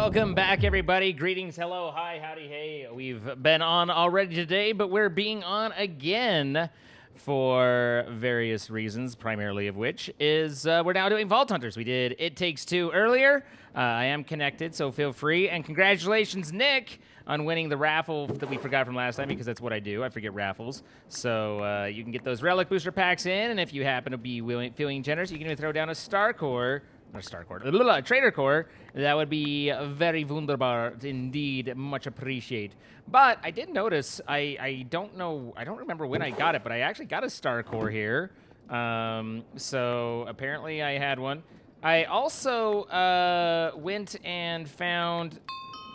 Welcome back, everybody. Greetings, hello, hi, howdy, hey. We've been on already today, but we're being on again for various reasons, primarily of which is we're now doing Vault Hunters. We did It Takes Two earlier. I am connected, so feel free. And congratulations, Nick, on winning the raffle that we forgot from last time, because that's what I do. I forget raffles. So you can get those Relic Booster Packs in, and if you happen to be feeling generous, you can even throw down a Star Core. A Trader Core. That would be very wunderbar indeed. Much appreciate. But I did notice, I don't remember when I got it, but I actually got a Star Core here. So apparently I had one. I also went and found,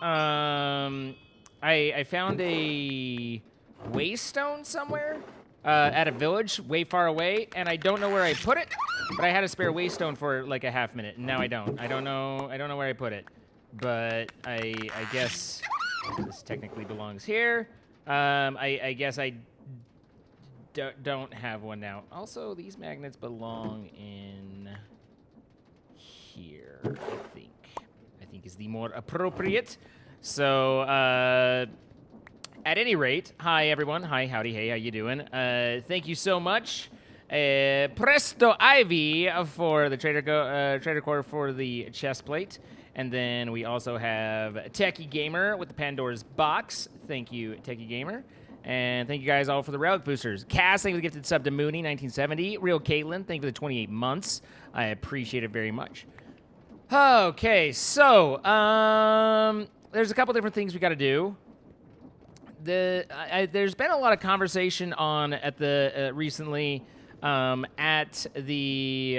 I found a waystone somewhere at a village way far away, and I don't know where I put it. But I had a spare waystone for like a half minute, and now I don't. I don't know where I put it. But I guess this technically belongs here. I guess I don't have one now. Also, these magnets belong in here, I think is the more appropriate. So, at any rate, hi everyone. Hi, howdy, hey, how you doing? Thank you so much. Presto Ivy for the Trader Core for the chest plate. And then we also have Techie Gamer with the Pandora's Box. Thank you, Techie Gamer. And thank you guys all for the Relic Boosters. Cass, thank you for the gifted sub to Mooney, 1970. Real Caitlin, thank you for the 28 months. I appreciate it very much. Okay, so, there's a couple different things we got to do. There's been a lot of conversation on at the recently at the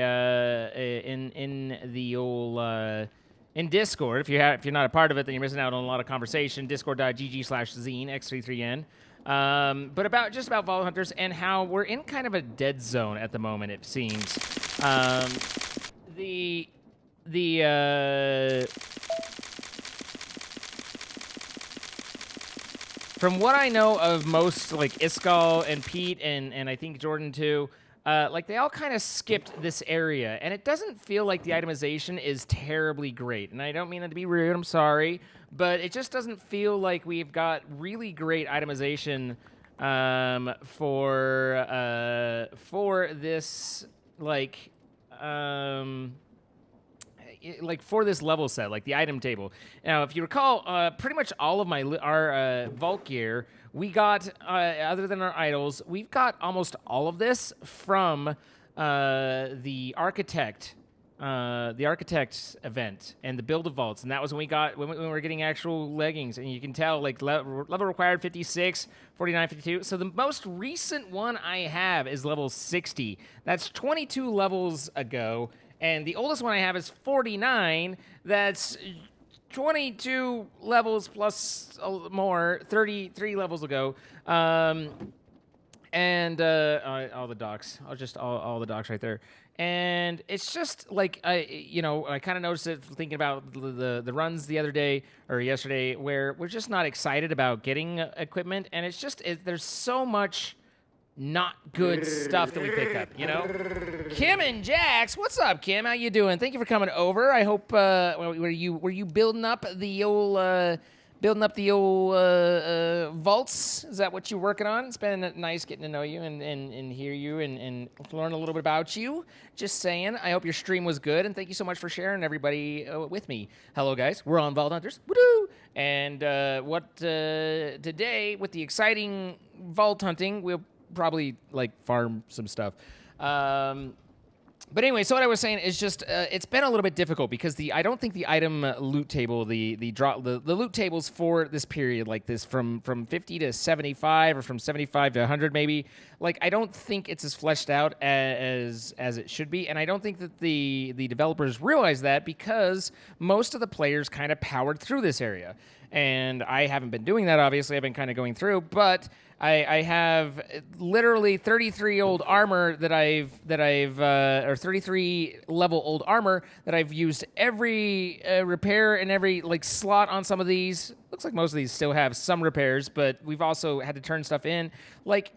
in the old in Discord. If you're not a part of it, then you're missing out on a lot of conversation. Discord.gg/zine x33n. But about Vault Hunters and how we're in kind of a dead zone at the moment. It seems from what I know of most, like Iskal and Pete and I think Jordan too, like they all kind of skipped this area, and it doesn't feel like the itemization is terribly great. And I don't mean that to be rude, I'm sorry, but it just doesn't feel like we've got really great itemization for this like for this level set, like the item table. Now, if you recall, pretty much all of our vault gear, we got, other than our idols, we've got almost all of this from the Architect event and the Build of Vaults, and that was when we were getting actual leggings, and you can tell, like, level required 56, 49, 52. So the most recent one I have is level 60. That's 22 levels ago. And the oldest one I have is 49. That's 22 levels plus more, 33 levels ago. And all the docks. All the docks right there. And it's just like, I kind of noticed it thinking about the runs the other day or yesterday, where we're just not excited about getting equipment. And it's just, there's so much not good stuff that we pick up, you know? Kim and Jax, what's up, Kim? How you doing? Thank you for coming over. I hope were you building up the old vaults? Is that what you're working on? It's been nice getting to know you and hear you and learn a little bit about you. Just saying. I hope your stream was good, and thank you so much for sharing everybody with me. Hello, guys. We're on Vault Hunters. Woo-doo! And today, with the exciting vault hunting, we'll probably like farm some stuff. But anyway, so what I was saying is just it's been a little bit difficult because I don't think the item loot table, the loot tables for this period, like this from 50 to 75 or from 75 to 100 maybe, like I don't think it's as fleshed out as it should be, and I don't think that the developers realize that, because most of the players kind of powered through this area. And I haven't been doing that, obviously. I've been kind of going through, but I have literally 33 old armor or 33 level old armor that I've used every repair and every like slot on some of these. Looks like most of these still have some repairs, but we've also had to turn stuff in. Like,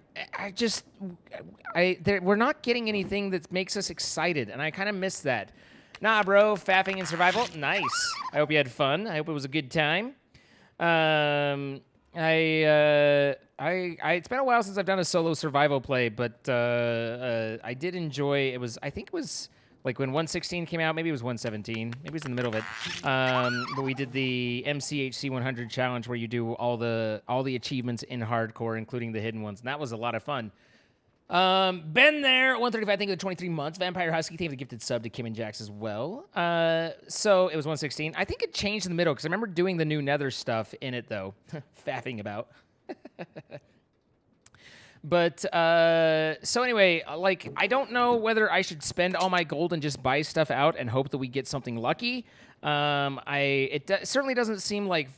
we're not getting anything that makes us excited, and I kind of miss that. Nah, bro, faffing in survival, nice. I hope you had fun. I hope it was a good time. It's been a while since I've done a solo survival play, but I did enjoy. I think it was like when 116 came out. Maybe it was 117. Maybe it was in the middle of it. But we did the MCHC 100 challenge where you do all the achievements in hardcore, including the hidden ones, and that was a lot of fun. Been there, 135, thank you for the 23 months. Vampire Husky, thank you for the gifted sub to Kim and Jax as well. So it was 116. I think it changed in the middle, because I remember doing the new Nether stuff in it, though. Faffing about. But, so anyway, like, I don't know whether I should spend all my gold and just buy stuff out and hope that we get something lucky. It certainly doesn't seem like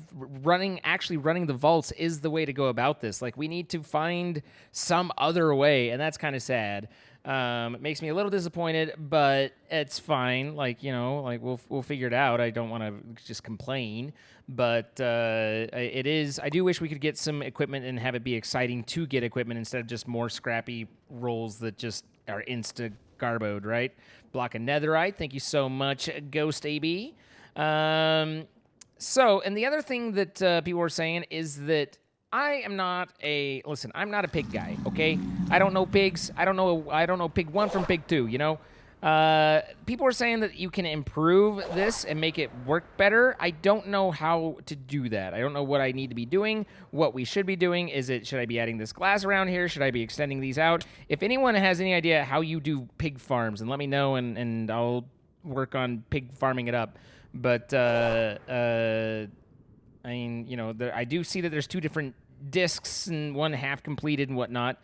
actually running the vaults is the way to go about this. Like, we need to find some other way, and that's kind of sad. It makes me a little disappointed, but it's fine. Like, you know, like we'll figure it out. I don't want to just complain, but I do wish we could get some equipment and have it be exciting to get equipment instead of just more scrappy rolls that just are insta-garboed, right? Block of netherite. Thank you so much, Ghost AB. So, and the other thing that people were saying is that I'm not a pig guy, okay? I don't know pigs. I don't know pig 1 from pig 2, you know? People were saying that you can improve this and make it work better. I don't know how to do that. I don't know what I need to be doing, what we should be doing. Should I be adding this glass around here? Should I be extending these out? If anyone has any idea how you do pig farms, and let me know, and I'll work on pig farming it up. But, I mean, you know, I do see that there's 2 different discs and 1 half completed and whatnot.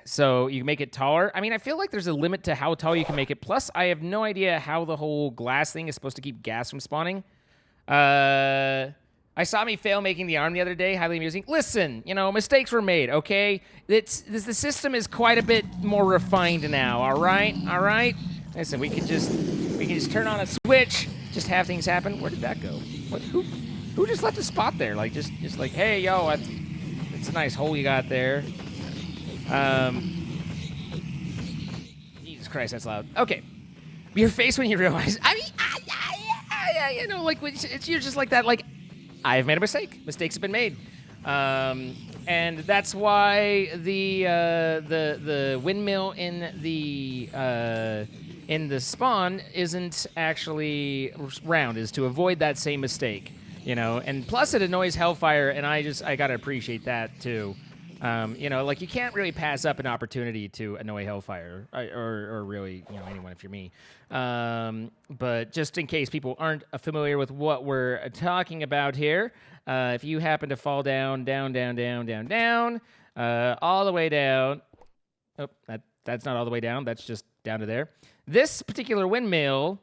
So you can make it taller. I mean, I feel like there's a limit to how tall you can make it. Plus, I have no idea how the whole glass thing is supposed to keep gas from spawning. I saw me fail making the arm the other day. Highly amusing. Listen, you know, mistakes were made, okay? The system is quite a bit more refined now, all right? All right? Listen, we can just turn on a switch, just have things happen. Where did that go? Who just left a spot there? Like, just like, hey, yo, it's a nice hole you got there. Jesus Christ, that's loud. Okay. Your face when you realize, I mean, you know, like, you're just like that, like, I've made a mistake. Mistakes have been made. And that's why the windmill in the spawn isn't actually round, is to avoid that same mistake, you know. And plus it annoys Hellfire, and I gotta appreciate that too. You know, like, you can't really pass up an opportunity to annoy Hellfire, or really, you know, anyone if you're me. But just in case people aren't familiar with what we're talking about here, if you happen to fall down, all the way down. Oh, that's not all the way down. That's just down to there. This particular windmill,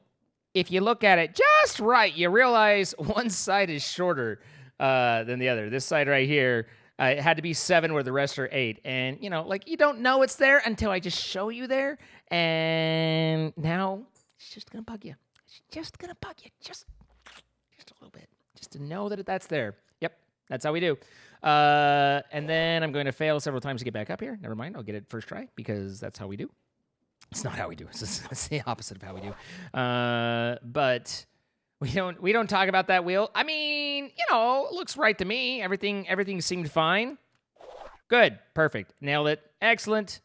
if you look at it just right, you realize one side is shorter than the other. This side right here, it had to be 7 where the rest are 8. And, you know, like, you don't know it's there until I just show you there. And now it's just going to bug you. It's just going to bug you. Just a little bit. Just to know that that's there. Yep, that's how we do. And then I'm going to fail several times to get back up here. Never mind, I'll get it first try, because that's how we do. It's not how we do. It's the opposite of how we do. But we don't talk about that wheel. I mean, you know, it looks right to me. Everything seemed fine. Good. Perfect. Nailed it. Excellent.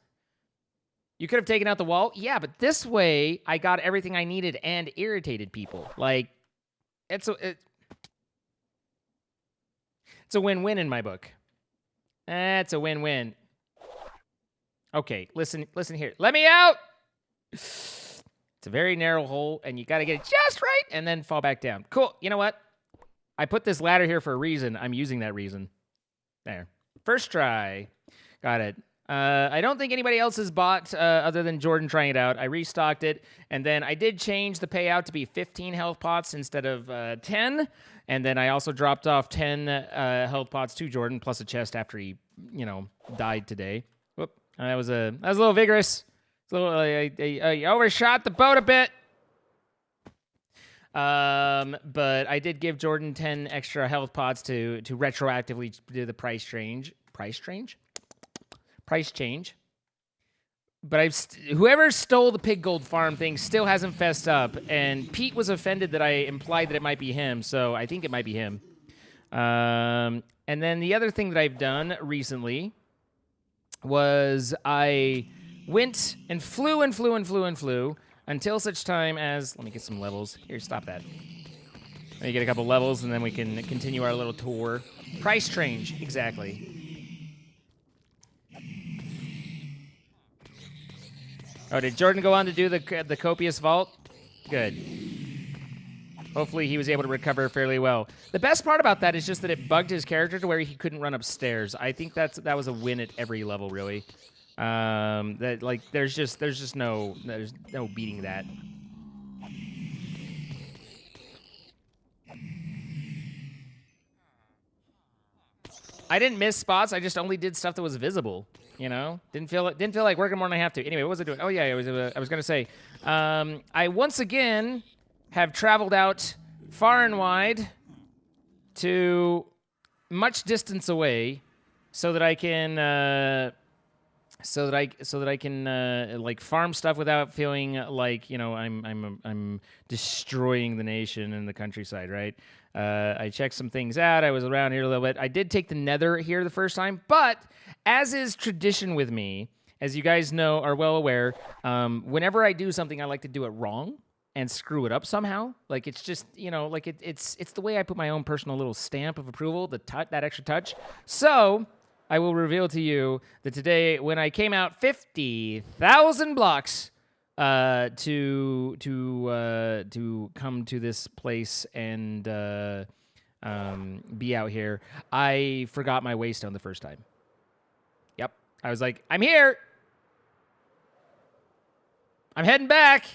You could have taken out the wall. Yeah, but this way I got everything I needed and irritated people. Like, it's a win-win in my book. That's a win-win. Okay, listen here. Let me out! It's a very narrow hole, and you got to get it just right, and then fall back down. Cool. You know what? I put this ladder here for a reason. I'm using that reason. There. First try. Got it. I don't think anybody else has bought other than Jordan trying it out. I restocked it, and then I did change the payout to be 15 health pots instead of 10, and then I also dropped off 10 health pots to Jordan, plus a chest after he, you know, died today. Whoop. That was a little vigorous. I overshot the boat a bit. But I did give Jordan 10 extra health pots to retroactively do the price change. But whoever stole the pig gold farm thing still hasn't fessed up, and Pete was offended that I implied that it might be him, so I think it might be him. And then the other thing that I've done recently was I went and flew until such time as... Let me get some levels. Here, stop that. Let me get a couple levels, and then we can continue our little tour. Price change, exactly. Oh, did Jordan go on to do the copious vault? Good. Hopefully he was able to recover fairly well. The best part about that is just that it bugged his character to where he couldn't run upstairs. I think that was a win at every level, really. That like there's no beating that. I didn't miss spots. I just only did stuff that was visible. You know, didn't feel like working more than I have to. Anyway, what was I doing? Oh yeah, I was gonna say, I once again have traveled out far and wide to much distance away, so that I can like farm stuff without feeling like, you know, I'm destroying the nation and the countryside, right? I checked some things out. I was around here a little bit. I did take the Nether here the first time, but as is tradition with me, as you guys know, are well aware, whenever I do something, I like to do it wrong and screw it up somehow. Like, it's just, you know, like it's the way I put my own personal little stamp of approval, that extra touch. So I will reveal to you that today, when I came out 50,000 blocks to come to this place and be out here, I forgot my waystone the first time. Yep, I was like, I'm here. I'm heading back.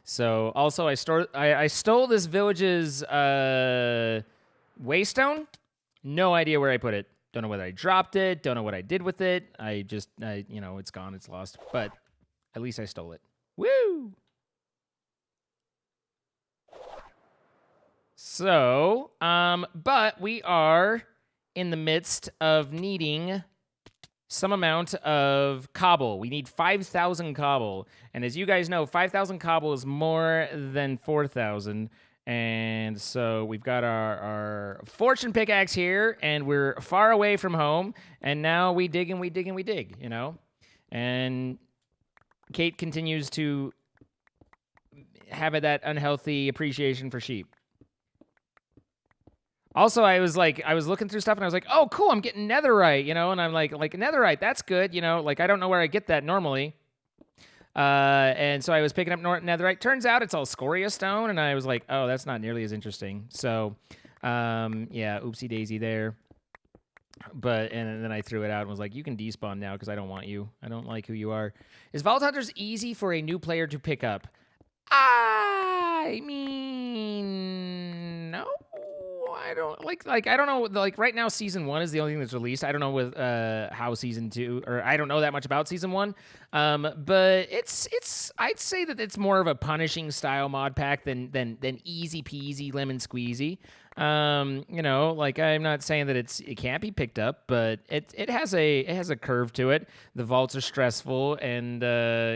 So also, I stole this village's waystone. No idea where I put it. Don't know whether I dropped it. Don't know what I did with it. You know, it's gone. It's lost. But at least I stole it. Woo! So, but we are in the midst of needing some amount of cobble. We need 5,000 cobble. And as you guys know, 5,000 cobble is more than 4,000. And so we've got our fortune pickaxe here, and we're far away from home, and now we dig and we dig and we dig, you know? And Kate continues to have that unhealthy appreciation for sheep. Also, I was looking through stuff, and I was like, oh, cool, I'm getting netherite, you know? And I'm like netherite, that's good, you know? Like, I don't know where I get that normally. And so I was picking up netherite. Turns out it's all scoria stone, and I was like, oh, that's not nearly as interesting. So, yeah, oopsie daisy there. And then I threw it out and was like, you can despawn now because I don't want you. I don't like who you are. Is Vault Hunters easy for a new player to pick up? I mean, no. I don't I don't know, like right now season 1 is the only thing that's released. I don't know with how season 2, or I don't know that much about season 1. But it's I'd say that it's more of a punishing style mod pack than easy peasy lemon squeezy. You know, like, I'm not saying that it can't be picked up, but it has a curve to it. The vaults are stressful, and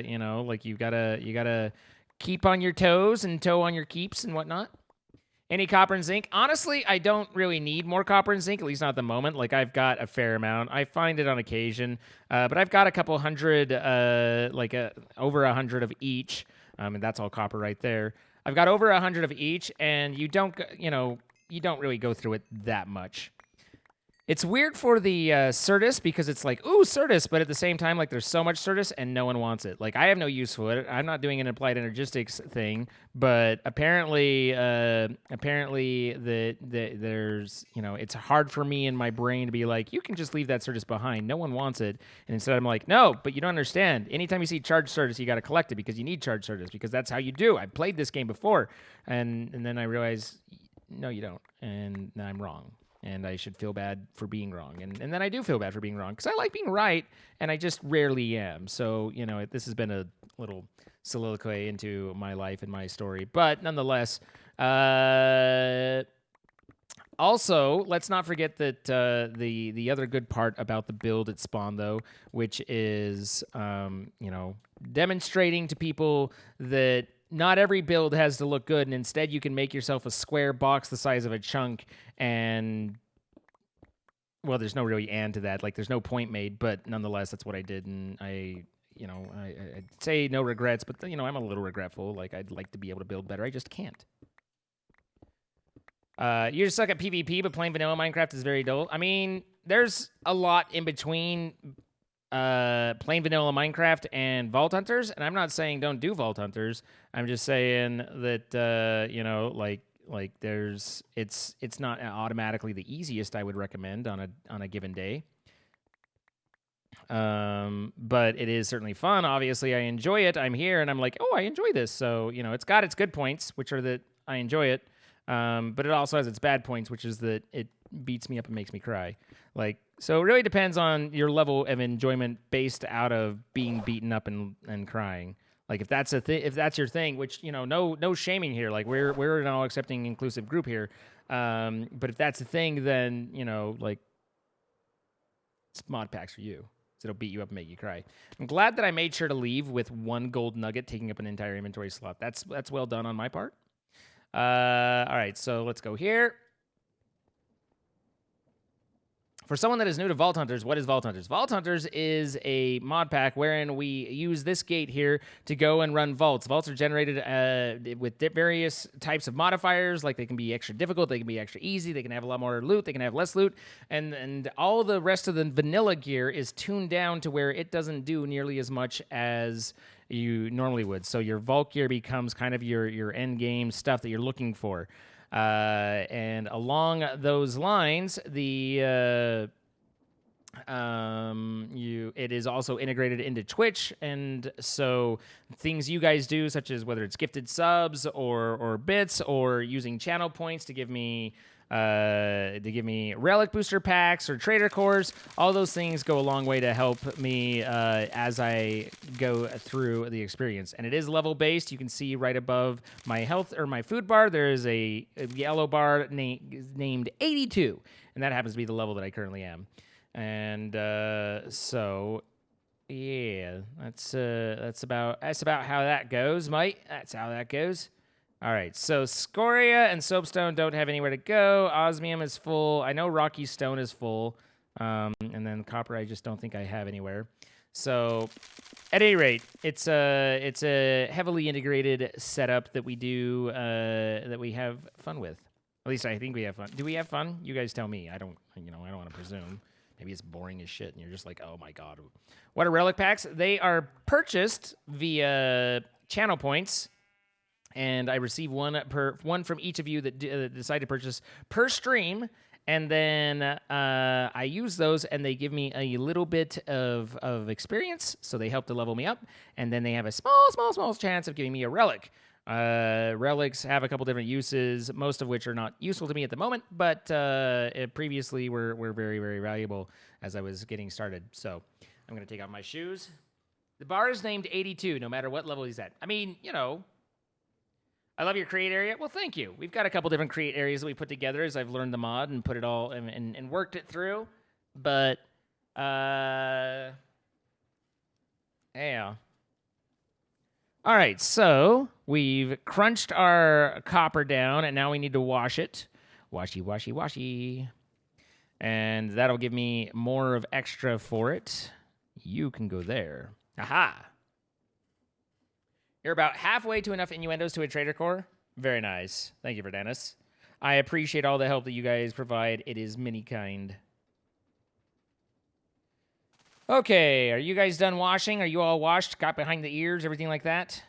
you know, like you gotta keep on your toes and toe on your keeps and whatnot. Any copper and zinc? Honestly, I don't really need more copper and zinc, at least not at the moment. Like, I've got a fair amount. I find it on occasion, but I've got a couple hundred, over 100 of each, and that's all copper right there. I've got over 100 of each, and you don't really go through it that much. It's weird for the Certus, because it's like, ooh, Certus, but at the same time, like, there's so much Certus and no one wants it. Like, I have no use for it. I'm not doing an applied energistics thing, but apparently there's, you know, it's hard for me in my brain to be like, you can just leave that Certus behind. No one wants it. And instead I'm like, no, but you don't understand. Anytime you see charged Certus, you got to collect it because you need charged Certus, because that's how you do. I played this game before. And then I realize, no, you don't. And I'm wrong. And I should feel bad for being wrong. And then I do feel bad for being wrong, because I like being right, and I just rarely am. So, you know, this has been a little soliloquy into my life and my story. But nonetheless, Also, let's not forget that the other good part about the build at spawn, though, which is demonstrating to people that not every build has to look good, and instead you can make yourself a square box the size of a chunk, and well, there's no really and to that. Like, there's no point made, but nonetheless, that's what I did, and I'd say no regrets, but I'm a little regretful. Like, I'd like to be able to build better. I just can't. You just suck at PvP, but playing vanilla Minecraft is very dull. I mean, there's a lot in between plain vanilla Minecraft and Vault Hunters, and I'm not saying don't do Vault Hunters. I'm just saying that like there's it's not automatically the easiest I would recommend on a given day. But it is certainly fun. Obviously, I enjoy it. I'm here, and I'm like, oh, I enjoy this. So it's got its good points, which are that I enjoy it. But it also has its bad points, which is that it beats me up and makes me cry. Like, so it really depends on your level of enjoyment based out of being beaten up and crying. Like, if that's if that's your thing, which no shaming here. Like, we're an all accepting, inclusive group here. But if that's the thing, then like, it's mod packs for you. So it'll beat you up and make you cry. I'm glad that I made sure to leave with 1 gold nugget taking up an entire inventory slot. That's well done on my part. All right, so let's go here. For someone that is new to Vault Hunters, what is Vault Hunters? Vault Hunters is a mod pack wherein we use this gate here to go and run vaults. Vaults are generated with various types of modifiers, like they can be extra difficult, they can be extra easy, they can have a lot more loot, they can have less loot, and all the rest of the vanilla gear is tuned down to where it doesn't do nearly as much as you normally would. So your vault gear becomes kind of your end game stuff that you're looking for. And along those lines, it is also integrated into Twitch, and so things you guys do, such as whether it's gifted subs or bits or using channel points to give me relic booster packs or trader cores, all those things go a long way to help me as I go through the experience. And it is level based. You can see right above my health or my food bar, there is a yellow bar named 82, and that happens to be the level that I currently am. And so yeah, that's about how that goes, mate. That's how that goes. All right, so Scoria and Soapstone don't have anywhere to go. Osmium is full. I know Rocky Stone is full. And then Copper, I just don't think I have anywhere. So, at any rate, it's a heavily integrated setup that we do, that we have fun with. At least I think we have fun. Do we have fun? You guys tell me. I don't want to presume. Maybe it's boring as shit, and you're just like, oh my god. What are relic packs? They are purchased via channel points. And I receive one from each of you that decide to purchase per stream, and then I use those, and they give me a little bit of experience, so they help to level me up, and then they have a small chance of giving me a relic. Relics have a couple different uses, most of which are not useful to me at the moment, but previously were very, very valuable as I was getting started. So I'm going to take off my shoes. The bar is named 82, no matter what level he's at. I mean, I love your create area. Well, thank you. We've got a couple different create areas that we put together as I've learned the mod and put it all and worked it through. But, yeah. All right, so we've crunched our copper down, and now we need to wash it. Washy. And that'll give me more of extra for it. You can go there. Aha! You're about halfway to enough innuendos to a trader core. Very nice. Thank you, Verdanus. I appreciate all the help that you guys provide. It is many kind. Okay, are you guys done washing? Are you all washed? Got behind the ears? Everything like that?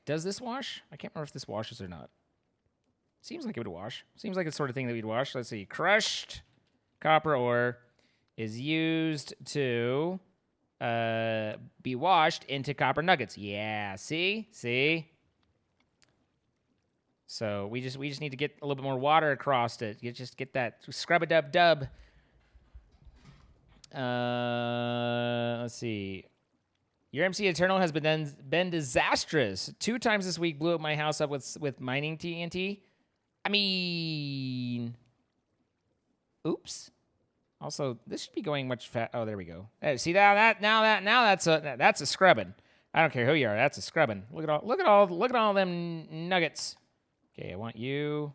Does this wash? I can't remember if this washes or not. Seems like it would wash. Seems like the sort of thing that we'd wash. Let's see. Crushed copper ore is used to be washed into copper nuggets. Yeah, see? So we just need to get a little bit more water across it. You just get that scrub-a-dub-dub. Let's see. Your MC Eternal has been disastrous. 2 times this week blew up my house up with mining TNT. I mean, oops. Also, this should be going much fast. Oh, there we go. Hey, see now that's a scrubbing. I don't care who you are. That's a scrubbing. Look at all them nuggets. Okay, I want you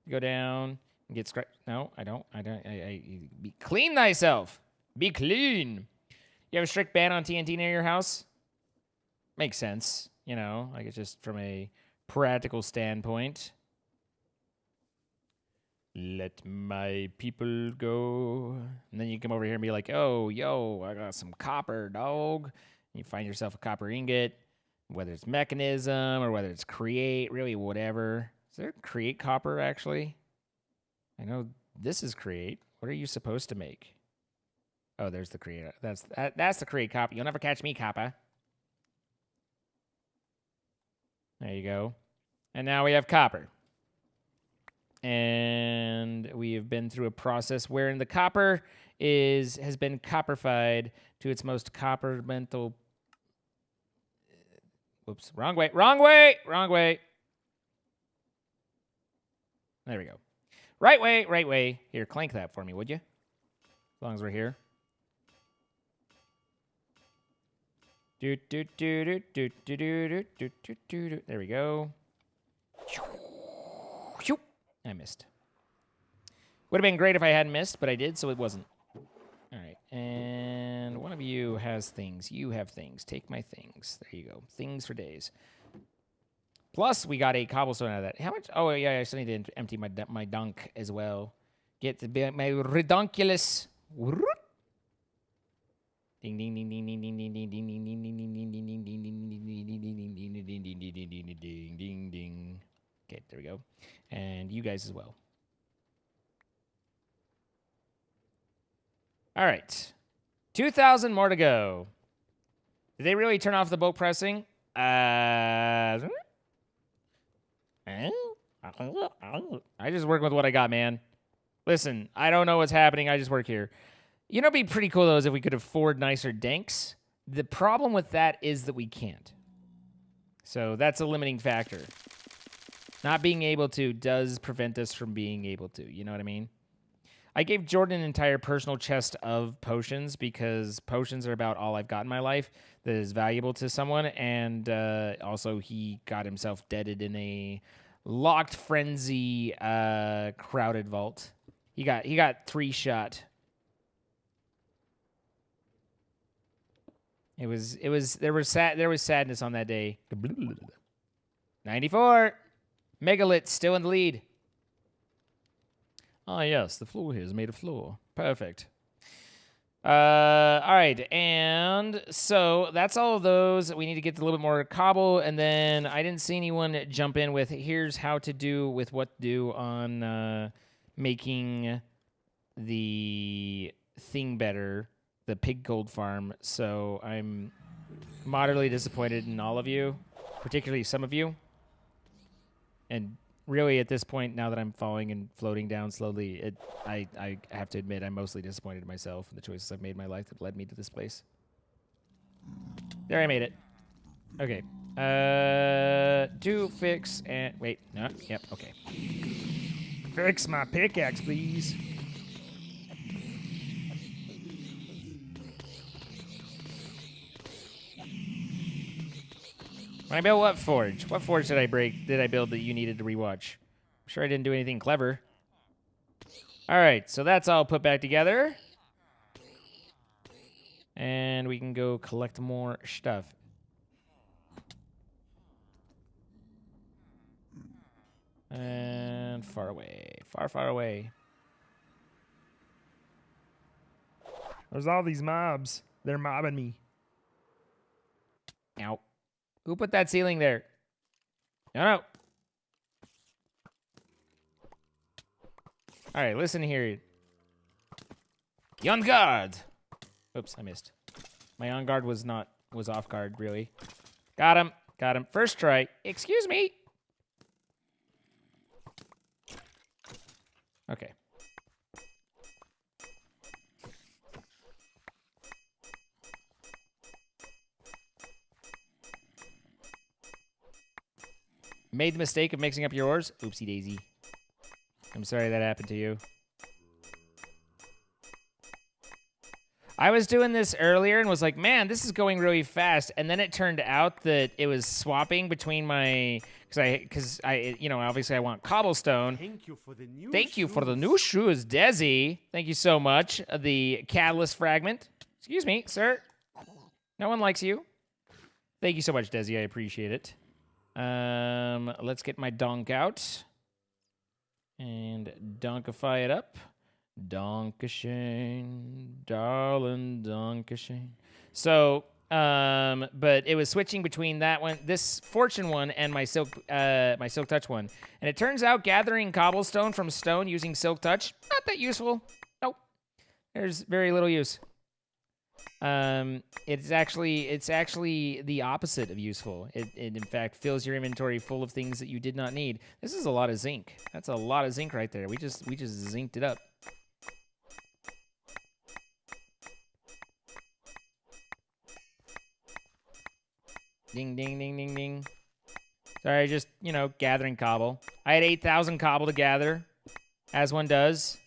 to go down and get scrubbed. No, I don't. Be clean thyself. Be clean. You have a strict ban on TNT near your house? Makes sense. You know, like it's just from a practical standpoint. Let my people go. And then you come over here and be like, oh, yo, I got some copper, dog. And you find yourself a copper ingot, whether it's mechanism or whether it's create, really whatever. Is there create copper, actually? I know this is create. What are you supposed to make? Oh, there's the create. That's the create copper. You'll never catch me, copper. There you go. And now we have copper. And we have been through a process wherein the copper has been copperfied to its most coppermental. Whoops, wrong way. There we go. Right way. Here, clank that for me, would you? As long as we're here. There we go. I missed. Would have been great if I hadn't missed, but I did, so it wasn't. All right, and one of you has things. You have things. Take my things. There you go. Things for days. Plus, we got a cobblestone out of that. How much? Oh, yeah, I still need to empty my dunk as well. Get my redonkulous. Ding ding ding ding ding ding ding ding ding ding ding ding ding ding ding ding ding ding ding ding. Okay, there we go. And you guys as well. All right. 2,000 more to go. Did they really turn off the boat pressing? I just work with what I got, man. Listen, I don't know what's happening. I just work here. You know, it'd be pretty cool, though, is if we could afford nicer danks. The problem with that is that we can't. So that's a limiting factor. Not being able to does prevent us from being able to. You know what I mean? I gave Jordan an entire personal chest of potions because potions are about all I've got in my life that is valuable to someone. And also he got himself deaded in a locked frenzy crowded vault. He got 3-shot. There was sadness on that day. 94. Megalith still in the lead. Ah, yes, the floor here is made of floor. Perfect. All right, and so that's all of those. We need to get a little bit more cobble, and then I didn't see anyone jump in with here's how to do with what to do on making the thing better, the pig gold farm. So I'm moderately disappointed in all of you, particularly some of you. And really, at this point, now that I'm falling and floating down slowly, I have to admit I'm mostly disappointed in myself and the choices I've made in my life that led me to this place. There, I made it. Okay. Do fix and... Wait, no, yep, okay. Fix my pickaxe, please. When I built what forge? What forge did I build that you needed to rewatch? I'm sure I didn't do anything clever. All right, so that's all put back together. And we can go collect more stuff. And far away. Far away. There's all these mobs. They're mobbing me. Ow. Who put that ceiling there? No. All right, listen here. You on guard. Oops, I missed. My on guard was off guard, really. Got him. First try. Excuse me. Okay. Made the mistake of mixing up your ores. Oopsie daisy. I'm sorry that happened to you. I was doing this earlier and was like, man, this is going really fast. And then it turned out that it was swapping between my, because I, you know, obviously I want cobblestone. Thank you for the new Thank you for the new shoes, Desi. Thank you so much. The catalyst fragment. Excuse me, sir. No one likes you. Thank you so much, Desi. I appreciate it. Let's get my donk out and donkify it up. Donkashane, darling Donkashane. So, but it was switching between that one, this fortune one, and my silk touch one. And it turns out gathering cobblestone from stone using silk touch, not that useful. Nope. There's very little use. It's actually the opposite of useful. It in fact fills your inventory full of things that you did not need. This is a lot of zinc. That's a lot of zinc right there. We just zinced it up. Ding, ding, ding, ding, ding. Sorry, just, you know, gathering cobble. I had 8,000 cobble to gather, as one does.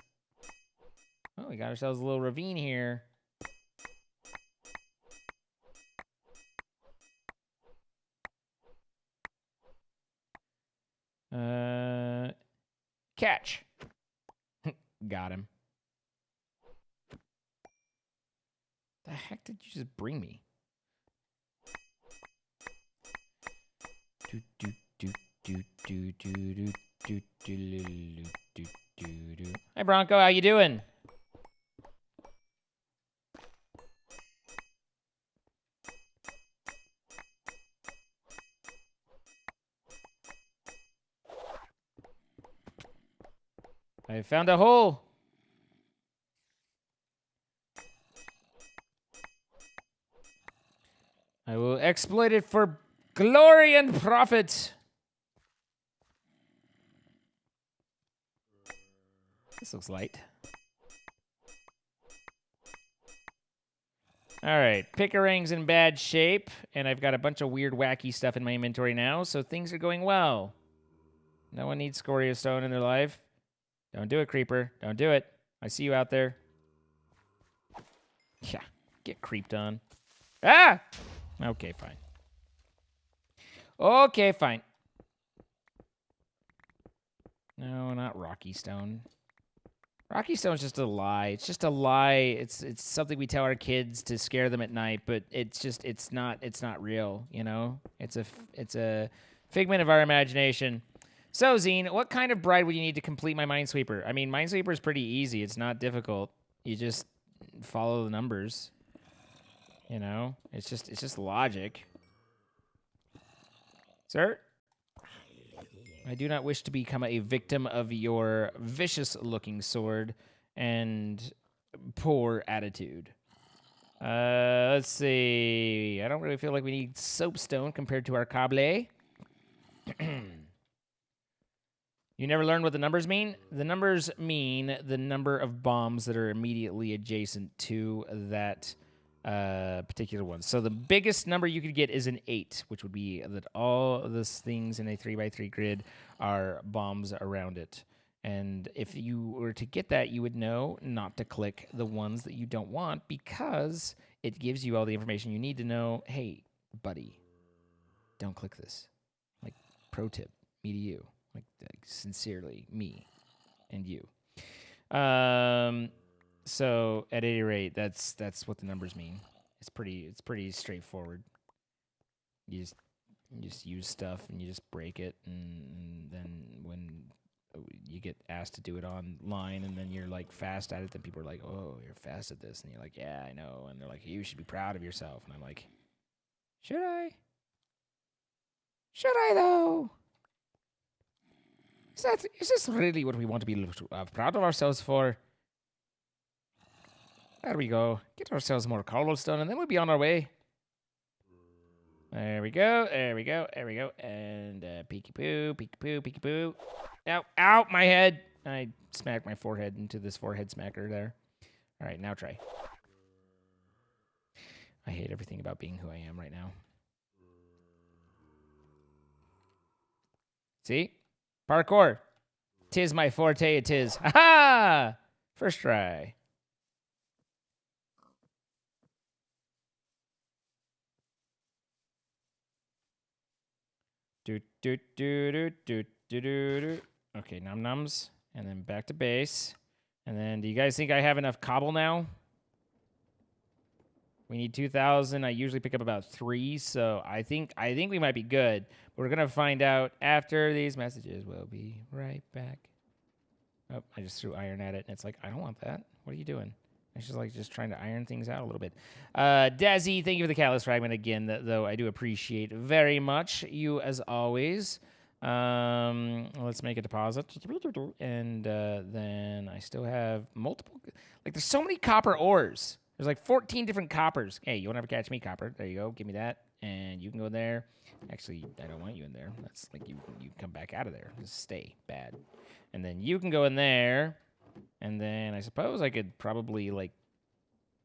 Oh, we got ourselves a little ravine here. Catch. Got him. The heck did you just bring me? Hey Bronco, how you doing? I found a hole. I will exploit it for glory and profit. This looks light. All right, Pickering's in bad shape, and I've got a bunch of weird, wacky stuff in my inventory now, so things are going well. No one needs Scoria Stone in their life. Don't do it, Creeper. Don't do it. I see you out there. Yeah, get creeped on. Ah! Okay, fine. Okay, fine. No, not Rocky Stone. Rocky Stone's just a lie. It's just a lie. It's something we tell our kids to scare them at night, but it's not real, you know? It's a figment of our imagination. So, Zine, what kind of bride would you need to complete my Minesweeper? I mean, Minesweeper is pretty easy. It's not difficult. You just follow the numbers. You know? It's just logic. Sir? I do not wish to become a victim of your vicious-looking sword and poor attitude. Let's see. I don't really feel like we need soapstone compared to our cobble. You never learned what the numbers mean? The numbers mean the number of bombs that are immediately adjacent to that particular one. So the biggest number you could get is an 8, which would be that all of those things in a 3x3 grid are bombs around it. And if you were to get that, you would know not to click the ones that you don't want because it gives you all the information you need to know, hey, buddy, don't click this. Like, pro tip, me to you. Like sincerely, me and you. So at any rate, that's what the numbers mean. It's pretty straightforward. You just use stuff and you just break it, and then when you get asked to do it online, and then you're like fast at it, then people are like, "Oh, you're fast at this," and you're like, "Yeah, I know," and they're like, "You should be proud of yourself," and I'm like, "Should I? Should I though? Is this really what we want to be proud of ourselves for?" There we go. Get ourselves more cobblestone, and then we'll be on our way. There we go. There we go. There we go. And peeky poo, peeky poo, peeky poo. Ow, ow, my head. I smacked my forehead into this forehead smacker there. All right, now try. I hate everything about being who I am right now. See? Parkour. 'Tis my forte, it is. Ha-ha! First try. Do do do do do do do do. Okay, num nums, and then back to base, and then do you guys think I have enough cobble now? We need 2,000. I usually pick up about 3, so I think we might be good. We're gonna find out after these messages. We'll be right back. Oh, I just threw iron at it, and it's like I don't want that. What are you doing? It's just trying to iron things out a little bit. Dazzy, thank you for the catalyst fragment again, though I do appreciate very much you as always. Let's make a deposit. And then I still have multiple. Like, there's so many copper ores. There's like 14 different coppers. Hey, you won't ever catch me, copper. There you go. Give me that. And you can go there. Actually, I don't want you in there. That's like you come back out of there. Just stay. Bad. And then you can go in there. And then I suppose I could probably, like,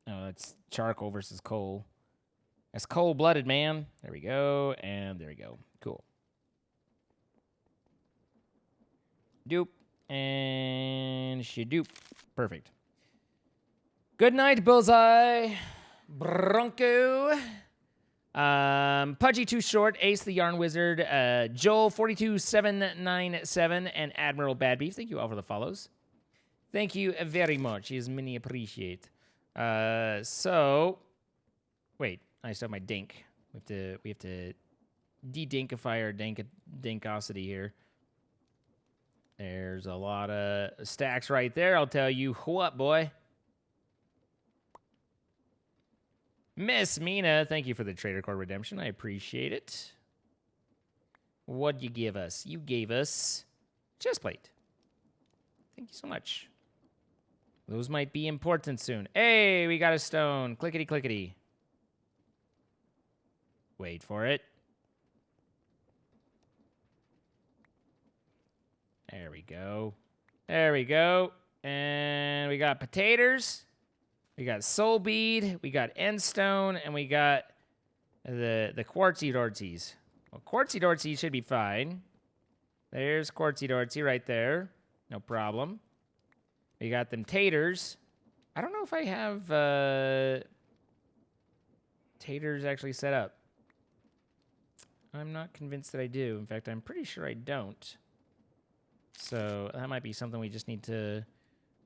oh, it's charcoal versus coal. That's cold-blooded, man. There we go, and there we go. Cool. Doop, and shadoop. Perfect. Good night, Bullseye. Bronco. Pudgy Too Short, Ace the Yarn Wizard, Joel 42797, and Admiral Bad Beef. Thank you all for the follows. Thank you very much. Is many appreciate. So, wait, I still have my dink. We have to de-dinkify our dinkosity here. There's a lot of stacks right there. I'll tell you what, boy. Miss Mina, thank you for the Trader Core redemption. I appreciate it. What'd you give us? You gave us chestplate. Thank you so much. Those might be important soon. Hey, we got a stone. Clickety, clickety. Wait for it. There we go. There we go. And we got potatoes. We got soul bead. We got end stone. And we got the quartzy dortsies. Well, quartzy dortsy should be fine. There's quartzy dortsy right there. No problem. We got them taters. I don't know if I have taters actually set up. I'm not convinced that I do. In fact, I'm pretty sure I don't. So that might be something we just need to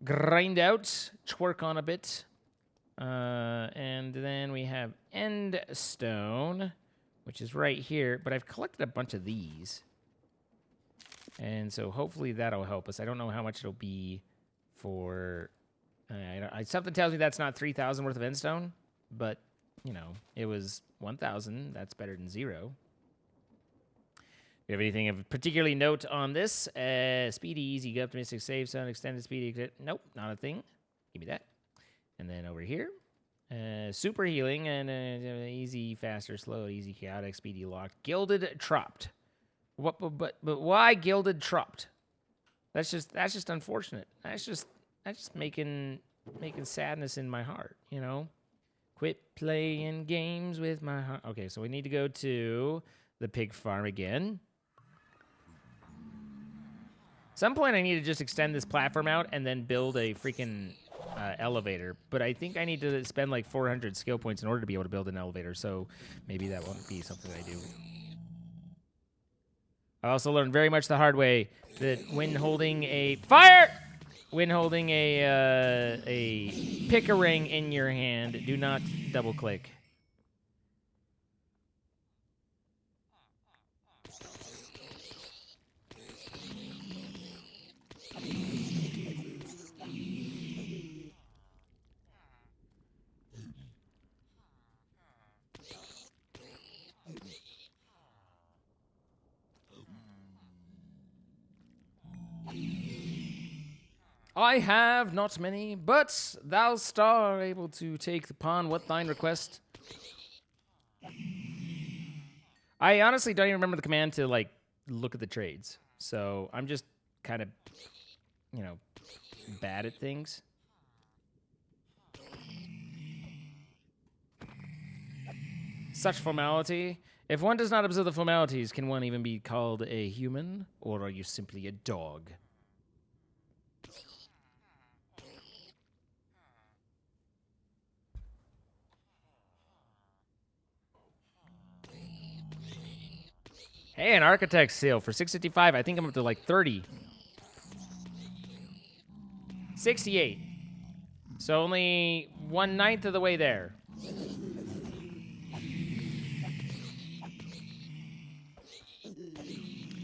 grind out, twerk on a bit. And then we have end stone, which is right here. But I've collected a bunch of these. And so hopefully that'll help us. I don't know how much it'll be for... something tells me that's not 3,000 worth of end stone. But, you know, it was 1,000. That's better than 0. Do you have anything of particularly note on this? Speedy, easy, good, optimistic, save, sound, extended, speedy. Nope, not a thing. Give me that. And then over here, super healing and easy, faster, slow, easy, chaotic, speedy, locked, gilded, tropped. What? But why gilded, tropped? That's just unfortunate. That's just making sadness in my heart. You know, quit playing games with my heart. Okay, so we need to go to the pig farm again. Some point I need to just extend this platform out and then build a freaking elevator. But I think I need to spend like 400 skill points in order to be able to build an elevator. So maybe that won't be something I do. I also learned very much the hard way that when holding a pick-a-ring in your hand, do not double click. I have not many, but thou star able to take upon what thine request. I honestly don't even remember the command to, like, look at the trades. So I'm just kind of, you know, bad at things. Such formality. If one does not observe the formalities, can one even be called a human? Or are you simply a dog? Hey, an architect's seal for 655. I think I'm up to like 30. 68. So only 1/9 of the way there.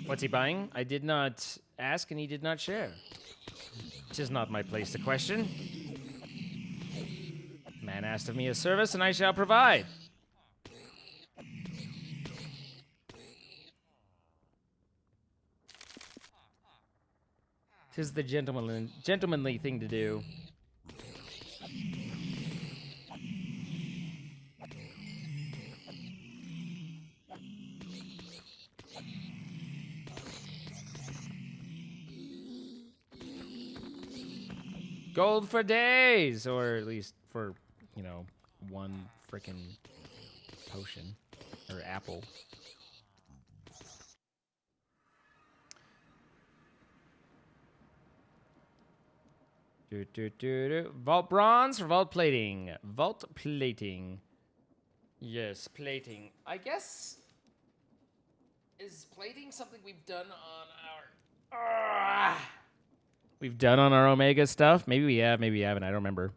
What's he buying? I did not ask and he did not share. 'Tis not my place to question. Man asked of me a service and I shall provide. 'Tis the gentlemanly thing to do. Gold for days, or at least for, you know, one frickin' potion or apple. Vault bronze for vault plating. Vault plating. Yes, plating. I guess. Is plating something we've done on our. We've done on our Omega stuff? Maybe we have, maybe we haven't. I don't remember.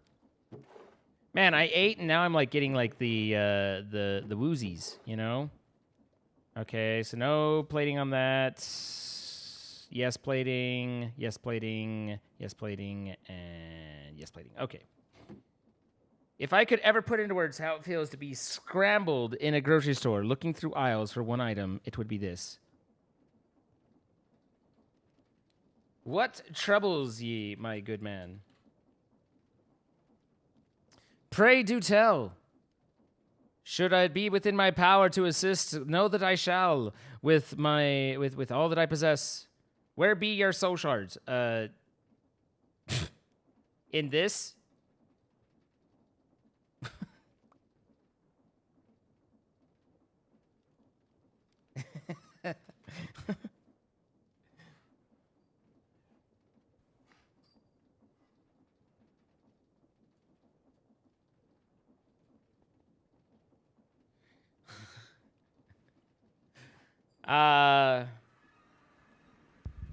Man, I ate and now I'm like getting like the woozies, you know? Okay, so no plating on that. Yes plating, yes plating, yes plating, and yes plating. Okay. If I could ever put into words how it feels to be scrambled in a grocery store looking through aisles for one item, it would be this. What troubles ye, my good man? Pray do tell. Should I be within my power to assist, know that I shall, with all that I possess. Where be your soul shards? In this?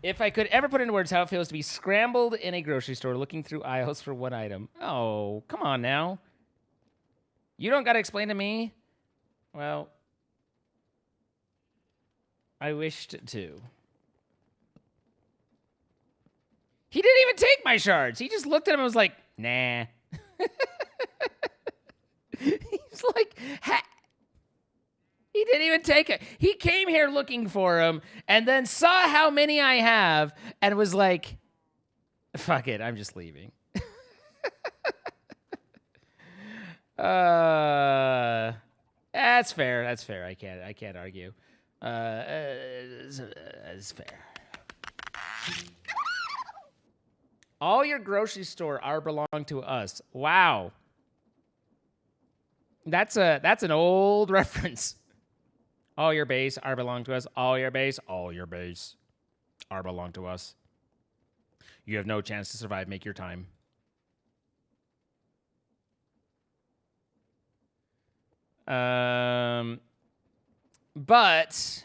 If I could ever put into words how it feels to be scrambled in a grocery store looking through aisles for one item. Oh, come on now. You don't got to explain to me? Well, I wished to. He didn't even take my shards. He just looked at him and was like, nah. He's like, he didn't even take it. He came here looking for him and then saw how many I have and was like, fuck it, I'm just leaving. That's fair. That's fair. I can't argue. It's fair. All your grocery store are belong to us. Wow. That's an old reference. All your base are belong to us. All your base are belong to us. You have no chance to survive. Make your time. But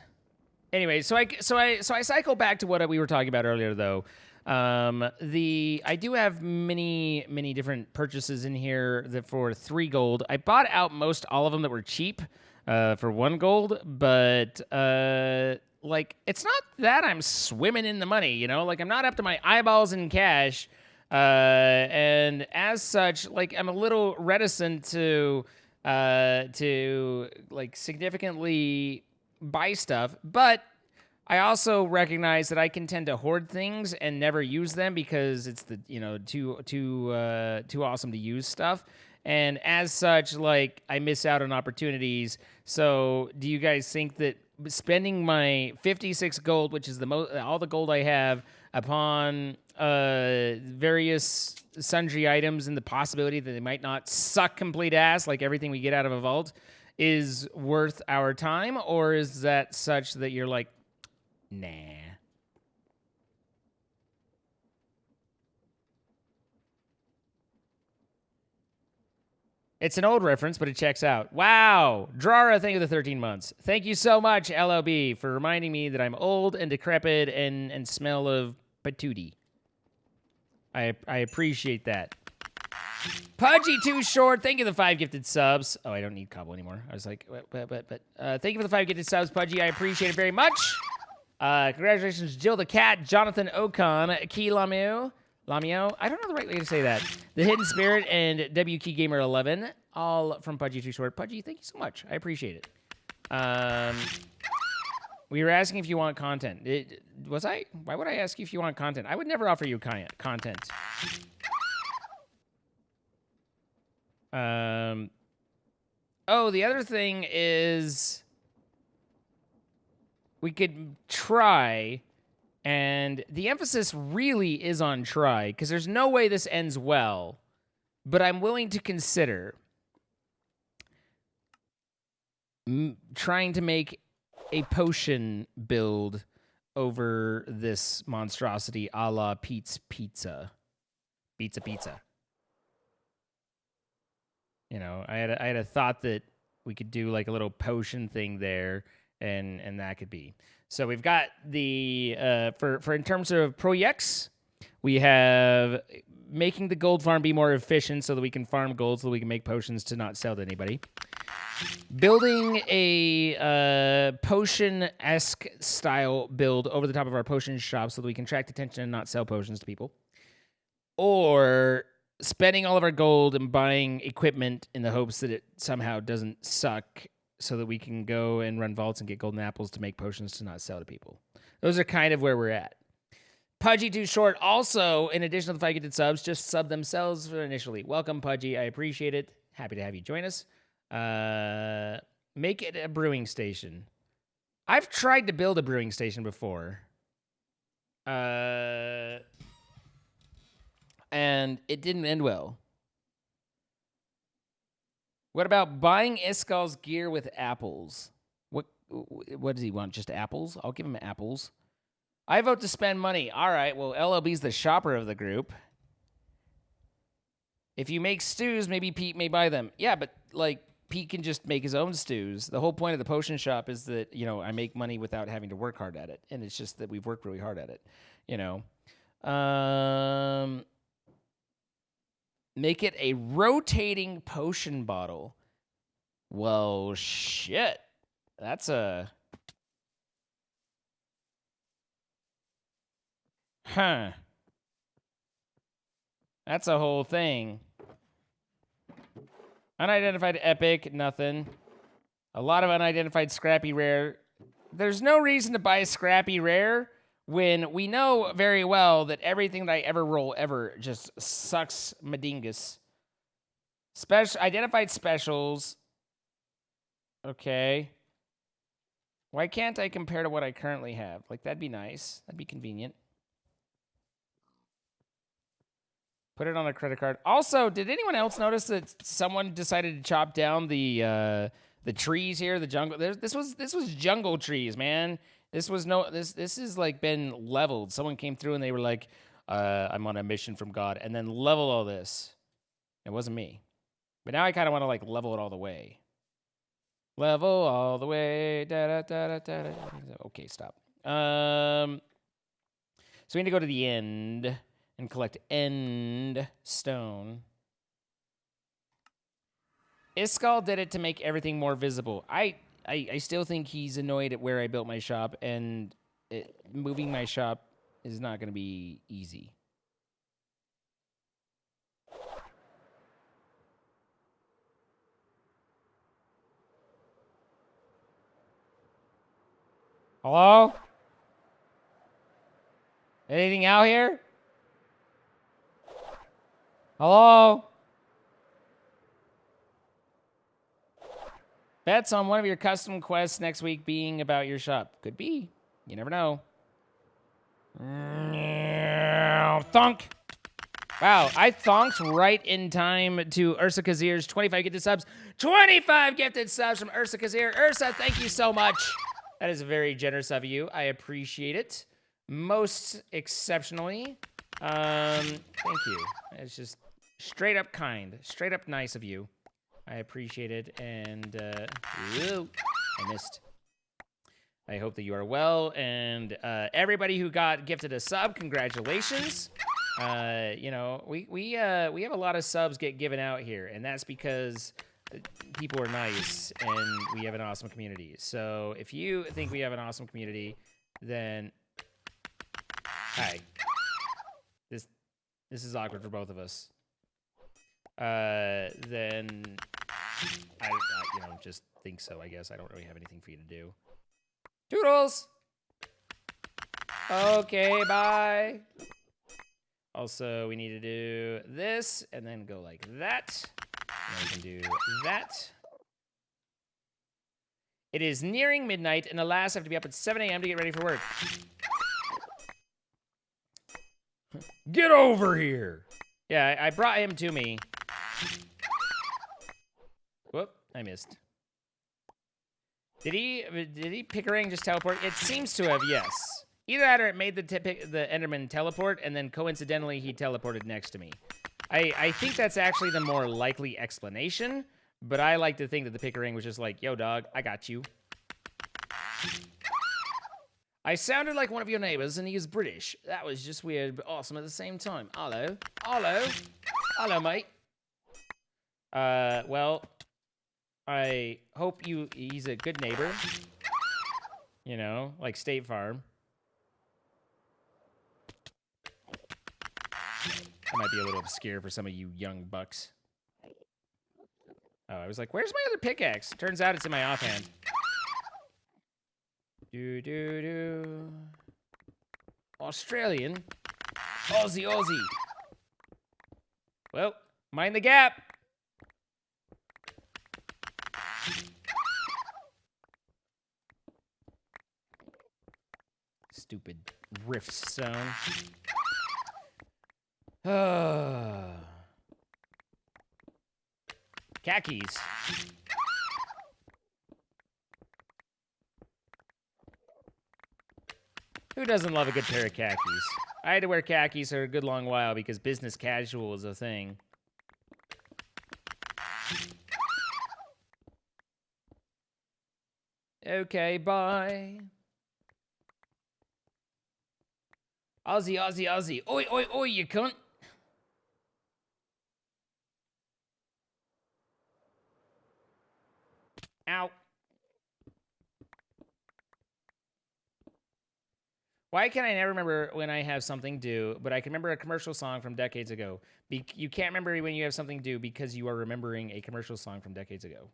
anyway, so I cycle back to what we were talking about earlier, though. I do have many different purchases in here that for 3 gold. I bought out most all of them that were cheap for 1 gold, but like it's not that I'm swimming in the money, you know? Like I'm not up to my eyeballs in cash, and as such, like I'm a little reticent to like significantly buy stuff, but I also recognize that I can tend to hoard things and never use them because it's too awesome to use stuff. And as such, like I miss out on opportunities. So, do you guys think that spending my 56 gold, which is all the gold I have, upon various sundry items and the possibility that they might not suck complete ass like everything we get out of a vault, is worth our time, or is that such that you're like, nah? It's an old reference, but it checks out. Wow. Drara, thank you for the 13 months. Thank you so much, LOB, for reminding me that I'm old and decrepit and smell of patootie. I appreciate that. Pudgy Too Short, thank you for the 5 gifted subs. Oh, I don't need Cobble anymore. I was like, but thank you for the 5 gifted subs, Pudgy. I appreciate it very much. Congratulations, Jill the Cat, Jonathan Ocon, Key Lamio. I don't know the right way to say that. The Hidden Spirit and WK Gamer 11, all from Pudgy Too Short. Pudgy, thank you so much. I appreciate it. We were asking if you want content. Why would I ask you if you want content? I would never offer you content. Oh, the other thing is we could try, and the emphasis really is on try, because there's no way this ends well, but I'm willing to consider trying to make a potion build over this monstrosity a la Pete's Pizza. Pizza. You know, I had a thought that we could do like a little potion thing there, and that could be. So we've got the for in terms of projects, we have making the gold farm be more efficient so that we can farm gold so that we can make potions to not sell to anybody. Building a potion-esque style build over the top of our potion shop so that we can attract attention and not sell potions to people. Or spending all of our gold and buying equipment in the hopes that it somehow doesn't suck so that we can go and run vaults and get golden apples to make potions to not sell to people. Those are kind of where we're at. Pudgy Too Short also, in addition to the 5 gifted subs, just sub themselves initially. Welcome, Pudgy. I appreciate it. Happy to have you join us. Make it a brewing station. I've tried to build a brewing station before. And it didn't end well. What about buying Iskal's gear with apples? What does he want? Just apples? I'll give him apples. I vote to spend money. All right, well, LLB's the shopper of the group. If you make stews, maybe Pete may buy them. Yeah, but, like, Pete can just make his own stews. The whole point of the potion shop is that, you know, I make money without having to work hard at it. And it's just that we've worked really hard at it, you know. Make it a rotating potion bottle. Well, shit. That's a... Huh. That's a whole thing. Unidentified epic, nothing. A lot of unidentified scrappy rare. There's no reason to buy a scrappy rare when we know very well that everything that I ever roll ever just sucks my dingus. Identified specials. Okay. Why can't I compare to what I currently have? Like, that'd be nice. That'd be convenient. Put it on a credit card. Also, did anyone else notice that someone decided to chop down the trees here, the jungle? This was jungle trees, man. This is like been leveled. Someone came through and they were like, I'm on a mission from God, and then level all this. It wasn't me. But now I kind of want to like level it all the way. Level all the way. Da, da, da, da, da. Okay, stop. So we need to go to the end and collect end stone. Iskal did it to make everything more visible. I still think he's annoyed at where I built my shop, and moving my shop is not going to be easy. Hello? Anything out here? Hello? Bets on one of your custom quests next week being about your shop. Could be. You never know. Thunk. Wow, I thonked right in time to Ursa Kazir's 25 gifted subs. 25 gifted subs from Ursa Kazir. Ursa, thank you so much. That is very generous of you. I appreciate it most exceptionally. Thank you. It's just straight up kind, straight up nice of you. I appreciate it. And, whoa, I missed. I hope that you are well. And everybody who got gifted a sub, congratulations. You know, we have a lot of subs get given out here, and that's because people are nice and we have an awesome community. So if you think we have an awesome community, then hi. This is awkward for both of us. Then I you know, just think so, I guess. I don't really have anything for you to do. Toodles! Okay, bye. Also, we need to do this and then go like that. And we can do that. It is nearing midnight, and alas, I have to be up at 7 a.m. to get ready for work. Get over here! Yeah, I brought him to me. Whoop, I missed. Did he Pickering just teleport? It seems to have, yes. Either that or it made the Enderman teleport, and then coincidentally he teleported next to me. I think that's actually the more likely explanation, but I like to think that the Pickering was just like, yo, dog, I got you. I sounded like one of your neighbors, and he is British. That was just weird, but awesome at the same time. Hello. Hello. Hello, mate. Well, I hope he's a good neighbor. You know, like State Farm. That might be a little obscure for some of you young bucks. Oh, I was like, where's my other pickaxe? Turns out it's in my offhand. Do. Australian. Aussie. Well, mind the gap. Stupid rift stone. Khakis. Who doesn't love a good pair of khakis? I had to wear khakis for a good long while because business casual is a thing. Okay, bye. Aussie. Oi, you cunt. Ow. Why can I never remember when I have something due, but I can remember a commercial song from decades ago? You can't remember when you have something due because you are remembering a commercial song from decades ago.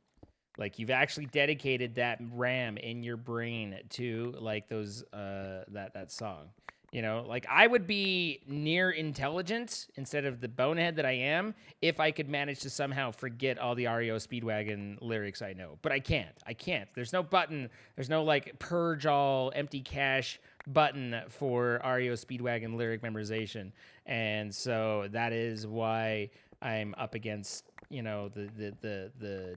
Like, you've actually dedicated that RAM in your brain to, like, those, that song. You know, like, I would be near intelligent instead of the bonehead that I am if I could manage to somehow forget all the REO Speedwagon lyrics I know. But I can't. There's no button. There's no, like, purge all empty cache button for REO Speedwagon lyric memorization. And so that is why I'm up against, you know, the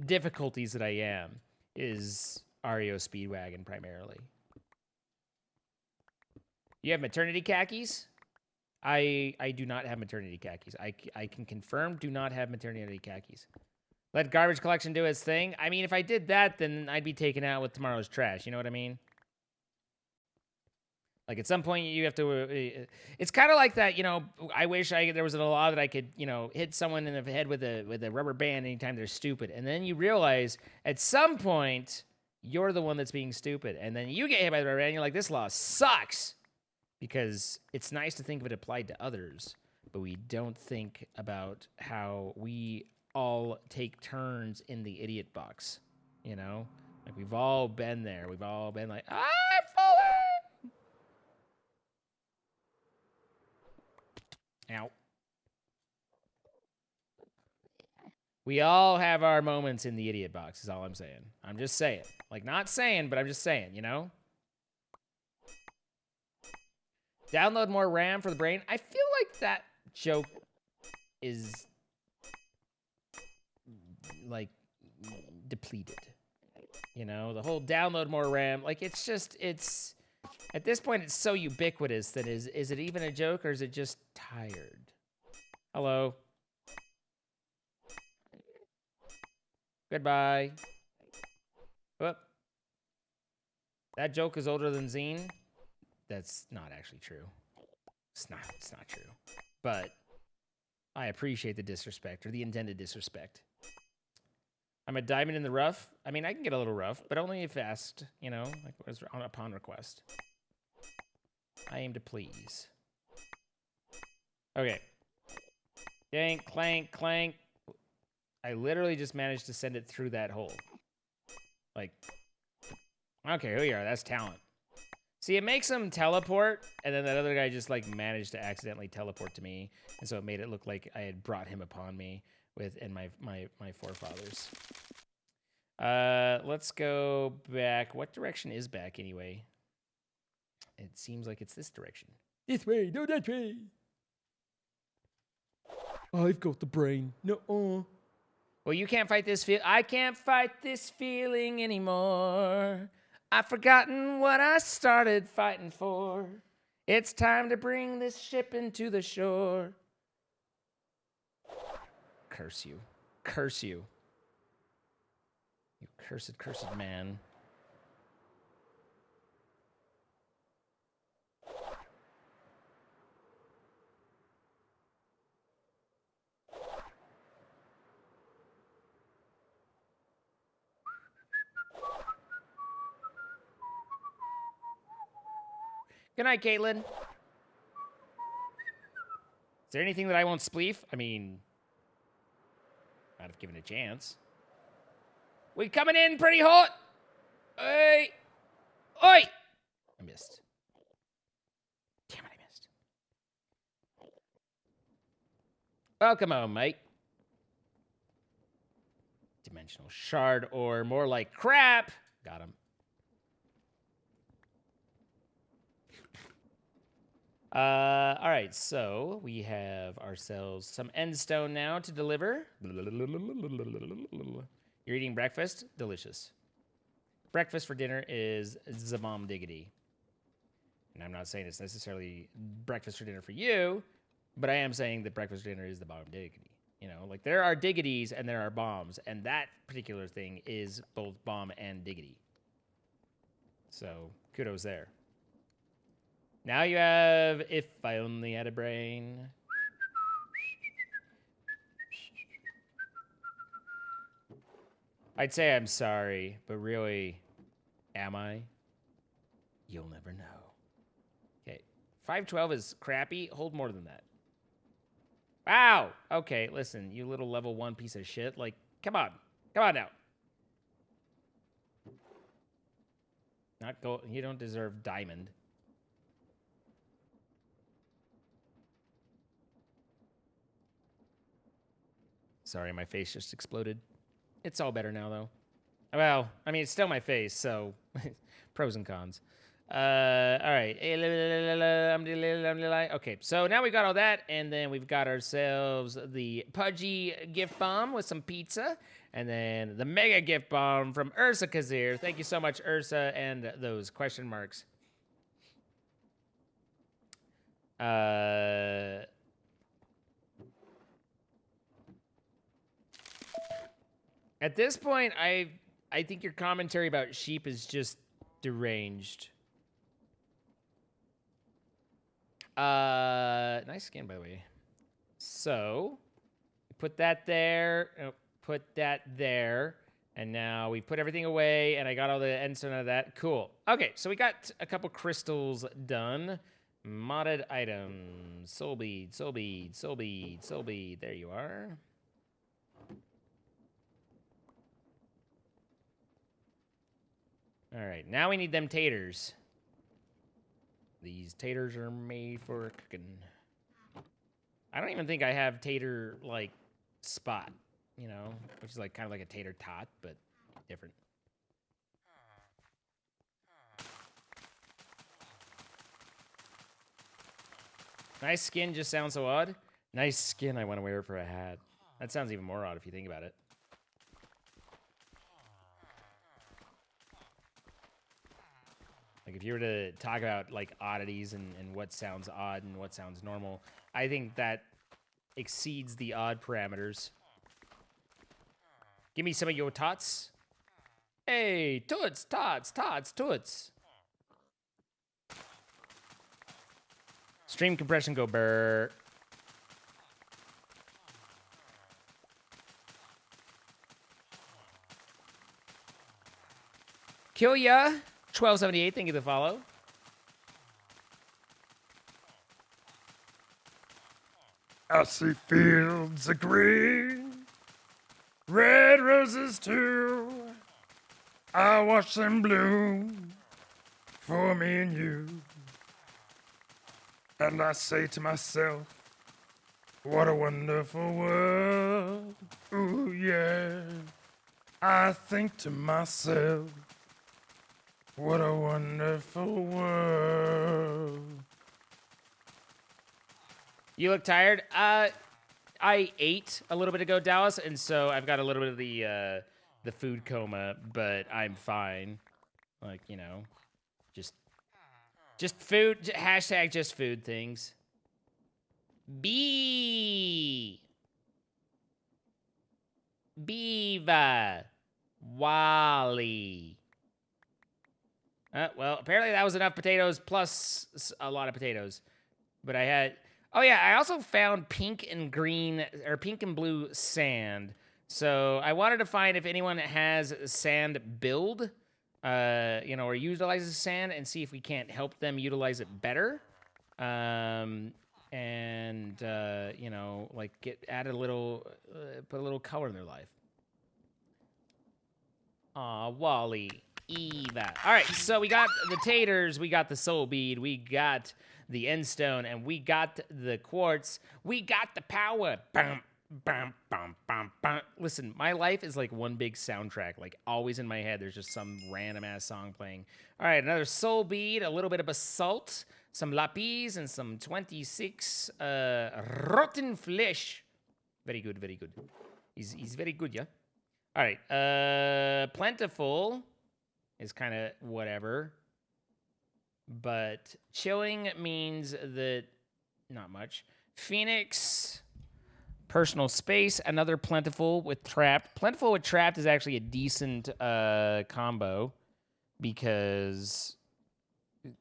difficulties that I am is REO Speedwagon primarily. You have maternity khakis? I do not have maternity khakis. I can confirm do not have maternity khakis. Let garbage collection do its thing. I mean, if I did that, then I'd be taken out with tomorrow's trash. You know what I mean? Like, at some point, you have to... it's kind of like that, you know, I wish there was a law that I could, you know, hit someone in the head with a rubber band anytime they're stupid. And then you realize, at some point, you're the one that's being stupid. And then you get hit by the rubber band, and you're like, this law sucks. Because it's nice to think of it applied to others, but we don't think about how we all take turns in the idiot box, you know? Like, we've all been there. We've all been like, I'm falling! Ow. We all have our moments in the idiot box, is all I'm saying. I'm just saying. Like, not saying, but I'm just saying, you know? Download more RAM for the brain. I feel like that joke is, like, depleted. You know, the whole download more RAM. Like, it's just, it's, at this point, it's so ubiquitous that is it even a joke or is it just tired? Hello? Goodbye. Whoop. That joke is older than Zine. That's not actually true. It's not true. But I appreciate the disrespect, or the intended disrespect. I'm a diamond in the rough. I mean, I can get a little rough, but only if asked, you know, like upon request. I aim to please. Okay. Yank, clank, clank. I literally just managed to send it through that hole. Like, okay, here we are. That's talent. See, it makes him teleport, and then that other guy just, like, managed to accidentally teleport to me, and so it made it look like I had brought him upon me and my forefathers. Let's go back. What direction is back, anyway? It seems like it's this direction. This way, no, that way. I've got the brain. No. Well, you can't fight this I can't fight this feeling anymore. I've forgotten what I started fighting for. It's time to bring this ship into the shore. Curse you. Curse you. You cursed, cursed man. Good night, Caitlin. Is there anything that I won't spleef? I mean, I'd have given it a chance. We coming in pretty hot. Hey. Oi! I missed. Damn it, I missed. Welcome home, mate. Dimensional shard, or more like crap. Got him. All right, so we have ourselves some endstone now to deliver. You're eating breakfast? Delicious. Breakfast for dinner is Zabom Diggity. And I'm not saying it's necessarily breakfast for dinner for you, but I am saying that breakfast for dinner is the bomb diggity. You know, like there are diggities and there are bombs, and that particular thing is both bomb and diggity. So kudos there. Now you have If I Only Had a Brain. I'd say I'm sorry, but really, am I? You'll never know. Okay, 512 is crappy. Hold more than that. Wow. Okay, listen, you little level 1 piece of shit. Like, come on. Come on now. Not gold. You don't deserve diamond. Sorry, my face just exploded. It's all better now, though. Well, I mean, it's still my face, so pros and cons. All right. Okay, so now we got all that, and then we've got ourselves the Pudgy gift bomb with some pizza, and then the mega gift bomb from Ursa Kazir. Thank you so much, Ursa, and those question marks. At this point, I think your commentary about sheep is just deranged. Nice skin, by the way. So, put that there. Put that there. And now we put everything away, and I got all the endstone out of that. Cool. Okay, so we got a couple crystals done. Modded items. Soul bead, soul bead, soul bead, soul bead. There you are. All right, now we need them taters. These taters are made for cooking. I don't even think I have tater, like, spot, you know, which is like kind of like a tater tot, but different. Nice skin just sounds so odd. Nice skin, I want to wear for a hat. That sounds even more odd if you think about it. Like, if you were to talk about, like, oddities and what sounds odd and what sounds normal, I think that exceeds the odd parameters. Give me some of your tots. Hey, toots, tots, toots. Stream compression go burr. Kill ya. 1278, thank you for the follow. I see fields of green, red roses too. I watch them bloom for me and you. And I say to myself, what a wonderful world. Ooh, yeah. I think to myself, what a wonderful world. You look tired? I ate a little bit ago, Dallas, and so I've got a little bit of the food coma, but I'm fine. Like, you know, just food, hashtag just food things. Beaver. Wally. Well, apparently that was enough potatoes plus a lot of potatoes. But I had... Oh, yeah, I also found pink and green, or pink and blue sand. So I wanted to find if anyone has sand build, you know, or utilizes sand, and see if we can't help them utilize it better. You know, like add a little, put a little color in their life. Aw, Wally, Eva. All right, so we got the taters, we got the soul bead, we got the end stone, and we got the quartz. We got the power. Bam, bam, bam, bam, bam. Listen, my life is like one big soundtrack. Like, always in my head, there's just some random-ass song playing. All right, another soul bead, a little bit of basalt, some lapis, and some 26 rotten flesh. Very good, very good. He's very good, yeah? All right, plentiful is kind of whatever. But chilling means that not much. Phoenix, personal space, another plentiful with trapped. Plentiful with trapped is actually a decent combo because,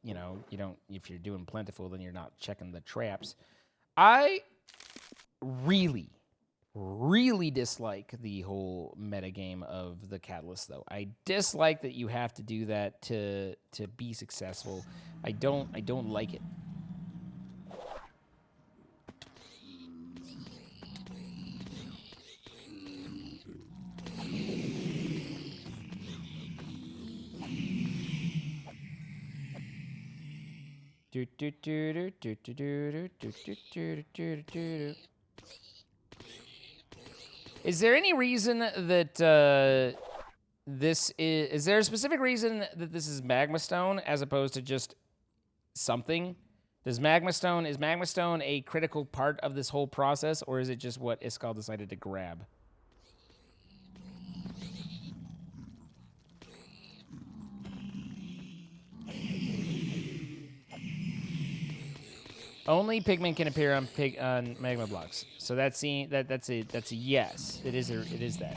you know, you don't, if you're doing plentiful, then you're not checking the traps. I really dislike the whole metagame of the catalyst, though. I dislike that you have to do that to be successful. I don't like it. Is there any reason that this is there a specific reason that this is magma stone as opposed to just something? Is magma stone a critical part of this whole process, or is it just what Iskall decided to grab? Only pigment can appear on magma blocks. So that's a yes. It is that.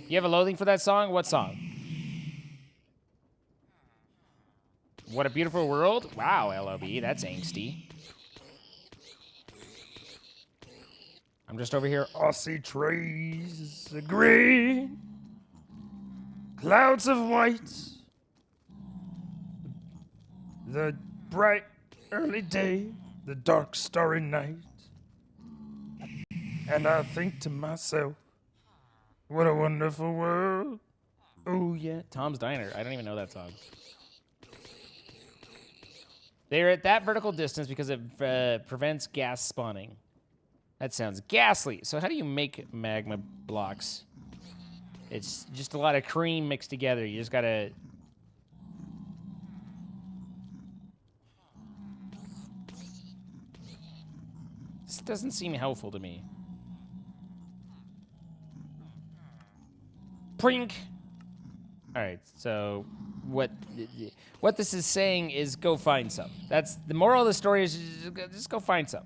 You have a loathing for that song? What song? What a Beautiful World? Wow, LOB, that's angsty. I'm just over here. I see trees of green, clouds of white, the bright early day, the dark starry night. And I think to myself, what a wonderful world. Oh yeah, Tom's Diner. I don't even know that song. They're at that vertical distance because it prevents gas spawning. That sounds ghastly. So how do you make magma blocks? It's just a lot of cream mixed together. You just gotta... This doesn't seem helpful to me. Prink! Alright, so what this is saying is go find some. That's the moral of the story is just go find some.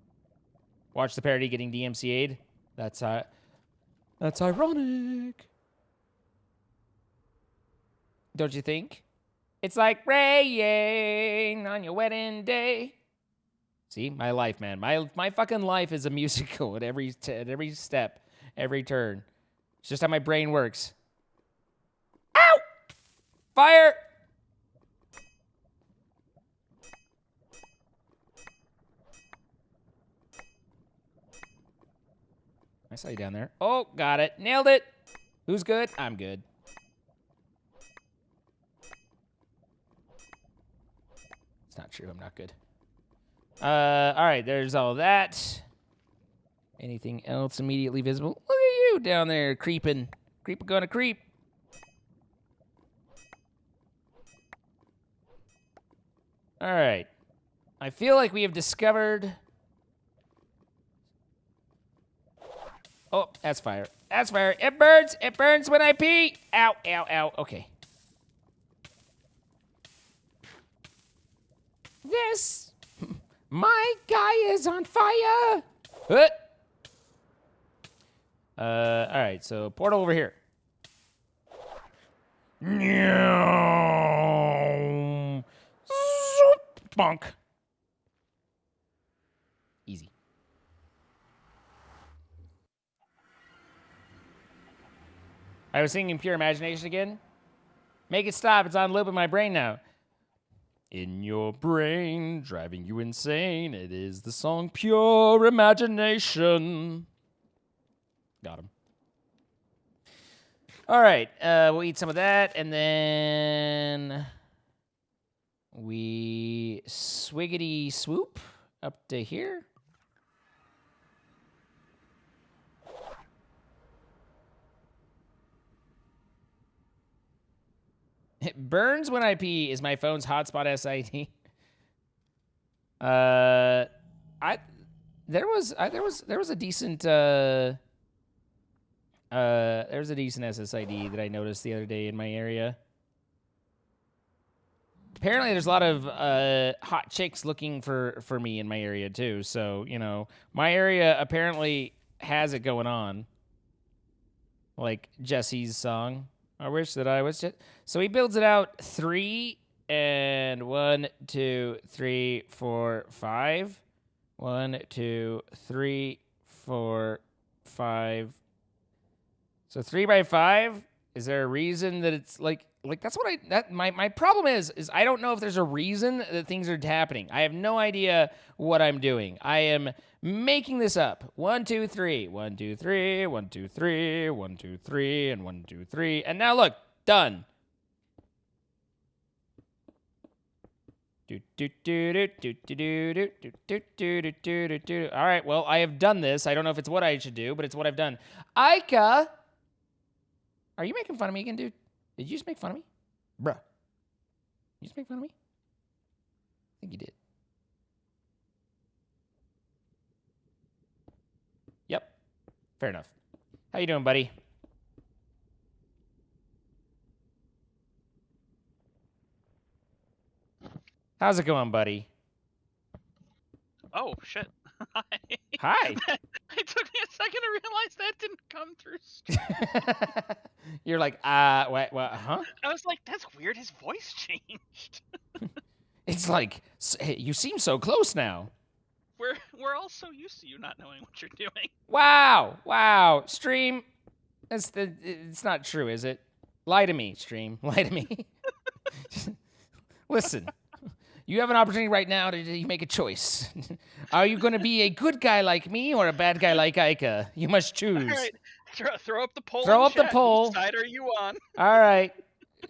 Watch the parody getting DMCA'd. That's ironic. Don't you think? It's like praying on your wedding day. See, my life, man. My fucking life is a musical at every step, every turn. It's just how my brain works. Ow! Fire! I saw you down there. Oh, got it. Nailed it. Who's good? I'm good. It's not true. I'm not good. All right. There's all that. Anything else immediately visible? Look at you down there creeping. Creep gonna creep. All right. I feel like we have discovered... Oh, that's fire. That's fire. It burns. It burns when I pee. Ow, ow, ow. Okay. This. My guy is on fire. All right, so portal over here. Bonk. Easy. I was singing Pure Imagination again. Make it stop. It's on loop in my brain now. In your brain, driving you insane. It is the song Pure Imagination. Got him. All right. We'll eat some of that, and then we swiggity swoop up to here. It burns when I pee is my phone's hotspot SID. There was a decent SSID that I noticed the other day in my area. Apparently, there's a lot of hot chicks looking for me in my area too. So you know, my area apparently has it going on. Like Jesse's song. I wish that I was just... So he builds it out 3 and 1, 2, 3, 4, 5. 1, 2, 3, 4, 5. So 3 by 5. Is there a reason that it's like that's what my problem is I don't know if there's a reason that things are happening. I have no idea what I'm doing. I am making this up. 1, 2, 3. 1, 2, 3. 1, 2, 3. 1, 2, 3. And 1, 2, 3. And now look, done. All right, well, I have done this. I don't know if it's what I should do, but it's what I've done. Aika, are you making fun of me again, dude? Did you just make fun of me? Bruh. You just make fun of me? I think you did. Yep. Fair enough. How you doing, buddy? How's it going, buddy? Oh, shit. Hi. Hi. It took me a second to realize that didn't come through. You're like, what, huh? I was like, that's weird. His voice changed. It's like, hey, you seem so close now. We're all so used to you not knowing what you're doing. Wow. Stream, it's not true, is it? Lie to me, Stream. Lie to me. Listen. You have an opportunity right now to make a choice. Are you going to be a good guy like me or a bad guy like Aika? You must choose. All right. Throw up the poll. Throw up the poll. Which side are you on? All right.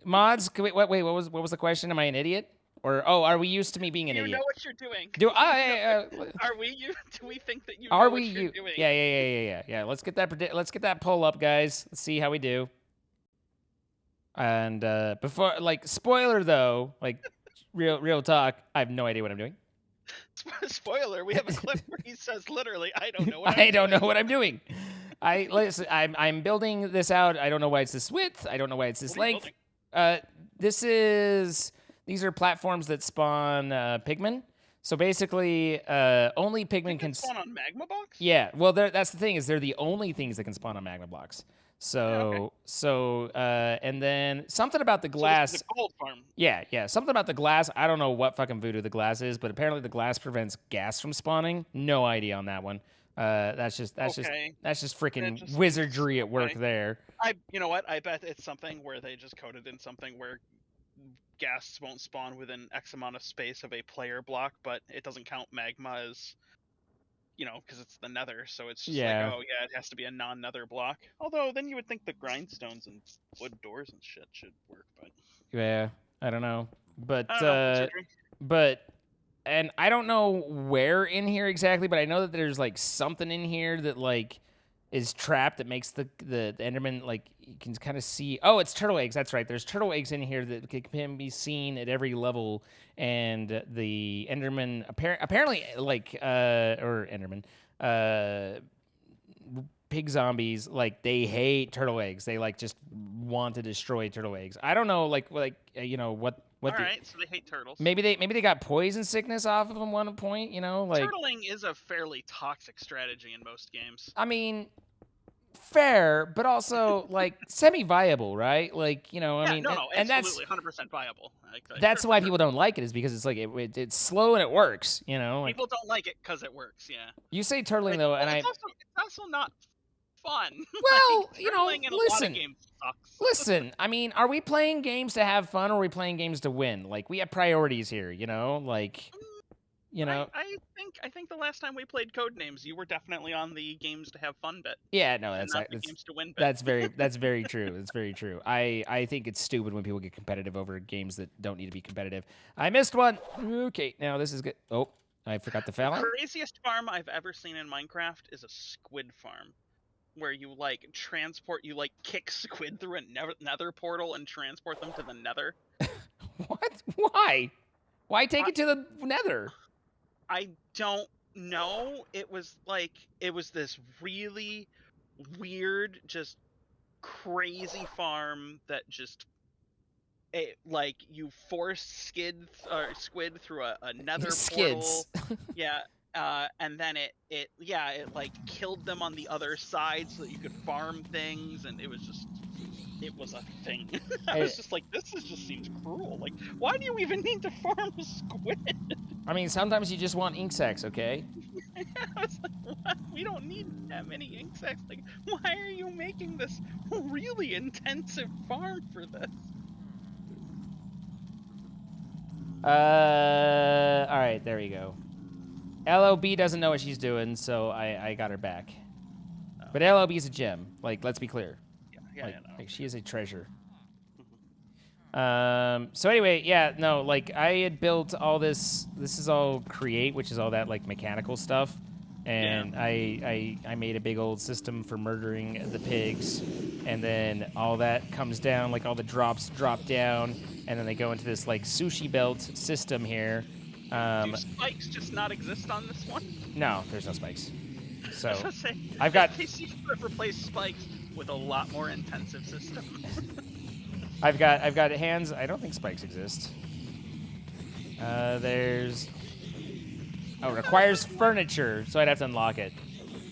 Mods, wait, what was the question? Am I an idiot? Or, are we used to me being an idiot? You know what you're doing. Are we you? Do we think that you are know we what you're you? doing? Yeah. Let's get that poll up, guys. Let's see how we do. And before, like, spoiler though, like, real talk, I have no idea what I'm doing. Spoiler, we have a clip where he says literally, I don't know what I'm doing. I'm building this out. I don't know why it's this width. I don't know why it's this length. These are platforms that spawn pigmen. So basically, only pigmen can spawn on magma blocks. Yeah, well, that's the thing is they're the only things that can spawn on magma blocks. So and then something about the glass. So this is a gold farm. Yeah, something about the glass. I don't know what fucking voodoo the glass is, but apparently the glass prevents gas from spawning. No idea on that one. That's just freaking wizardry at work there. You know what? I bet it's something where they just coded in something where gas won't spawn within X amount of space of a player block, but it doesn't count magma as, because it's the nether, so it's just like, oh yeah, it has to be a non-nether block. Although then you would think the grindstones and wood doors and shit should work, but yeah, I don't know. But know, and I don't know where in here exactly, but I know that there's like something in here that like is trapped that makes the Enderman, like, you can kind of see. Oh, it's turtle eggs. That's right. There's turtle eggs in here that can be seen at every level, and the Enderman apparently like or Enderman pig zombies, like, they hate turtle eggs. They like just want to destroy turtle eggs. I don't know, like what All right, so they hate turtles. Maybe they got poison sickness off of them at one point, like turtling is a fairly toxic strategy in most games. I mean, fair, but also like semi-viable, right? Like, I mean, and that's 100% viable. That's why people don't like it, is because it's like it's slow and it works, like, people don't like it because it works. Yeah. You say turtling though, and it's also not fun. Well, turtling in a lot of games sucks. Listen, I mean, are we playing games to have fun, or are we playing games to win? Like, we have priorities here, like, I think the last time we played Codenames, you were definitely on the games to have fun bit. Yeah, no, that's games to win bit. That's very true. That's very true. I think it's stupid when people get competitive over games that don't need to be competitive. I missed one. Okay, now this is good. Oh, I forgot the foul. The craziest farm I've ever seen in Minecraft is a squid farm, where you kick squid through a nether portal and transport them to the nether. What? Why? Why take it to the nether? I don't know. It was this really weird, just crazy farm that just you force squid through a nether portal. Yeah. And then it killed them on the other side so that you could farm things, and it was a thing. I was just like, this just seems cruel. Like, why do you even need to farm squid? I mean, sometimes you just want ink sacs, okay? I was like, what? We don't need that many ink sacs. Like, why are you making this really intensive farm for this? All right, there we go. LOB doesn't know what she's doing, so I got her back. Oh. But LOB is a gem. Like, let's be clear. Like, she is a treasure. So anyway, I had built all this. This is all create, which is all that like mechanical stuff, and I made a big old system for murdering the pigs, and then all that comes down, like all the drops drop down, and then they go into this like sushi belt system here. Do spikes just not exist on this one? No, there's no spikes. So I was gonna say, I've got. You could replace spikes with a lot more intensive system. I've got hands. I don't think spikes exist. There's. Oh, requires furniture, so I'd have to unlock it.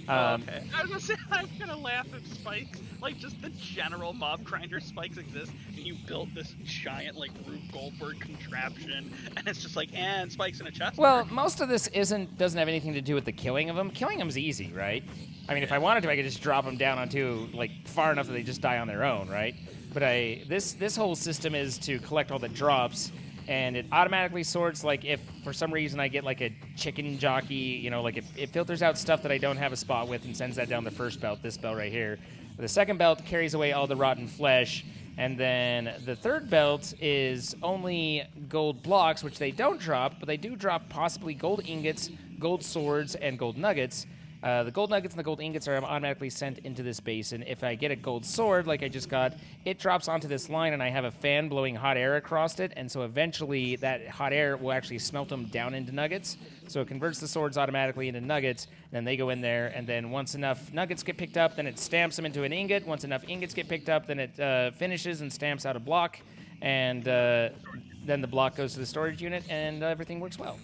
Okay. I was gonna say, I'm gonna laugh if spikes, like just the general mob grinder spikes exist, and you built this giant like Rube Goldberg contraption, and it's just like, and spikes in a chest. Well, most of this doesn't have anything to do with the killing of them. Killing them's easy, right? I mean, if I wanted to, I could just drop them down onto like far enough that they just die on their own, right? But this whole system is to collect all the drops, and it automatically sorts, like, if for some reason I get like a chicken jockey, like it filters out stuff that I don't have a spot with and sends that down the first belt, this belt right here. The second belt carries away all the rotten flesh, and then the third belt is only gold blocks, which they don't drop, but they do drop possibly gold ingots, gold swords, and gold nuggets. The gold nuggets and the gold ingots are automatically sent into this basin. If I get a gold sword, like I just got, it drops onto this line, and I have a fan blowing hot air across it, and so eventually that hot air will actually smelt them down into nuggets. So it converts the swords automatically into nuggets, and then they go in there, and then once enough nuggets get picked up, then it stamps them into an ingot. Once enough ingots get picked up, then it finishes and stamps out a block, and then the block goes to the storage unit, and everything works well.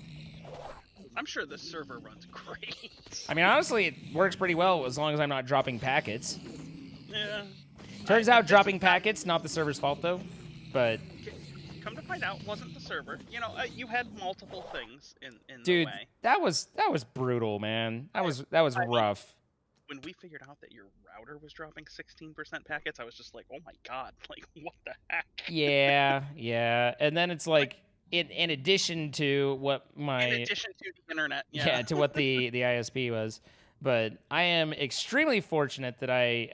I'm sure the server runs great. I mean, honestly, it works pretty well as long as I'm not dropping packets. Yeah. Turns If out it's dropping not- packets, not the server's fault, though. But, Come to find out, wasn't the server. You know, you had multiple things in the dude, way. that was brutal, man. That was I mean, rough. when we figured out that your router was dropping 16% packets, I was just like, oh my god, like, what the heck? Yeah. And then it's like, in addition to what my... In addition to the internet, Yeah, to what the ISP was. But I am extremely fortunate that I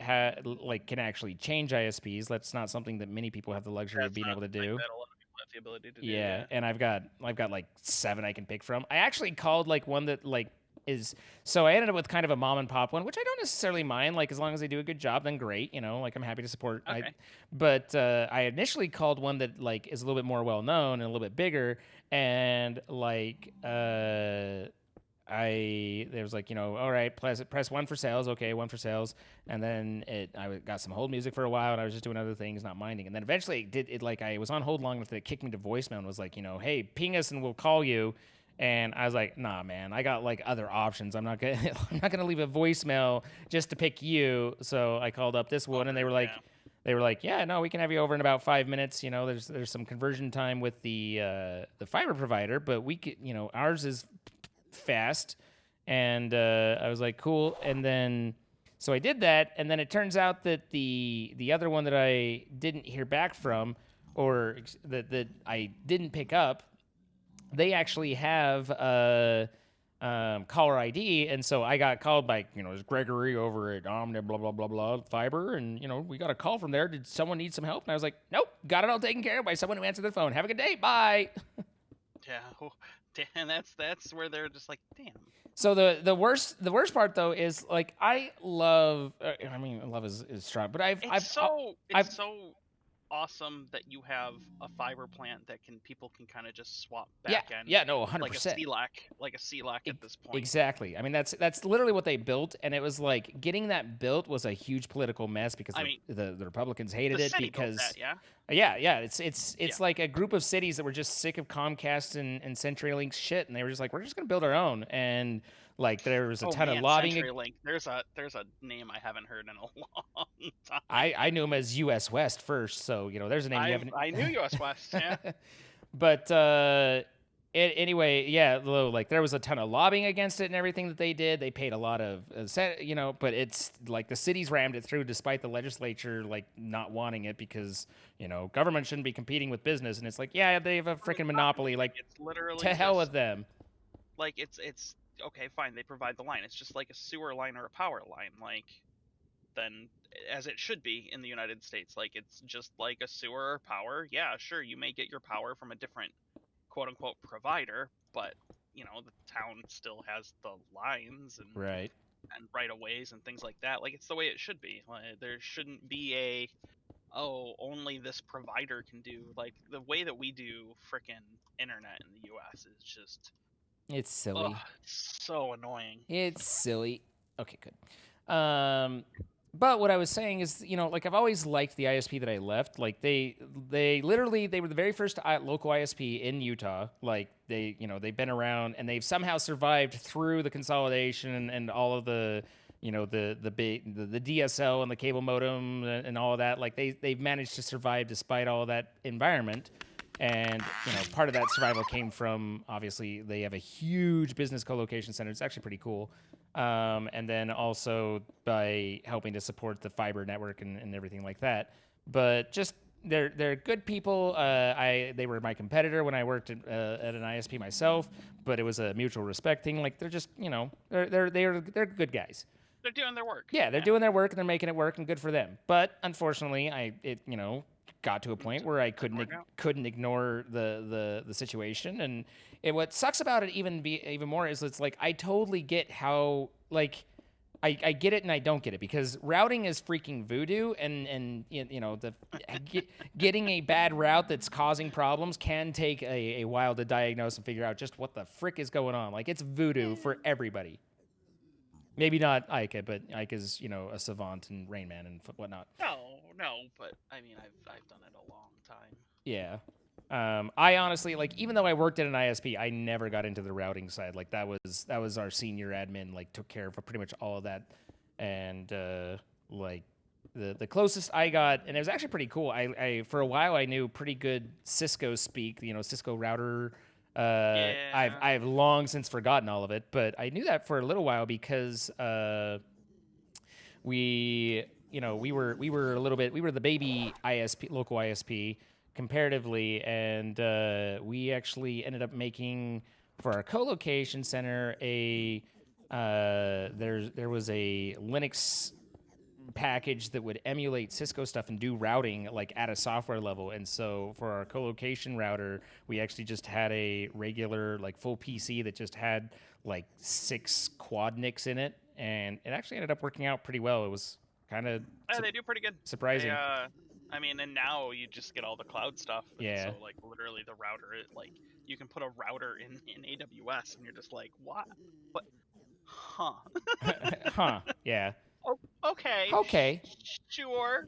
can actually change ISPs. That's not something that many people have the luxury of being able to do. That a lot of people have the ability to do. Yeah, and I've got like 7 I can pick from. I actually called like one that like is so I ended up with kind of a mom and pop one, which I don't necessarily mind. Like as long as they do a good job, then great. You know, like I'm happy to support. Okay. But I initially called one that like is a little bit more well known and a little bit bigger, and like there was like, you know, all right, press 1 for sales, okay, 1 for sales, and then I got some hold music for a while, and I was just doing other things, not minding, and then eventually I was on hold long enough that it kicked me to voicemail and was like, you know, hey, ping us and we'll call you, and I was like, nah, man, I got like other options. I'm not gonna leave a voicemail just to pick you. So I called up this one, and they were like. Yeah. They were like, "Yeah, no, we can have you over in about 5 minutes. You know, there's some conversion time with the fiber provider, but we could, you know, ours is fast." And I was like, "Cool." And then, so I did that, and then it turns out that the other one that I didn't hear back from, or that I didn't pick up, they actually have caller ID, and so I got called by, you know, it's Gregory over at Omni blah blah blah blah fiber, and you know, we got a call from there. Did someone need some help? And I was like, nope, got it all taken care of by someone who answered the phone. Have a good day, bye. Yeah. Oh, and that's where they're just like, damn. So the worst part though is like I love. I mean, love is strong, but It's so awesome that you have a fiber plant that people can kind of just swap back in. Yeah, no, 100%. Like a CLAC at this point. Exactly. I mean, that's literally what they built, and it was like getting that built was a huge political mess because the Republicans hated The it city because built that, yeah, it's like a group of cities that were just sick of Comcast and CenturyLink's shit, and they were just like, we're just gonna build our own, and like there was a ton of lobbying. CenturyLink. There's a name I haven't heard in a long time. I knew him as US West first, so you know there's a name you haven't. I knew US West, yeah. But anyway, yeah, like there was a ton of lobbying against it and everything that they did. They paid a lot of, you know, but it's like the cities rammed it through despite the legislature like not wanting it because, you know, government shouldn't be competing with business. And it's like, yeah, they have a freaking monopoly. Like, it's literally to hell with them. Like it's okay, fine. They provide the line. It's just like a sewer line or a power line. Like then as it should be in the United States. Like it's just like a sewer or power. Yeah, sure, you may get your power from a different quote unquote provider, but you know, the town still has the lines and right of ways and things like that. Like it's the way it should be. Like, there shouldn't be only this provider can do. Like the way that we do frickin' internet in the US is just it's silly. It's so annoying. It's silly. Okay, good. But what I was saying is, you know, like I've always liked the ISP that I left. Like they were the very first local ISP in Utah. Like they've been around and they've somehow survived through the consolidation and all of the, you know, the DSL and the cable modem and all of that. Like they've managed to survive despite all of that environment. And, you know, part of that survival came from, obviously, they have a huge business co-location center. It's actually pretty cool. And then also by helping to support the fiber network and everything like that. But just, they're good people. They were my competitor when I worked at an ISP myself, but it was a mutual respect thing. Like, they're just, you know, they're good guys. They're doing their work. Yeah, they're doing their work and they're making it work and good for them. But unfortunately, you know, got to a point where I couldn't ignore the situation, and what sucks about it even more is it's like I totally get how like I get it and I don't get it because routing is freaking voodoo, and you know getting a bad route that's causing problems can take a while to diagnose and figure out just what the frick is going on. Like it's voodoo for everybody. Maybe not Ike, but Ike is, you know, a savant and Rain Man and whatnot. No, but I mean, I've done it a long time. Yeah. I honestly, like, even though I worked at an ISP, I never got into the routing side. Like, that was our senior admin, like, took care of pretty much all of that. And like, the closest I got, and it was actually pretty cool. I for a while I knew pretty good Cisco speak, Cisco router. I've long since forgotten all of it, but I knew that for a little while because we were a little bit, we were the baby ISP, local ISP comparatively, and we actually ended up making for our co-location center there was a Linux package that would emulate Cisco stuff and do routing like at a software level. And so for our co-location router, we actually just had a regular like full PC that just had like 6 quad NICs in it, and it actually ended up working out pretty well. It was kind of they do pretty good. surprising. I mean, and now you just get all the cloud stuff. Yeah. So like literally the router, like you can put a router in AWS, and you're just like, what? Huh? Huh? Yeah. Oh, okay. Okay. Sure.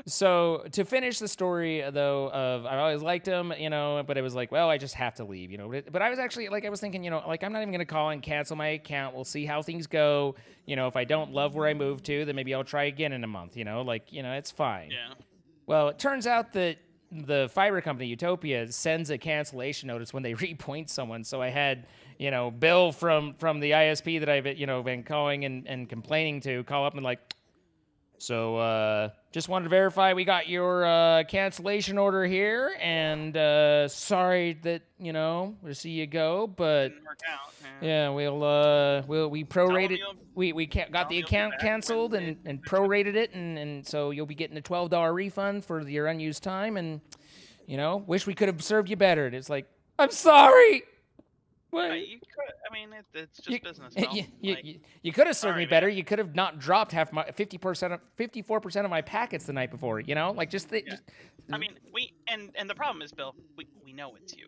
So to finish the story, though, of I always liked him, but it was like, well, I just have to leave, But I was actually like, I was thinking, like, I'm not even gonna call and cancel my account. We'll see how things go. If I don't love where I moved to, then maybe I'll try again in a month. It's fine. Yeah. Well, it turns out that the fiber company Utopia sends a cancellation notice when they repoint someone. So I had, Bill from the ISP that I've been calling and complaining to call up and like, so just wanted to verify we got your cancellation order here, and sorry that we'll see you go, but Didn't work out. yeah, we prorated, we got the account canceled and prorated it, and so you'll be getting a $12 refund for your unused time, and wish we could have served you better. And it's like, I'm sorry. What? You could. I mean, it's just business. You could have served me man. better. You could have not dropped 54% of my packets the night before. Just. I mean, and the problem is, Bill, we know it's you.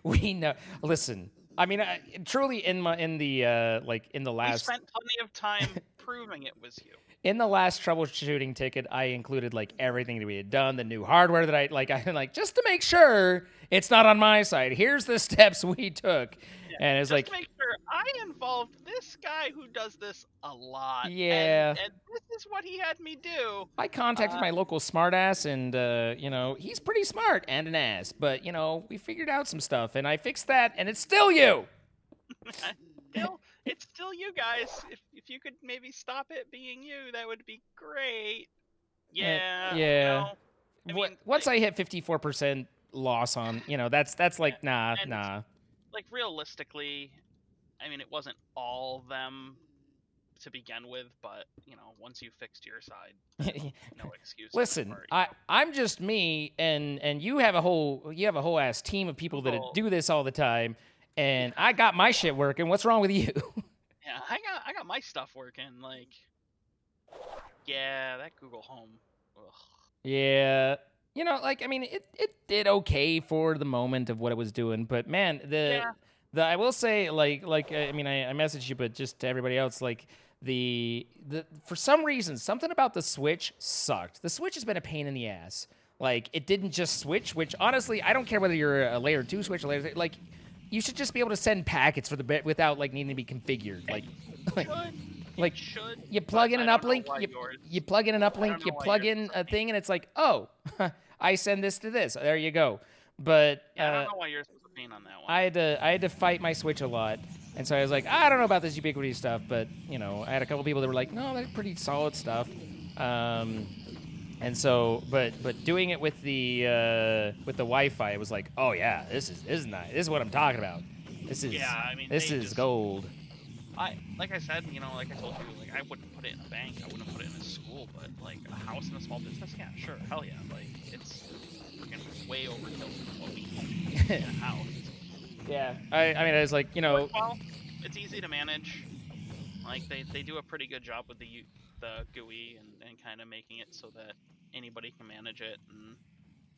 We know. Listen, I mean, truly, in the last. We spent plenty of time proving it was you. In the last troubleshooting ticket, I included like everything that we had done, the new hardware that I just to make sure it's not on my side. Here's the steps we took, and it's just like, to make sure I involved this guy who does this a lot. Yeah. and this is what he had me do. I contacted my local smartass, and he's pretty smart and an ass, but we figured out some stuff, and I fixed that, and it's still you. It's still you guys. If you could maybe stop it being you, that would be great. Yeah. Yeah. I mean, Once I hit 54% loss on, that's like, nah. Like, realistically, I mean, it wasn't all them to begin with, but, once you fixed your side, no excuse. Listen, I'm just me, and you have a whole ass team of people that do this all the time. And I got my shit working. What's wrong with you? Yeah, I got my stuff working. Like, yeah, that Google Home. Ugh. Yeah, I mean, it did okay for the moment of what it was doing, but man, I will say, I mean, I messaged you, but just to everybody else, like the for some reason, something about the Switch sucked. The Switch has been a pain in the ass. Like, it didn't just switch, which honestly, I don't care whether you're a layer 2 switch or layer 3, like. You should just be able to send packets for the bit without like needing to be configured. You plug in an uplink, you plug in an uplink, you plug in a thing, and it's like, oh, I send this to this. There you go. But I don't know why yours was a pain on that one. I had to fight my Switch a lot, and so I was like, I don't know about this Ubiquity stuff, but I had a couple people that were like, no, that's pretty solid stuff. And so, but doing it with the Wi-Fi, it was like, oh yeah, this is nice. This is what I'm talking about. This is gold. Like I said, like I told you, like I wouldn't put it in a bank, I wouldn't put it in a school, but like a house and a small business, yeah, sure, hell yeah. Like it's freaking way overkill for what we need in a house. Yeah, I mean, I was like, well, it's easy to manage. Like they do a pretty good job with the GUI and kind of making it so that anybody can manage it and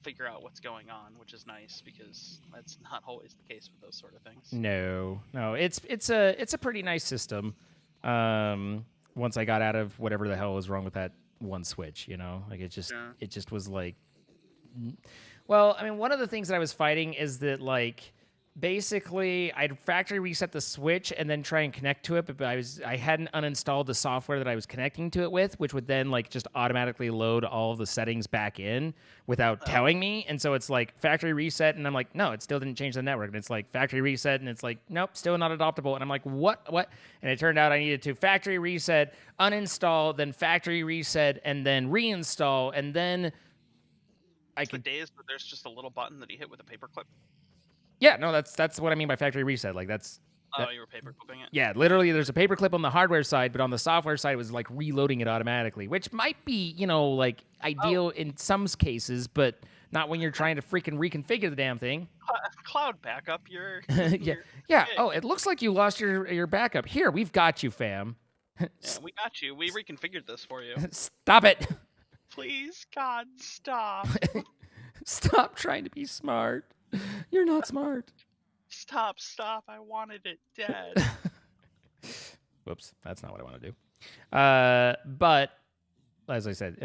figure out what's going on, which is nice because that's not always the case with those sort of things. No, it's a pretty nice system. Once I got out of whatever the hell was wrong with that one switch, like it just was like Well, I mean, one of the things that I was fighting is that, like, basically I'd factory reset the switch and then try and connect to it, but I hadn't uninstalled the software that I was connecting to it with, which would then like just automatically load all of the settings back in without telling me. And so it's like factory reset, and I'm like, no, it still didn't change the network. And it's like factory reset, and it's like, nope, still not adoptable. And I'm like, what? And it turned out I needed to factory reset, uninstall, then factory reset, and then reinstall, and then I The could. days where there's just a little button that you hit with a paperclip. Yeah, no, that's what I mean by factory reset. Like that's. Oh, you were paperclipping it. Yeah, literally, there's a paperclip on the hardware side, but on the software side, it was like reloading it automatically, which might be, like ideal in some cases, but not when you're trying to freaking reconfigure the damn thing. Cloud backup. You're. Yeah, you're yeah. big. Oh, it looks like you lost your backup. Here, we've got you, fam. Yeah, we got you. We reconfigured this for you. Stop it. Please, God, stop. Stop trying to be smart. You're not smart. Stop. I wanted it dead. Whoops, that's not what I want to do. But as I said,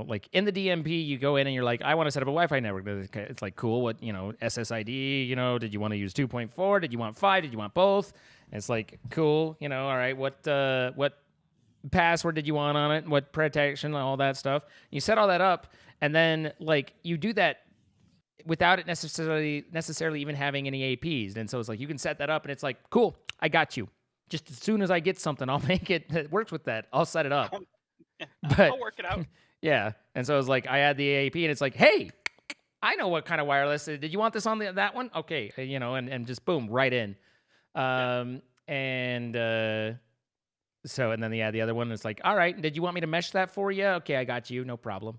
like in the DMP, you go in and you're like, I want to set up a Wi-Fi network. It's like, cool. What, SSID, did you want to use 2.4? Did you want 5? Did you want both? And it's like, cool. All right. What password did you want on it? What protection, all that stuff. You set all that up, and then like you do that without it necessarily even having any APs. And so it's like, you can set that up and it's like, cool, I got you. Just as soon as I get something, I'll make it that works with that. I'll set it up. But I'll work it out. yeah. And so it's like, I add the AP and it's like, hey, I know what kind of wireless. Did you want this on that one? Okay. And just boom, right in. And then the other one is like, all right, did you want me to mesh that for you? Okay, I got you. No problem.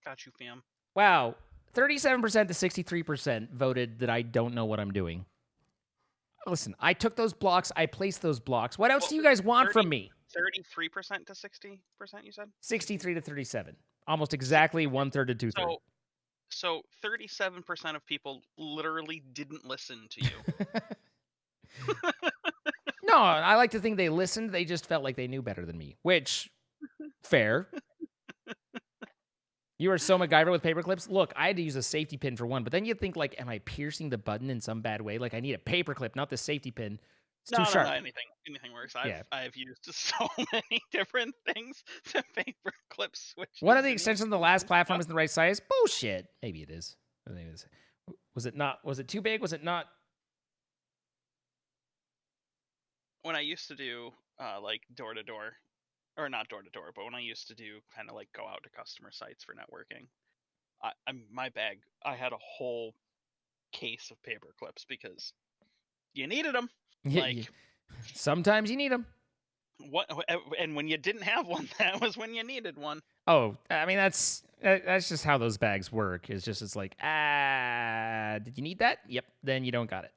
Got you, fam. Wow. 37% to 63% voted that I don't know what I'm doing. Listen, I took those blocks. I placed those blocks. What else do you guys want from me? 33% to 60%, you said? 63 to 37. Almost exactly 1/3 to 2/3. So 37% of people literally didn't listen to you. No, I like to think they listened. They just felt like they knew better than me, which, fair. You are so MacGyver with paper clips. Look, I had to use a safety pin for one, but then you think like, am I piercing the button in some bad way? Like I need a paper clip, not the safety pin. It's too sharp. No, anything works. I've used so many different things to paper clip switches. One of the extensions on the last platform is the right size. Bullshit. Maybe it is. I think it is. Was it not? Was it too big? Was it not? When I used to do like door to door, or not door to door, but when I used to do kind of like go out to customer sites for networking, my bag, I had a whole case of paper clips because you needed them. Like sometimes you need them. And when you didn't have one, that was when you needed one. Oh, I mean that's just how those bags work. It's like, did you need that? Yep. Then you don't got it.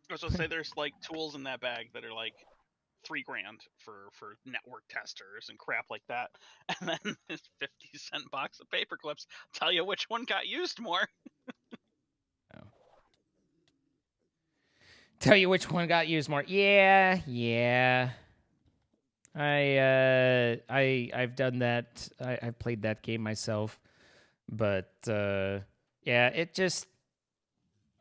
I was gonna say there's like tools in that bag that are like $3,000 for network testers and crap like that, and then this 50-cent box of paper clips tell you which one got used more. Oh. Tell you which one got used more. Yeah. I've done that. I've played that game myself, but yeah, it just,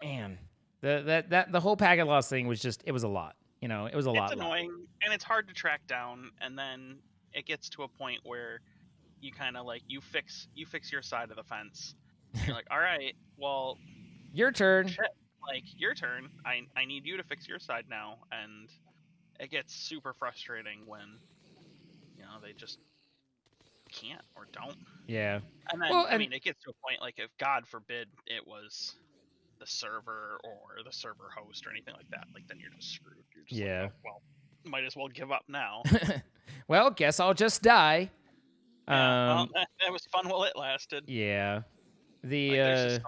man, the whole packet loss thing was just, it was a lot. It was a lot. It's annoying and it's hard to track down, and then it gets to a point where you kind of like you fix your side of the fence. You're like, all right, well, your turn. Shit, like your turn. I need you to fix your side now, and it gets super frustrating when they just can't or don't. Yeah. And then I mean, it gets to a point like if God forbid it was the server or the server host or anything like that, like then you're just screwed. You're just like, oh, well, might as well give up now. Well, guess I'll just die. Yeah, well, that was fun while it lasted. Yeah. I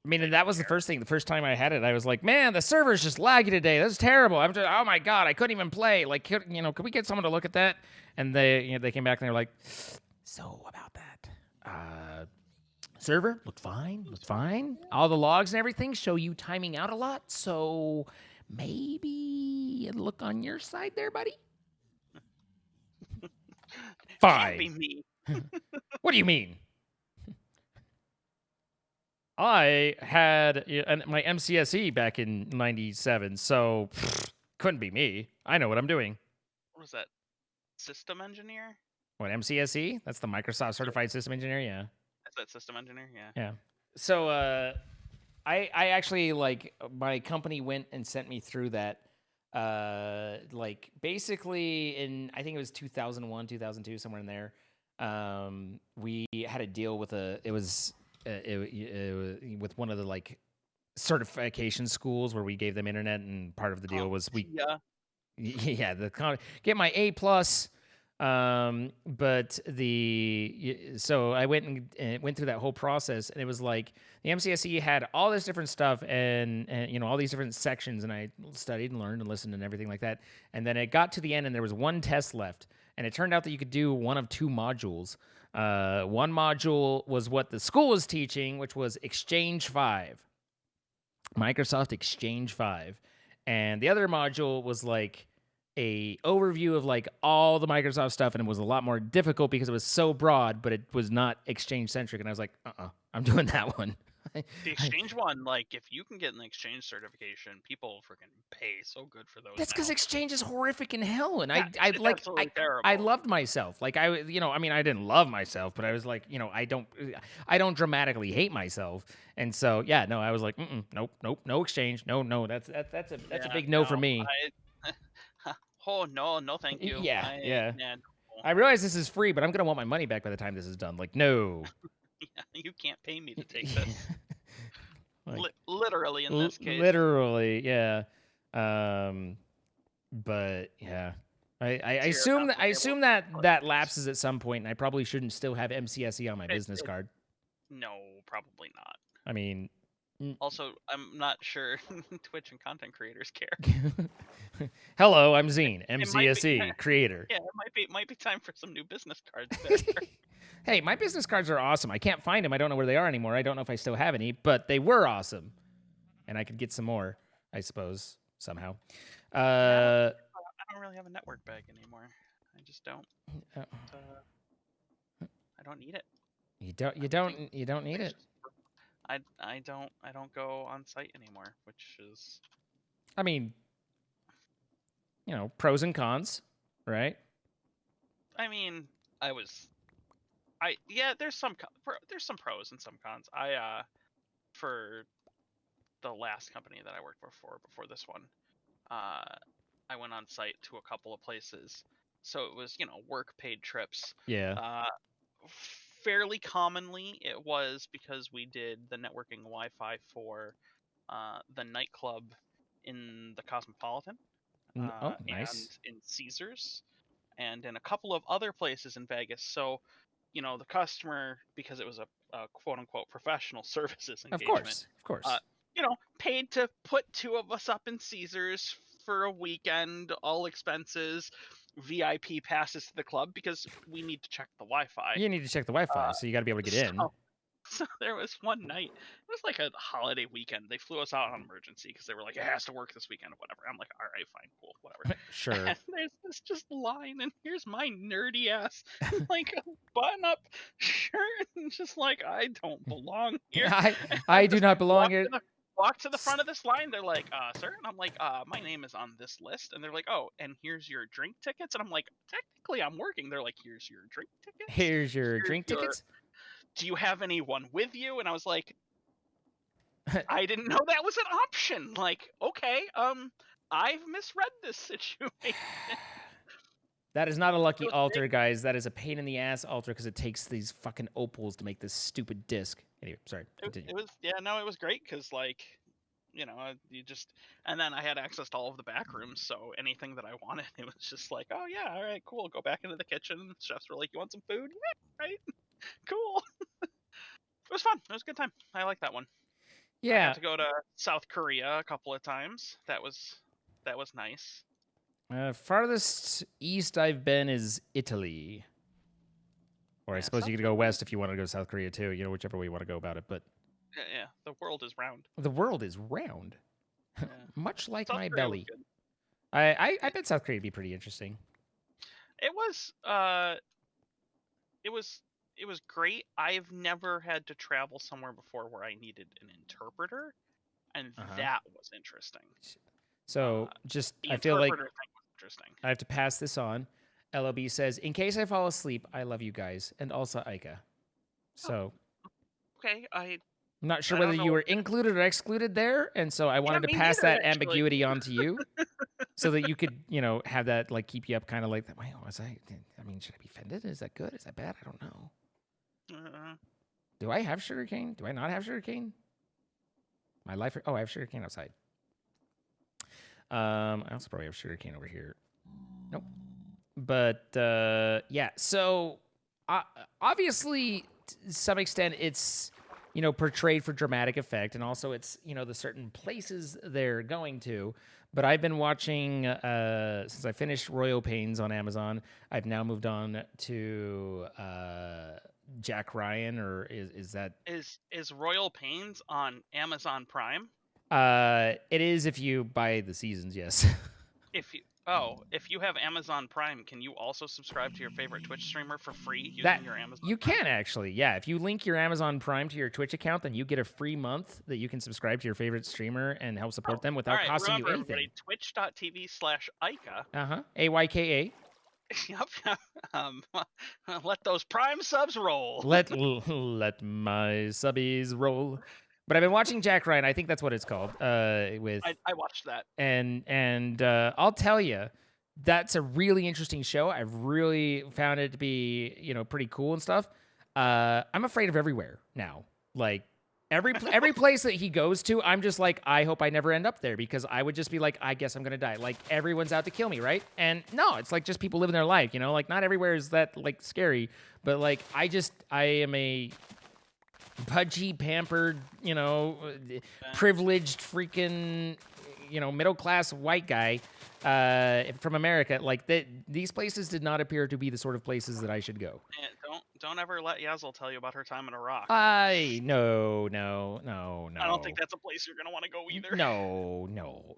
mean, that was the first thing. The first time I had it, I was like, man, the server's just laggy today. That's terrible. Oh my God, I couldn't even play. Like, could we get someone to look at that? And they came back and they were like, so about that. Server looked fine. All the logs and everything show you timing out a lot. So maybe look on your side there, buddy. Fine. Can't be me. What do you mean? I had my MCSE back in '97, so couldn't be me. I know what I'm doing. What was that? System engineer? What, MCSE? That's the Microsoft Certified System Engineer. Yeah. Is that system engineer? Yeah. Yeah. So I actually like my company went and sent me through that. Like basically in I think it was 2001, 2002, somewhere in there. We had a deal with with one of the like certification schools where we gave them internet, and part of the deal was we Yeah. get my A plus. But so I went and went through that whole process, and it was like the MCSE had all this different stuff and all these different sections, and I studied and learned and listened and everything like that. And then it got to the end, and there was one test left, and it turned out that you could do one of two modules. One module was what the school was teaching, which was Exchange 5, Microsoft Exchange 5, and the other module was like a overview of like all the Microsoft stuff, and it was a lot more difficult because it was so broad, but it was not Exchange centric. And I was like, I'm doing that one. The Exchange one, like, if you can get an Exchange certification, people freaking pay so good for those. That's because now. Exchange is horrific in hell, and Yeah, I it's like absolutely terrible. I loved myself. Like I mean, I didn't love myself, but I was like, I don't dramatically hate myself, and so yeah, no, I was like, nope, no Exchange, no, that's a Yeah, big no for me. Oh no, thank you. Yeah. No. I realize this is free, but I'm gonna want my money back by the time this is done. Like, no. Yeah, you can't pay me to take this. Like, Literally in this case. literally, yeah. But yeah, I assume that lapses at some point, and I probably shouldn't still have MCSE on my business card. No, probably not. I mean, Also, I'm not sure Twitch and content creators care. hello, I'm Zine, It might be- MCSE creator. Yeah, it might be time for some new business cards there. Hey, my business cards are awesome. I can't find them. I don't know where they are anymore. I don't know if I still have any, but they were awesome, and I could get some more, I suppose, somehow. I don't really have a network bag anymore. I just don't. I don't need it. You don't need it. I don't go on site anymore, which is. I mean, pros and cons, right? I mean, there's some pros and some cons. For the last company that I worked for before this one, I went on site to a couple of places, so it was work paid trips. Yeah. Fairly commonly, it was because we did the networking Wi-Fi for the nightclub in the Cosmopolitan, Nice. and in Caesars, and in a couple of other places in Vegas. So, the customer, because it was a quote-unquote professional services engagement, Of course. paid to put two of us up in Caesars for a weekend, all expenses, VIP passes to the club, because we need to check the Wi-Fi. You need to check the Wi-Fi, so you got to be able to get in. So there was one night, it was like a holiday weekend. They flew us out on emergency because they were like, it has to work this weekend or whatever. I'm like, all right, fine, cool, whatever. Sure. And there's this just line, and here's my nerdy ass, like a button-up shirt, and just like, I don't belong here. I do not belong here. Walk to the front of this line. They're like, sir, and I'm like, my name is on this list, and they're like, oh, and here's your drink tickets, and I'm like, technically I'm working. They're like, here's your drink tickets. Here's your drink tickets. Do you have anyone with you? And I was like, I didn't know that was an option. Like, okay, I've misread this situation. That is not a lucky altar, guys. That is a pain in the ass altar because it takes these fucking opals to make this stupid disc. Anyway, sorry. Continue. It was great because, like, you just, and then I had access to all of the back rooms, so anything that I wanted, it was just like, oh yeah, all right, cool. Go back into the kitchen. Chefs were like, you want some food? Yeah, right. Cool. It was fun. It was a good time. I like that one. Yeah. I got to go to South Korea a couple of times. That was nice. Farthest east I've been is Italy. Or I suppose you could go west if you wanted to go to South Korea too. Whichever way you want to go about it. But yeah, the world is round. The world is round. Yeah. Much like South my Korea belly. I bet South Korea would be pretty interesting. It was it was great. I've never had to travel somewhere before where I needed an interpreter, and that was interesting. So just, The I feel like interpreter thing was interesting. I have to pass this on. LOB says, in case I fall asleep, I love you guys, and also Aika. So Okay, I'm not sure I whether don't know you were what- included or excluded there, and so I wanted to me pass neither, that actually. ambiguity on to you, so that you could, have that like keep you up, kind of like that. Wait, was I? I mean, should I be offended? Is that good? Is that bad? I don't know. Do I have sugarcane? Do I not have sugarcane? My life. Oh, I have sugarcane outside. I also probably have sugarcane over here. Nope. But yeah, so obviously, to some extent, it's portrayed for dramatic effect, and also it's the certain places they're going to. But I've been watching since I finished Royal Pains on Amazon. I've now moved on to Jack Ryan, or is that is Royal Pains on Amazon Prime? It is if you buy the seasons, yes. If you have Amazon Prime, can you also subscribe to your favorite Twitch streamer for free using That your Amazon you Prime? can actually, yeah. If you link your Amazon Prime to your Twitch account, then you get a free month that you can subscribe to your favorite streamer and help support them without costing remember, you anything. Everybody, twitch.tv/Ica. AYKA. Yep. Let those Prime subs roll. Let my subbies roll. But I've been watching Jack Ryan. I think that's what it's called. With I watched that. and I'll tell you, that's a really interesting show. I've really found it to be pretty cool and stuff. I'm afraid of everywhere now. Like every place that he goes to, I'm just like, I hope I never end up there, because I would just be like, I guess I'm gonna die. Like everyone's out to kill me, right? And no, it's like just people living their life. Like not everywhere is that like scary, but like I am a pudgy, pampered, privileged, freaking, middle class white guy from America. Like these places did not appear to be the sort of places that I should go. And don't ever let Yazel tell you about her time in Iraq. No. I don't think that's a place you're gonna want to go either. No. No.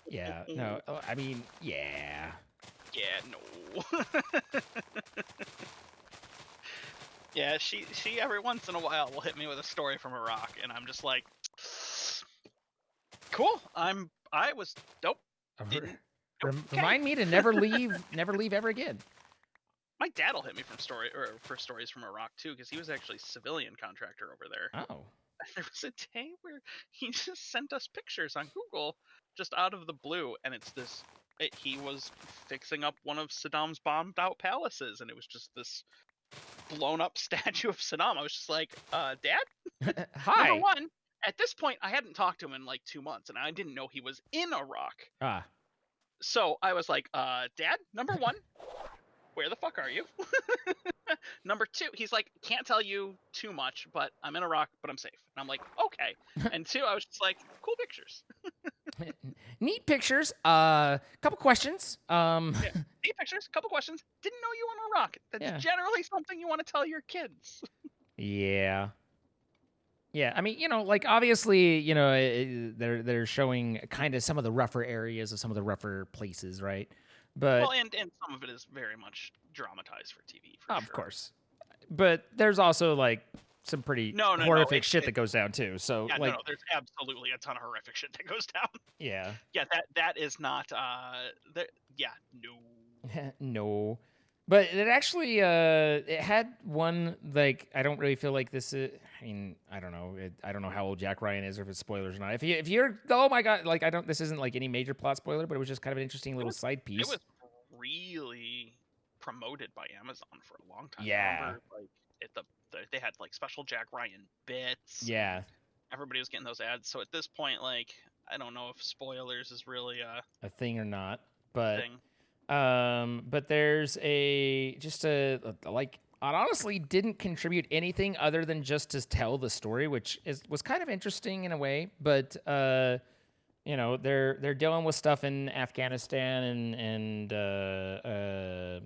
Yeah. No. I mean, yeah. Yeah. No. Yeah, she every once in a while will hit me with a story from Iraq, and I'm just like, cool. I was dope. Remind me to never leave ever again. My dad will hit me for stories from Iraq too, because he was actually a civilian contractor over there. Oh. There was a day where he just sent us pictures on Google, just out of the blue, and he was fixing up one of Saddam's bombed out palaces, and it was just this blown up statue of Saddam. I was just like, Dad? Hi. Number one, at this point, I hadn't talked to him in like 2 months, and I didn't know he was in Iraq. So I was like, Dad, number one, where the fuck are you? Number two, he's like, can't tell you too much, but I'm in Iraq, but I'm safe. And I'm like, okay. And two, I was just like, cool pictures. Neat pictures. Couple questions. Neat pictures. Couple questions. Didn't know you were in Iraq. That's generally something you want to tell your kids. Yeah. Yeah, I mean, like obviously, they're showing kind of some of the rougher areas of some of the rougher places, right? But well, and some of it is very much dramatized for TV. Of course, but there's also like some pretty horrific shit that goes down too. So yeah, there's absolutely a ton of horrific shit that goes down. Yeah. Yeah, that is not. No. No. But it actually, it had one, like, I don't really feel like this is, I mean, I don't know. I don't know how old Jack Ryan is or if it's spoilers or not. If you're, oh my God, like, this isn't like any major plot spoiler, but it was just kind of an interesting little side piece. It was really promoted by Amazon for a long time. Yeah. Remember, like, they had like special Jack Ryan bits. Yeah. Everybody was getting those ads. So at this point, like, I don't know if spoilers is really a thing or not, but. Thing. But there's like, it honestly didn't contribute anything other than just to tell the story, which was kind of interesting in a way. But they're dealing with stuff in Afghanistan and I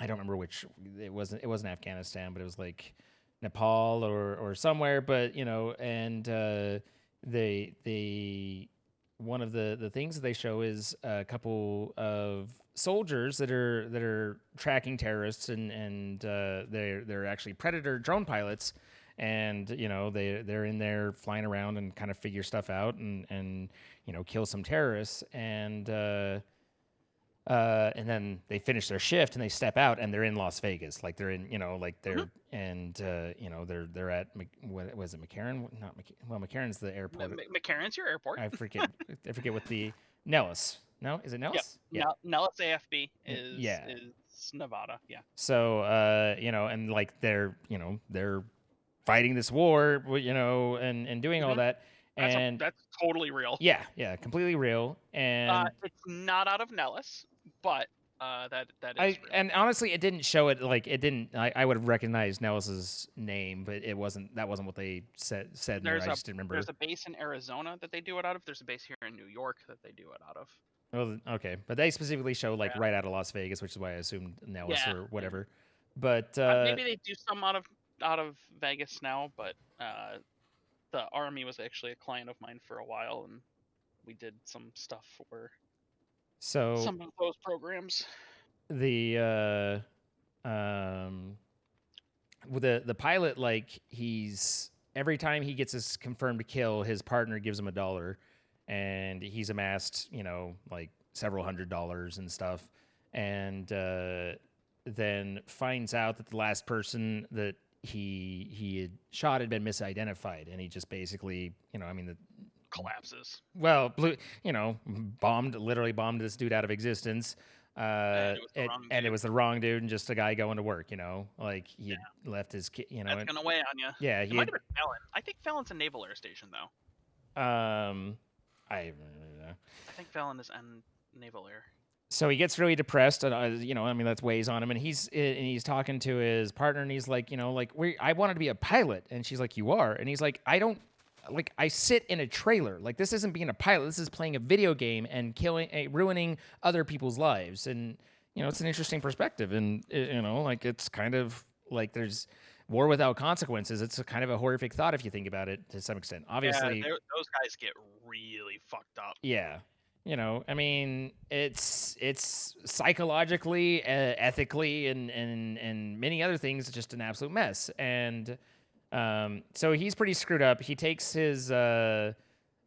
don't remember which. It wasn't Afghanistan, but it was like Nepal or somewhere. But and they one of the things that they show is a couple of soldiers that are tracking terrorists, and they're actually Predator drone pilots, and they're in there flying around and kind of figure stuff out and kill some terrorists, and then they finish their shift and they step out and they're in Las Vegas, like they're in, they're and they're at what was it, McCarran? Not well, McCarran's the airport. McCarran's your airport. I forget what the Nellis. No, is it Nellis? Yep. Yeah. Nellis AFB is Yeah. is Nevada. Yeah. So and like they're fighting this war, and doing all that. And That's totally real. Yeah, completely real. And it's not out of Nellis, but that is real. And honestly, it didn't show it. Like it didn't. I would have recognized Nellis's name, but it wasn't. That wasn't what they said. I just didn't remember. There's a base in Arizona that they do it out of. There's a base here in New York that they do it out of. Well, okay, but they specifically show right out of Las Vegas, which is why I assumed Nellis or whatever. But maybe they do some out of Vegas now, but the Army was actually a client of mine for a while, and we did some stuff for some of those programs. The pilot, like every time he gets his confirmed kill, his partner gives him $1, and he's amassed like several $100s and stuff, and then finds out that the last person that he had shot had been misidentified, and he just basically collapses. Well, literally bombed this dude out of existence. And it was the wrong dude, and just a guy going to work. Like he had left his kid. That's gonna weigh on you. Yeah, he might have been Fallon. I think Fallon's a naval air station though. I think Fallon is on naval air. So he gets really depressed, and that weighs on him. And he's talking to his partner, and he's like, I wanted to be a pilot, and she's like, you are, and he's like, I don't. Like, I sit in a trailer. Like, this isn't being a pilot. This is playing a video game and ruining other people's lives. And, it's an interesting perspective. And, it's kind of like there's war without consequences. It's a kind of a horrific thought if you think about it to some extent. Obviously, those guys get really fucked up. Yeah. It's psychologically, ethically, and many other things, just an absolute mess. And so he's pretty screwed up. He takes his all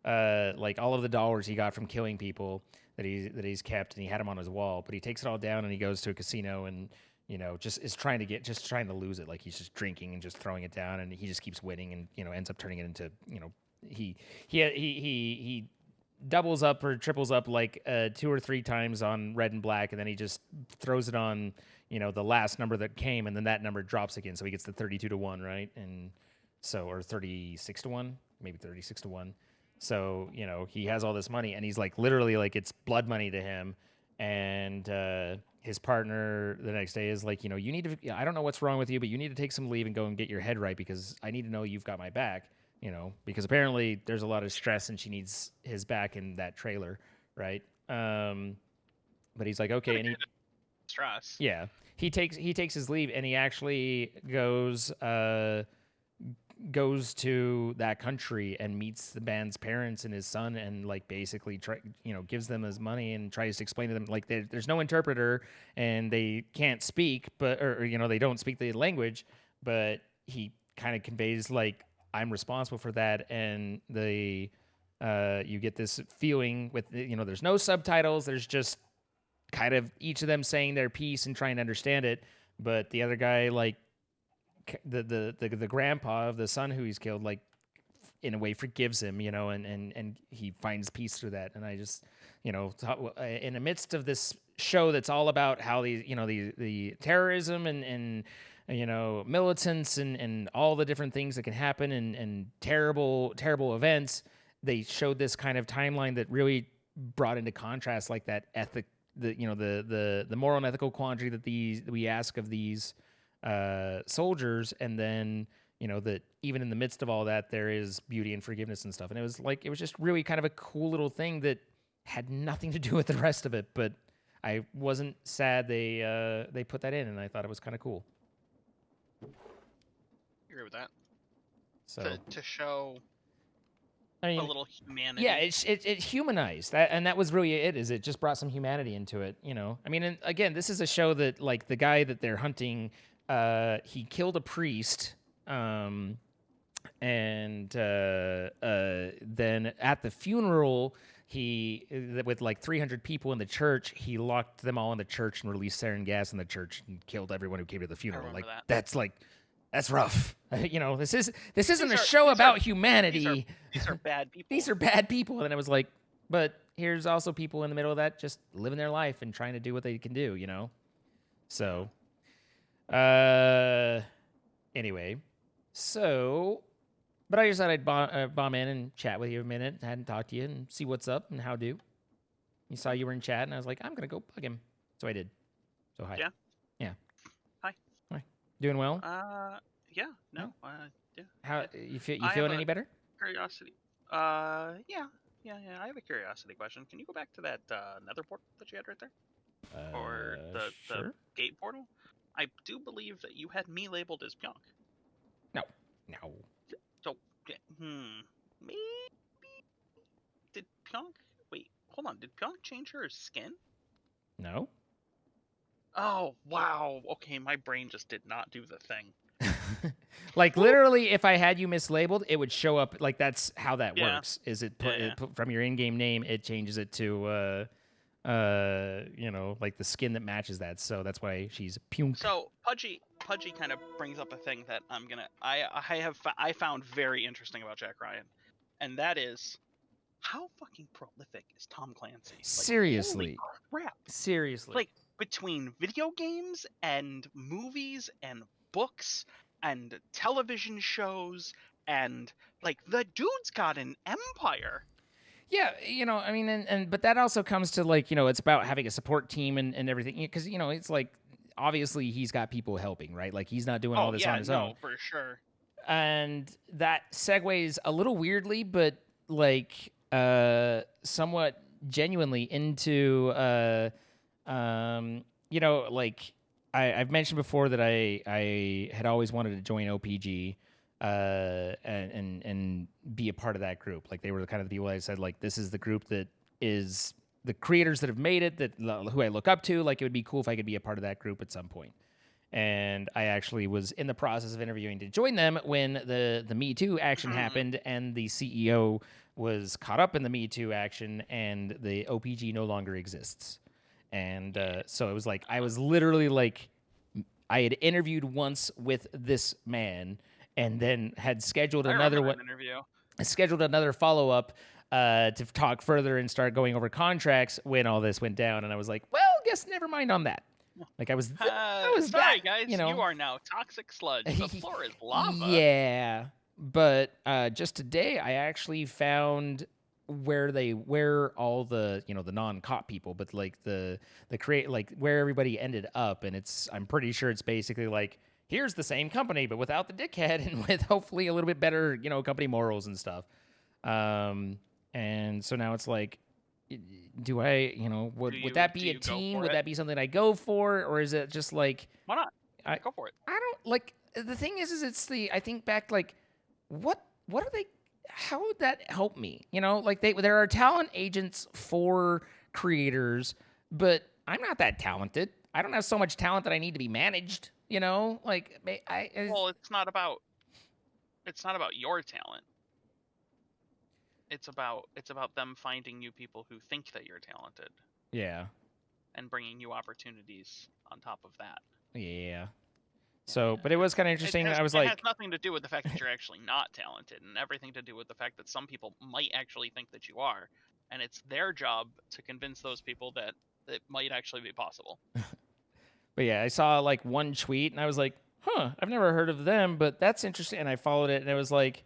of the dollars he got from killing people that he's kept, and he had them on his wall, but he takes it all down and he goes to a casino and just trying to lose it. Like he's just drinking and just throwing it down, and he just keeps winning and ends up turning it into he doubles up or triples up like 2 or 3 times on red and black, and then he just throws it on the last number that came, and then that number drops again, so he gets the 32-1, right? And so, or 36-1, maybe 36-1. So he has all this money, and he's like literally like it's blood money to him. And his partner the next day is like, you need to. I don't know what's wrong with you, but you need to take some leave and go and get your head right, because I need to know you've got my back. Because apparently there's a lot of stress, and she needs his back in that trailer, right? But he's like, okay, and he stress. Yeah, he takes his leave, and he actually goes to that country and meets the band's parents and his son, and like basically gives them his money and tries to explain to them like there's no interpreter and they can't speak, but or they don't speak the language, but he kind of conveys like, I'm responsible for that, and you get this feeling with there's no subtitles, there's just kind of each of them saying their piece and trying to understand it, but the other guy, like the grandpa of the son who he's killed, like in a way forgives him, and he finds peace through that. And I just in the midst of this show that's all about how the terrorism and militants and all the different things that can happen and terrible events, they showed this kind of timeline that really brought into contrast like that the moral and ethical quandary that we ask of these soldiers, and then that even in the midst of all that there is beauty and forgiveness and stuff. And it was just really kind of a cool little thing that had nothing to do with the rest of it, but I wasn't sad they put that in, and I thought it was kind of cool. Agree with that. So to show I mean, a little humanity. yeah, it humanized that, and that was really it. Is it just brought some humanity into it? I mean, and again, this is a show that like the guy that they're hunting, he killed a priest, and then at the funeral, he with like 300 people in the church, he locked them all in the church and released sarin gas in the church and killed everyone who came to the funeral. remember Like that. that's rough. This isn't a These show are- about humanity. These are bad people. These are bad people. And I was like, but here's also people in the middle of that just living their life and trying to do what they can do, So, anyway, but I just thought I'd bomb in and chat with you a minute. I hadn't talked to you and see what's up and how do. You saw you were in chat, and I was like, I'm going to go bug him. So I did. So hi. Yeah. Yeah. Hi. Doing well? Yeah. No. Yeah. How you I feeling have any better? Curiosity. Yeah. I have a curiosity question. Can you go back to that nether portal that you had right there? Or the sure. gate portal? I do believe that you had me labeled as Pyonk. No. So, maybe did Pyonk? Wait, hold on. Did Pyonk change her skin? No. Oh wow. Okay, my brain just did not do the thing. Like literally, if I had you mislabeled, it would show up. Like that's how that Yeah. works. Is it Yeah. from your in-game name? It changes it to like the skin that matches that. So that's why she's Punk. So Pudgy kind of brings up a thing that I found very interesting about Jack Ryan, and that is how fucking prolific is Tom Clancy? Like, Seriously. holy crap! Seriously. Like between video games and movies and books and television shows and like the dude's got an empire. Yeah, I mean, but that also comes to like, it's about having a support team and everything. Because, it's like, obviously he's got people helping, right? Like he's not doing all this on his own. For sure. And that segues a little weirdly, but like somewhat genuinely into, like I've mentioned before that I had always wanted to join OPG. And be a part of that group. Like they were the kind of the people I said, like, this is the group that is the creators that have made it, that who I look up to. Like it would be cool if I could be a part of that group at some point. And I actually was in the process of interviewing to join them when the Me Too action happened, and the CEO was caught up in the Me Too action, and the OPG no longer exists. And so it was like I was literally like I had interviewed once with this man. And then had scheduled another one. Interview. Scheduled another follow up to talk further and start going over contracts when all this went down. And I was like, well, guess never mind on that. Like I was sorry, guys. You are now toxic sludge. The floor is lava. Yeah, but just today I actually found where all the the non-cop people, but like the where everybody ended up, and I'm pretty sure it's basically like. Here's the same company, but without the dickhead and with hopefully a little bit better, company morals and stuff. And so now it's like, do I, would that be a team? Would that be something I go for? Or is it just like... Why not? Go for it. I don't, like, the thing is I think back, like, what are they... How would that help me? Like, there are talent agents for creators, but I'm not that talented. I don't have so much talent that I need to be managed. Well, it's not about your talent. It's about them finding you people who think that you're talented. Yeah. And bringing you opportunities on top of that. Yeah. So, but it was kind of interesting. It has nothing to do with the fact that you're actually not talented, and everything to do with the fact that some people might actually think that you are, and it's their job to convince those people that it might actually be possible. But yeah, I saw like one tweet and I was like, I've never heard of them, but that's interesting. And I followed it and it was like,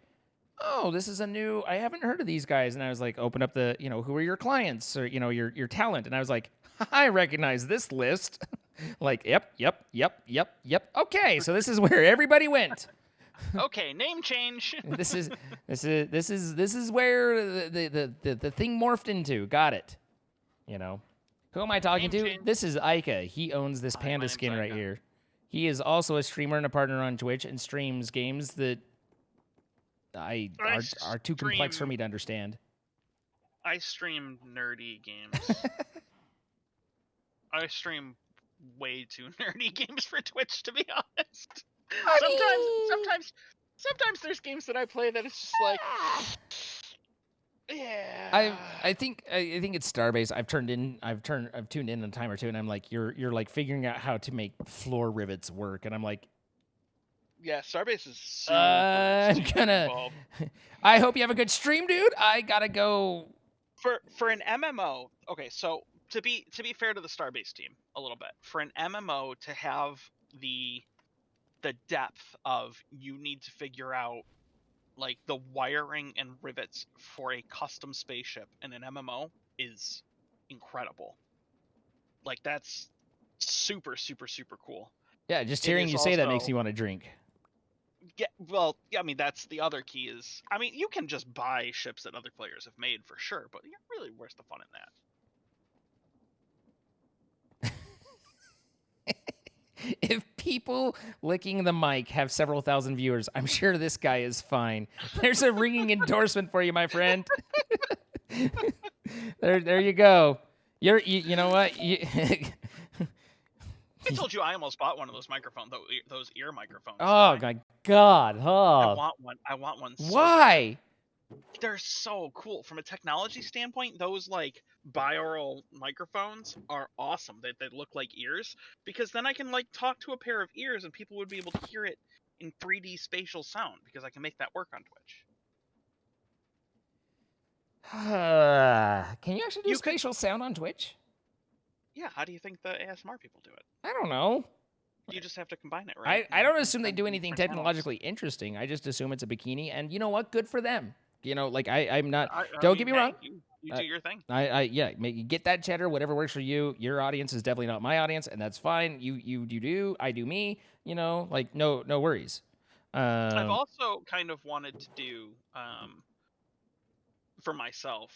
oh, this is I haven't heard of these guys. And I was like, open up the, who are your clients or, your talent. And I was like, I recognize this list. Like, yep. Okay. So this is where everybody went. Okay. Name change. This is where the thing morphed into. Got it. Who am I talking to? Change. This is Ica. He owns this panda skin right here. He is also a streamer and a partner on Twitch and streams games that are too complex for me to understand. I stream nerdy games. I stream way too nerdy games for Twitch, to be honest. Sometimes there's games that I play that it's just like, yeah. I think it's Starbase. I've tuned in a time or two, and I'm like, you're like figuring out how to make floor rivets work, and I'm like, Yeah, Starbase is super, I'm super gonna. involved. I hope you have a good stream, dude. I gotta go. For an MMO, okay, so to be fair to the Starbase team a little bit, for an MMO to have the depth of, you need to figure out like the wiring and rivets for a custom spaceship in an MMO is incredible. Like, that's super, super, super cool. Yeah, just It hearing is you say that also- makes me want to drink. Yeah, well, I mean, that's the other key is, I mean, you can just buy ships that other players have made for sure, but really, where's the fun in that? If people licking the mic have several thousand viewers, I'm sure this guy is fine. There's a ringing endorsement for you, my friend. There you go. You know what? I told you I almost bought one of those microphones, those ear microphones. Oh my God! I Oh, want one. So why? bad. They're so cool from a technology standpoint. Those like binaural microphones are awesome. They look like ears, because then I can like talk to a pair of ears and people would be able to hear it in 3D spatial sound, because I can make that work on Twitch. Can you actually do You could- spatial sound on Twitch? Yeah, how do you think the ASMR people do it? I don't know. You just have to combine it, right? I don't assume they do Different anything channels. technologically interesting. I just assume it's a bikini, and you know what? Good for them. You know, like I'm not. I Don't get me hey, wrong. You do your thing. Yeah, get that cheddar, whatever works for you. Your audience is definitely not my audience, and that's fine. You do, I do me. You know, like no worries. I've also kind of wanted to do for myself.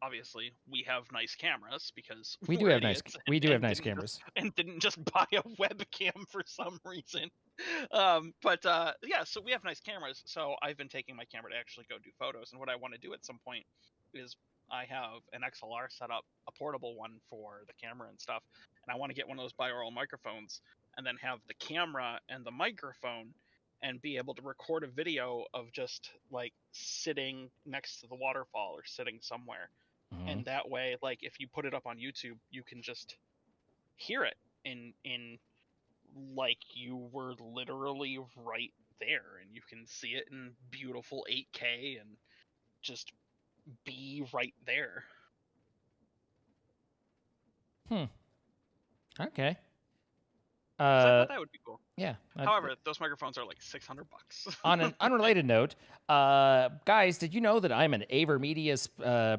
Obviously, we have nice cameras because we do we're have nice idiots cameras. didn't cameras. and didn't just buy a webcam for some reason. Yeah, so we have nice cameras. So I've been taking my camera to actually go do photos, and what I want to do at some point is I have an XLR set up, a portable one for the camera and stuff, and I want to get one of those binaural microphones, and then have the camera and the microphone, and be able to record a video of just like sitting next to the waterfall or sitting somewhere. Mhm. And that way, like, if you put it up on YouTube, you can just hear it in like you were literally right there, and you can see it in beautiful 8K and just be right there. Okay. So I thought that would be cool. Yeah. However, those microphones are like $600. On an unrelated note, guys, did you know that I'm an AverMedia's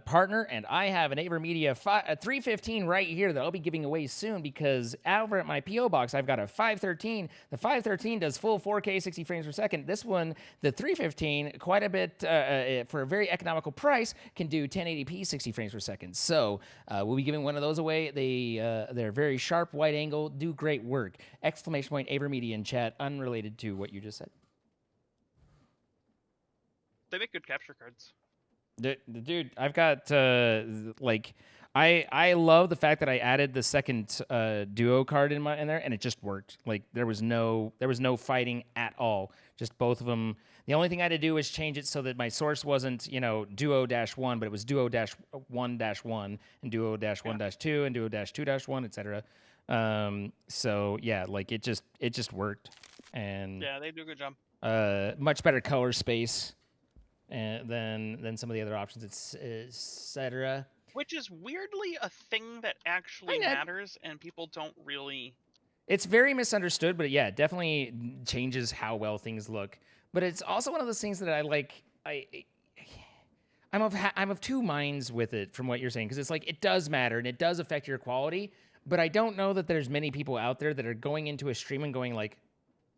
partner, and I have an AverMedia 315 right here that I'll be giving away soon, because over at my PO box I've got a 513. The 513 does full 4K 60 frames per second. This one, the 315, quite a bit for a very economical price, can do 1080p 60 frames per second. So we'll be giving one of those away. They're very sharp, wide angle, do great work. Exclamation point AverMedia in chat, unrelated to what you just said. They make good capture cards. Dude, I've got like I love the fact that I added the second duo card in there, and it just worked. Like there was no fighting at all. Just both of them. The only thing I had to do was change it so that my source wasn't, duo-1, but it was duo-1-1 and duo-1-2 and duo-2-1, etc. So yeah, like it just worked, and Yeah, they do a good job. much better color space than some of the other options, etc. Which is weirdly a thing that actually matters, and people don't really. It's very misunderstood, but yeah, it definitely changes how well things look. But it's also one of those things that I like. I'm of two minds with it from what you're saying, because it's like it does matter and it does affect your quality. But I don't know that there's many people out there that are going into a stream and going like,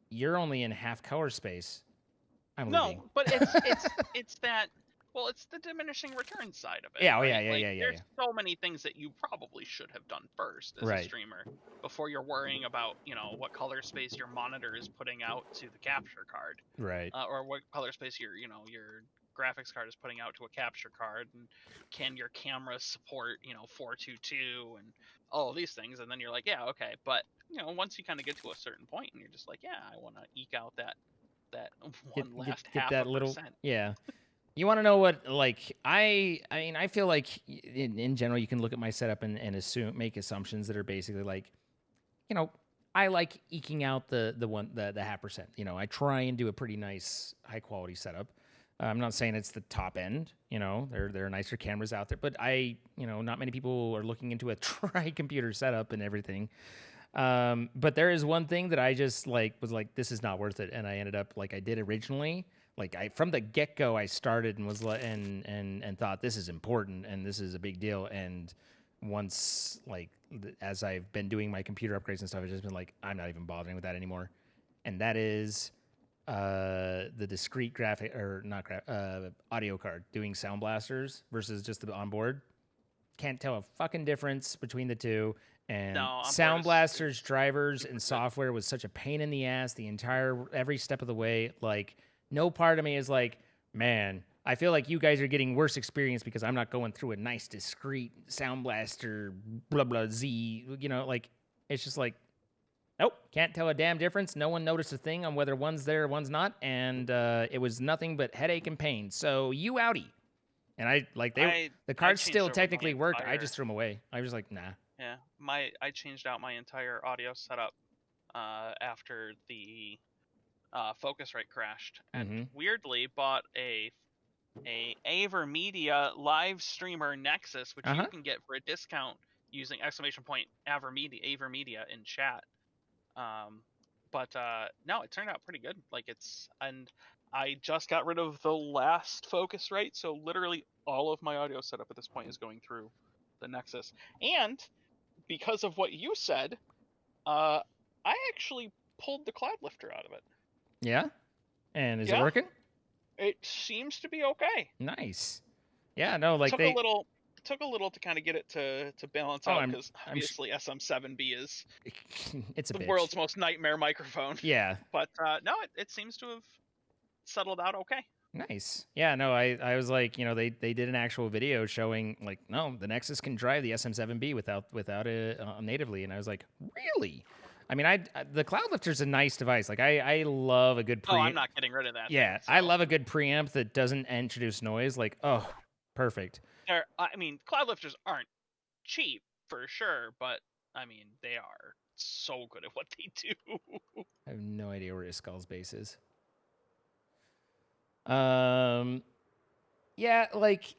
"You're only in half color space." I'm leaving. No, but it's that Well, it's the diminishing return side of it. Yeah, oh, right? yeah, Like, yeah. There's so many things that you probably should have done first as a Right. streamer before you're worrying about, what color space your monitor is putting out to the capture card, Right. or what color space your graphics card is putting out to a capture card, and can your camera support 422 and all of these things, and then you're like, yeah, okay, but once you kind of get to a certain point, and you're just like, yeah, I want to eke out that one last Get half that a little percent. yeah. You want to know what like I mean I feel like in general you can look at my setup and make assumptions that are basically like, I like eking out the half percent. I try and do a pretty nice high quality setup. I'm not saying it's the top end. There are nicer cameras out there, but not many people are looking into a computer setup and everything. But there is one thing that I just was like, this is not worth it, and I ended up like I did originally. Like from the get go, I started and was and thought this is important and this is a big deal. And once as I've been doing my computer upgrades and stuff, I've just been like, I'm not even bothering with that anymore. And that is the discrete audio card doing sound blasters versus just the onboard. Can't tell a fucking difference between the two. And sound blasters, drivers, and software was such a pain in the ass every step of the way. Like, no part of me is like, man, I feel like you guys are getting worse experience because I'm not going through a nice discrete sound blaster, blah, blah, Z. It's just like, nope, can't tell a damn difference. No one noticed a thing on whether one's there or one's not. And it was nothing but headache and pain. So you outie. And the cards still technically work. I just threw them away. I was like, nah. Yeah, I changed out my entire audio setup after the Focusrite crashed, and weirdly bought a AverMedia live streamer Nexus, which you can get for a discount using !AverMedia in chat. But no, it turned out pretty good. And I just got rid of the last Focusrite, so literally all of my audio setup at this point is going through the Nexus. And because of what you said, I actually pulled the cloud lifter out of it. Yeah? And is it working? It seems to be okay. Nice. Yeah, no, like took a little to kind of get it to balance out, because obviously SM7B is it's the world's most nightmare microphone. Yeah. But no, it seems to have settled out okay. Nice. Yeah, no, I was like, they did an actual video showing like, no, the Nexus can drive the SM7B without it natively, and I was like, really? I mean, the cloud lifter's a nice device. Like I love a good preamp. Oh, I'm not getting rid of that. Yeah, I love a good preamp that doesn't introduce noise. Like, oh, perfect. I mean, cloud lifters aren't cheap for sure, but I mean, they are so good at what they do. I have no idea where Iskal's base is. Yeah, like,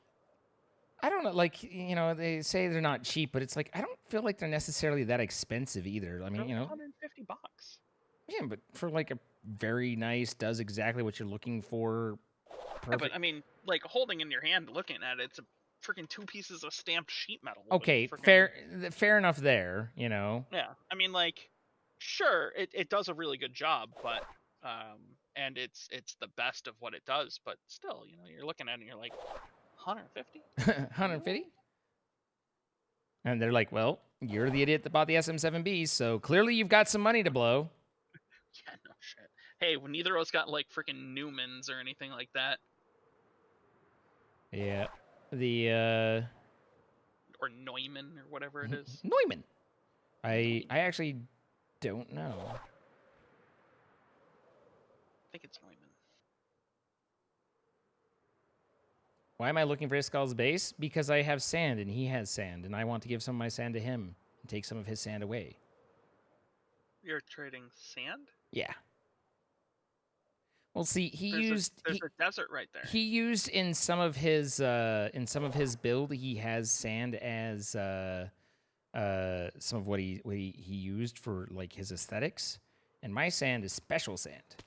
I don't know, like, they say they're not cheap, but it's like, I don't feel like they're necessarily that expensive either. I mean, $150. Yeah, but for like a very nice, does exactly what you're looking for. Yeah, but I mean, like, holding in your hand, looking at it, it's a freaking 2 pieces of stamped sheet metal. Okay, fair enough there, Yeah, I mean, like, sure, it does a really good job, but and it's the best of what it does, but still, you're looking at it and you're like, 150? 150? And they're like, well, you're the idiot that bought the SM7B, so clearly you've got some money to blow. Yeah, no shit. Hey, neither of us got like freaking Newmans or anything like that. Yeah. Or Neumann or whatever it is. Neumann. I actually don't know. I think it's Neumann. Why am I looking for Iskal's base? Because I have sand and he has sand, and I want to give some of my sand to him and take some of his sand away. You're trading sand? Yeah. Well, see, there's a desert right there. He used in some of his build. He has sand as some of what he used for like his aesthetics, and my sand is special sand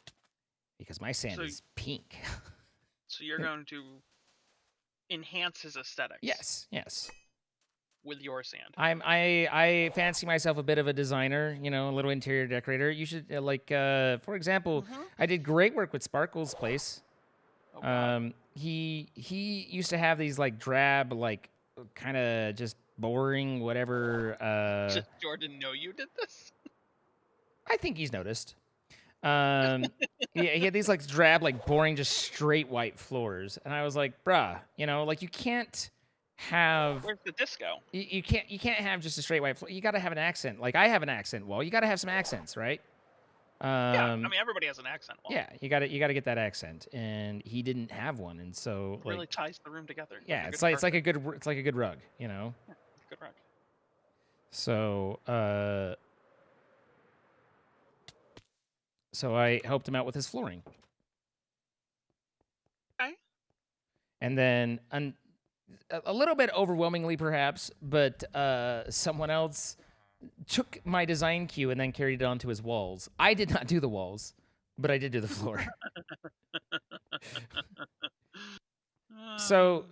because my sand is pink. So you're going to enhance his aesthetics. Yes. With your sand. I fancy myself a bit of a designer, a little interior decorator. You should for example, I did great work with Sparkle's place. he used to have these like drab, like kind of just boring, whatever. Does Jordan know you did this? I think he's noticed. Yeah, he had these like drab, like boring, just straight white floors, and I was like, bruh, like you can't have. Where's the disco? You can't have just a straight white floor. You got to have an accent. Like I have an accent wall. You got to have some accents, right? Yeah, I mean everybody has an accent wall. Yeah, you got to get that accent, and he didn't have one, and so It really ties the room together. yeah, it's like a good rug, Yeah, good rug. So so I helped him out with his flooring, Okay. and then a little bit overwhelmingly perhaps, but someone else took my design cue and then carried it onto his walls. I did not do the walls, but I did do the floor. So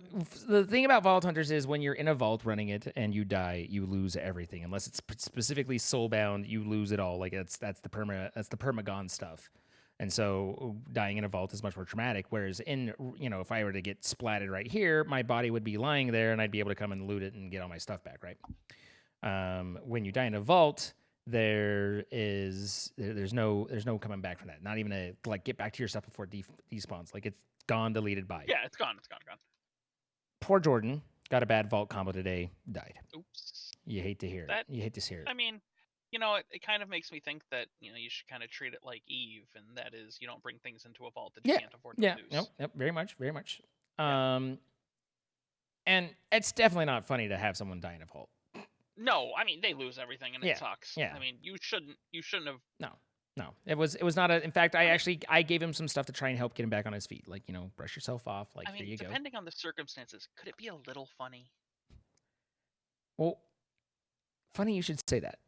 the thing about Vault Hunters is when you're in a vault running it and you die, you lose everything. Unless it's specifically soulbound, you lose it all. Like that's the permagon stuff. And so dying in a vault is much more traumatic. Whereas if I were to get splatted right here, my body would be lying there and I'd be able to come and loot it and get all my stuff back, right? When you die in a vault, there's no coming back from that. Not even to like get back to your stuff before it despawns. Like it's gone, deleted by. Yeah, it's gone. Poor Jordan got a bad vault combo today, died. Oops. You hate to hear it. You hate to hear it. I mean, it kind of makes me think that you should kind of treat it like Eve, and that is you don't bring things into a vault that you can't afford to lose. Yep, very much. And it's definitely not funny to have someone die in a vault. No, I mean they lose everything and it sucks. Yeah. I mean you shouldn't have. No. It was not in fact I gave him some stuff to try and help get him back on his feet. Like, brush yourself off. Like, here you go. Depending on the circumstances, could it be a little funny? Well, funny you should say that.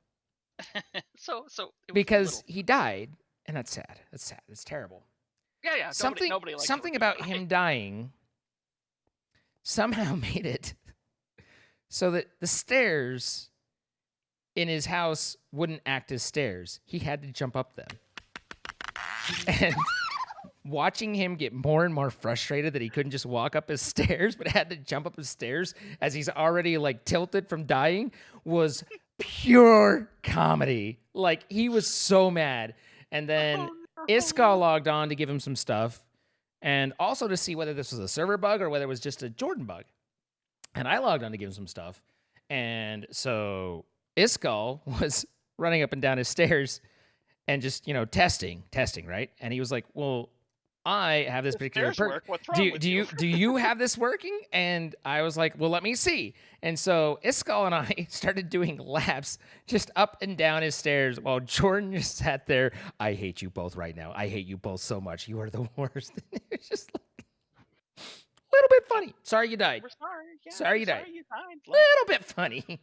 so because he died, and that's sad. It's terrible. Yeah. Nobody likes something about him dying somehow made it so that the stairs in his house wouldn't act as stairs. He had to jump up them. And watching him get more and more frustrated that he couldn't just walk up his stairs, but had to jump up his stairs as he's already like tilted from dying was pure comedy. Like he was so mad. And then Iskall logged on to give him some stuff and also to see whether this was a server bug or whether it was just a Jordan bug. And I logged on to give him some stuff. And so Iskall was running up and down his stairs and just, testing, right? And he was like, well, I have this particular perk. Do you have this working? And I was like, well, let me see. And so Iskall and I started doing laps just up and down his stairs while Jordan just sat there. I hate you both right now. I hate you both so much. You are the worst. It was just like a little bit funny. Sorry you died. We're sorry. Yeah, sorry you died. Like, little bit funny.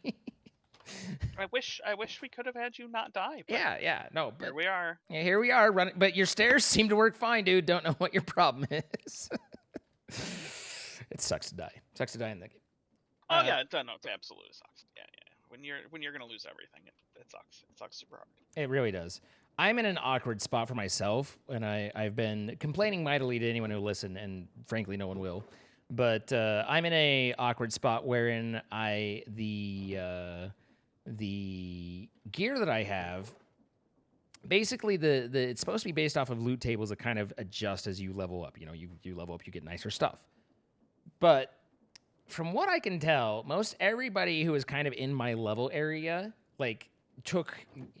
I wish we could have had you not die. Yeah. No, but here we are. Yeah, here we are running. But your stairs seem to work fine, dude. Don't know what your problem is. It sucks to die. Sucks to die in the game. Oh yeah, it absolutely sucks. Yeah. When you're gonna lose everything, it sucks. It sucks super hard. It really does. I'm in an awkward spot for myself, and I've been complaining mightily to anyone who will listen, and frankly, no one will. But I'm in a awkward spot wherein the gear that I have, basically it's supposed to be based off of loot tables that kind of adjust as you level up. You level up, you get nicer stuff. But from what I can tell, most everybody who is kind of in my level area, like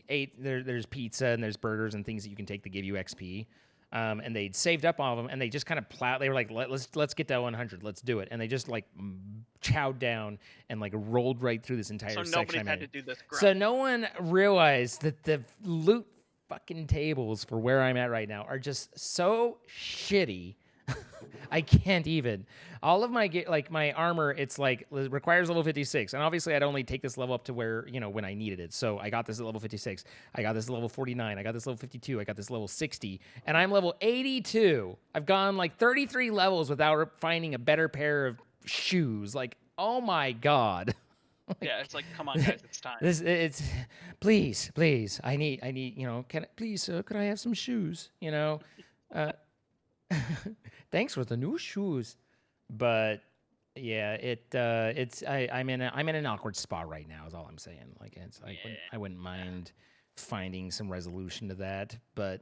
there's pizza and there's burgers and things that you can take to give you XP. And they'd saved up all of them, and they just kind of plowed. They were like, "Let's get to 100. Let's do it." And they just like chowed down and like rolled right through this entire section. So nobody had to do this grind. So no one realized that the loot fucking tables for where I'm at right now are just so shitty. I can't even. All of my my armor, it's like it requires level 56, and obviously I'd only take this level up to where when I needed it. So I got this at level 56. I got this at level 49. I got this level 52. I got this level 60, and I'm level 82. I've gone like 33 levels without finding a better pair of shoes. Like, oh my god. Yeah, it's like, come on, guys, it's time. It's please. I need. Please, could I have some shoes? Thanks for the new shoes. But yeah, I'm in an awkward spot right now. Is all I'm saying. Like I wouldn't mind finding some resolution to that,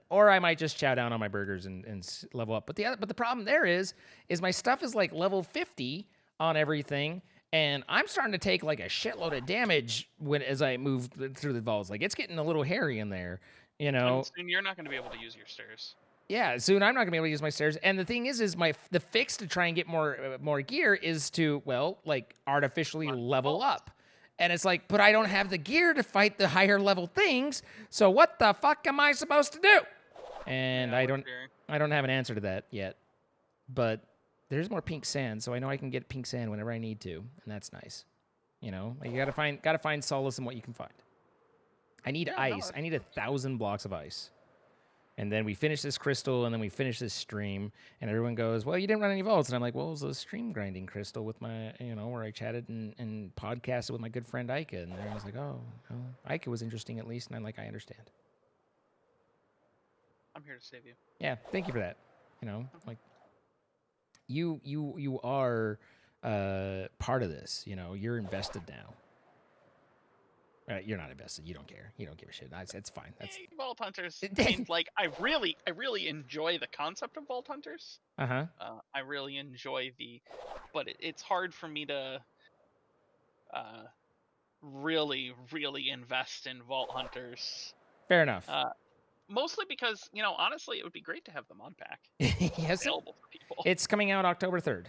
or I might just chow down on my burgers and level up. But the problem there is my stuff is like level 50 on everything, and I'm starting to take like a shitload of damage as I move through the vaults. Like it's getting a little hairy in there, you know. And soon you're not going to be able to use your stairs. Yeah, soon I'm not gonna be able to use my stairs. And the thing is the fix to try and get more gear is to artificially level up. And it's like, but I don't have the gear to fight the higher level things. So what the fuck am I supposed to do? And I don't have an answer to that yet. But there's more pink sand, so I know I can get pink sand whenever I need to, and that's nice. You know, you gotta find solace in what you can find. I need ice. I need 1,000 blocks of ice. And then we finish this crystal, and then we finish this stream, and everyone goes, well, you didn't run any vaults. And I'm like, well, it was a stream grinding crystal with my, where I chatted and podcasted with my good friend Ika. And I was like, oh, Ika was interesting at least. And I'm like, I understand. I'm here to save you. Yeah, thank you for that. Like, you are part of this. You're invested now. You're not invested. You don't care. You don't give a shit. It's fine. That's Vault Hunters. I mean, like, I really enjoy the concept of Vault Hunters. Uh-huh. I really enjoy but it's hard for me to really invest in Vault Hunters. Fair enough. Mostly because, honestly, it would be great to have the mod pack yes, available for people. It's coming out October 3rd.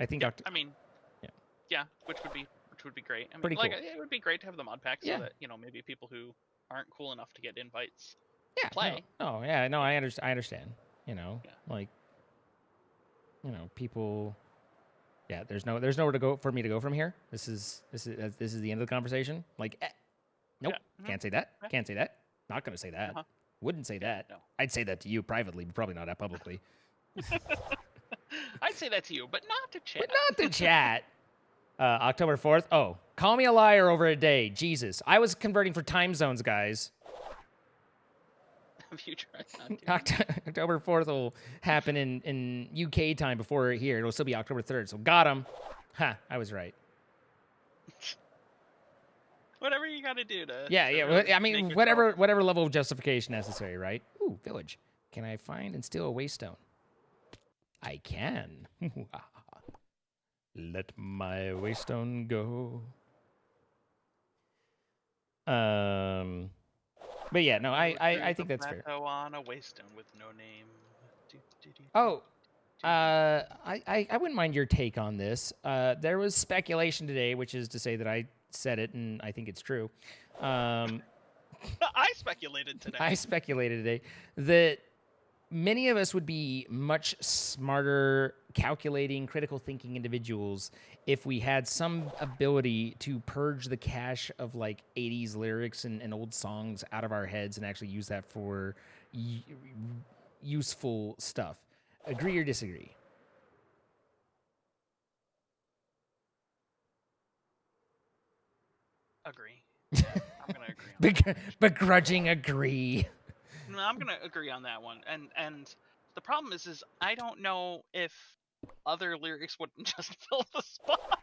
I think. Yeah, yeah, which would be great. I mean, pretty like, cool. It would be great to have the mod pack so that, maybe people who aren't cool enough to get invites play. No, I understand. People. Yeah, there's nowhere to go for me to go from here. This is the end of the conversation. Like, nope, can't say that. Can't say that. Not gonna say that. Wouldn't say that. No. I'd say that to you privately, but probably not that publicly. I'd say that to you, but not to chat. But not to chat. October 4th. Oh, call me a liar over a day. Jesus. I was converting for time zones, guys. Have you tried not to? October 4th will happen in UK time before here. It'll still be October 3rd. So got him. Ha, I was right. Whatever you got to do to... Yeah. Really I mean, whatever level of justification necessary, right? Ooh, village. Can I find and steal a waystone? I can. Let my waystone go. But yeah, no, I think that's fair. On a waystone with no name. Oh, I wouldn't mind your take on this. There was speculation today, which is to say that I said it, and I think it's true. I speculated today. That many of us would be much smarter, calculating, critical thinking individuals if we had some ability to purge the cache of like 80s lyrics and old songs out of our heads and actually use that for useful stuff. Agree or disagree? Agree. I'm going to agree on that. Begrudging agree. No, I'm going to agree on that one. And the problem is I don't know if other lyrics wouldn't just fill the spot.